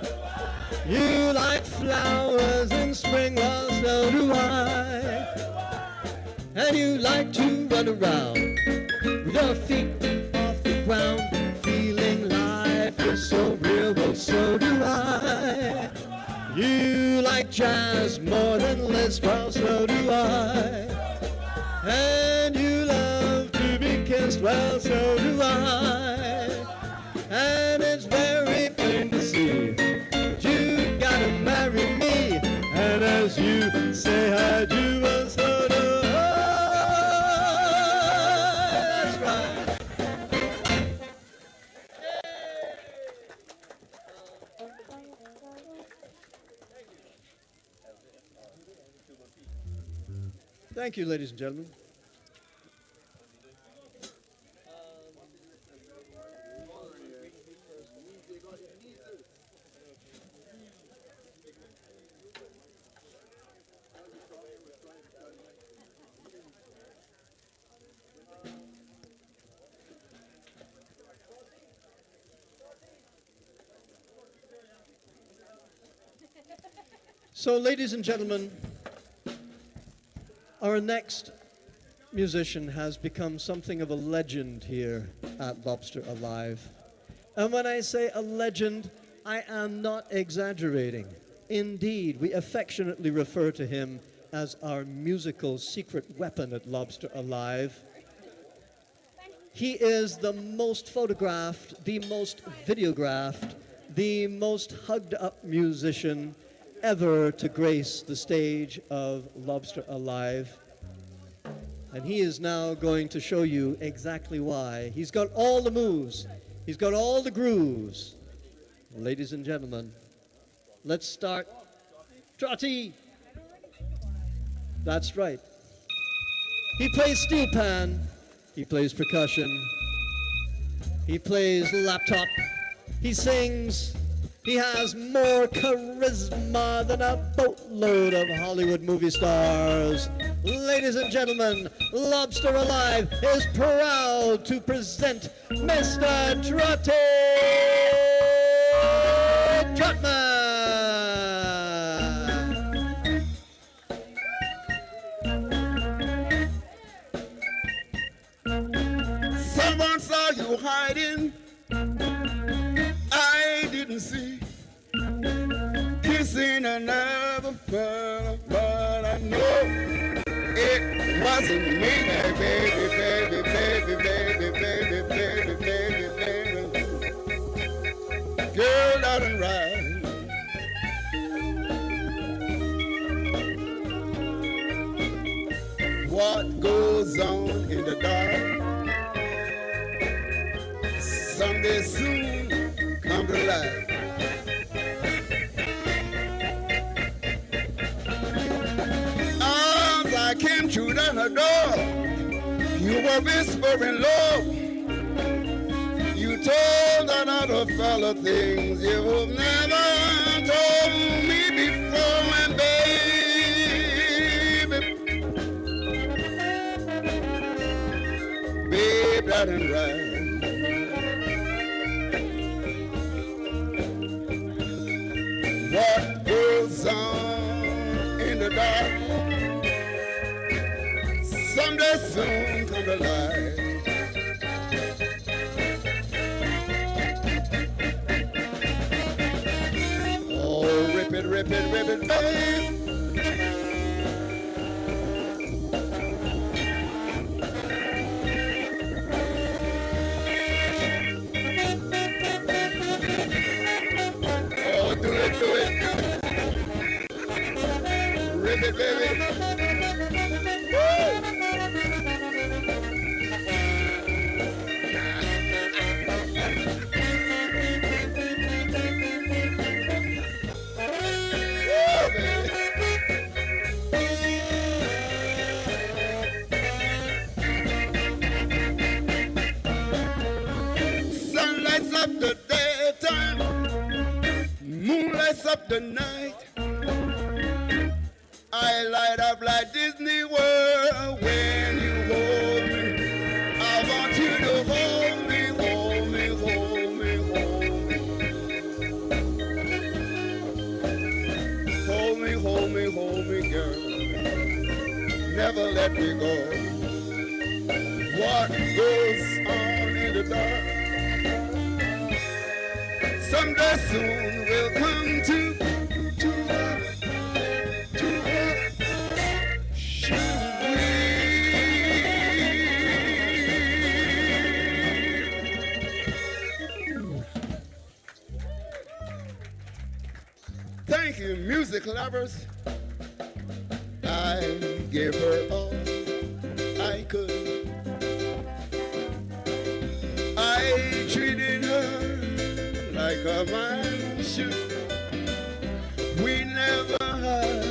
D: You like flowers in spring, well, so do I. And you like to run around with your feet off the ground, feeling life is so real, well, so do I. You like jazz more than Liszt, well, so do I. And you love to be kissed, well, so do I. And it's very plain to see that you gotta marry me. And as you say I do, well, so do I. That's right. Thank you, ladies and gentlemen. So, ladies and gentlemen, our next musician has become something of a legend here at Lobster Alive. And when I say a legend, I am not exaggerating. Indeed, we affectionately refer to him as our musical secret weapon at Lobster Alive. He is the most photographed, the most videographed, the most hugged up musician ever to grace the stage of Lobster Alive. And he is now going to show you exactly why. He's got all the moves. He's got all the grooves. Ladies and gentlemen, let's start. Trotty! That's right. He plays steel pan. He plays percussion. He plays laptop. He sings. He has more charisma than a boatload of Hollywood movie stars. Ladies and gentlemen, Lobster Alive is proud to present Mr. Trotty Trotman.
B: Someone saw you hiding. I didn't see. Kissing another fella, but I know it wasn't me, baby, baby, baby, baby, baby, baby, baby, baby. Girl, out and ride. What goes on in the dark someday soon come to light. As I came through the door, you were whispering low. You told another fella things you've never told me before, and baby, that ain't right. What goes on in the dark someday soon come to light. Oh, rip it, rip it, rip it, babe. Do it. Rip it, baby. Woo! Sun lights up the daytime, moon lights up the night. I light up like Disney World when you hold me. I want you to hold me, hold me, hold me, hold me. Hold me, hold me, hold me, girl. Never let me go. What goes on in the dark someday soon will come to Thank you, music lovers. I gave her all I could. I treated her like a man should. We never had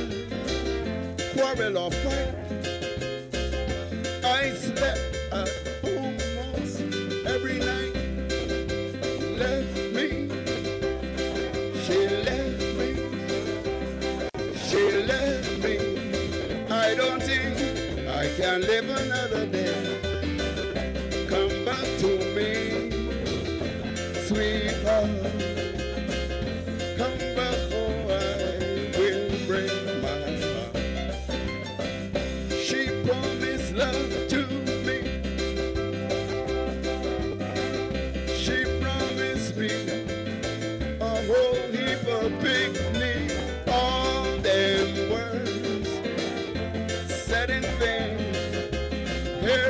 B: quarrel or fight. I slept at home most every night. Left me, she left me, she left me. I don't think I can live another day. Come back to me, sweetheart. Come back, oh, I will bring my heart. She promised love to me. She promised me a whole heap of picnic. All them words said in vain. Here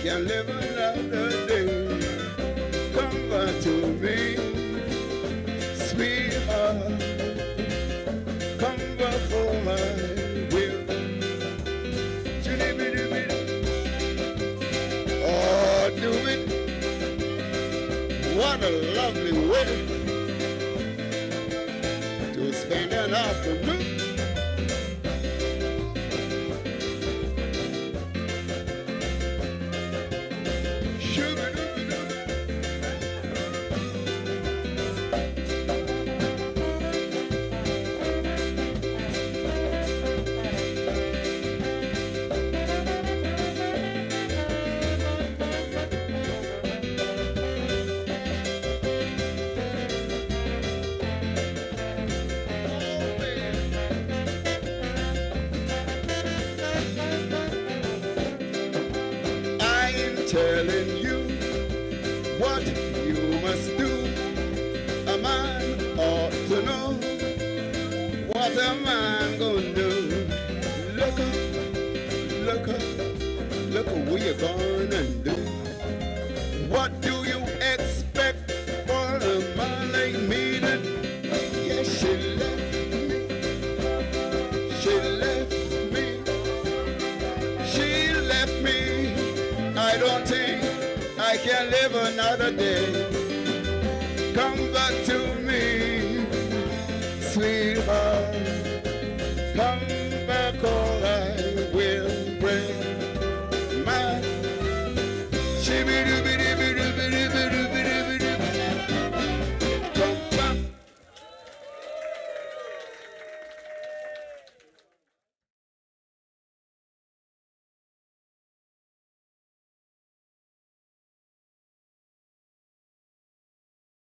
B: can live another day. Come back to me, sweetheart. Come back for my will. Oh, do it. What a lovely way to spend an afternoon. Telling you what you must do. A man ought to know what a man gonna do. Look up, look up, look at what you're gonna do. What do you expect for a man like me to do? Yes, she left me. She left me. She left me. I don't think I can live another day. Come back to me, sweetheart.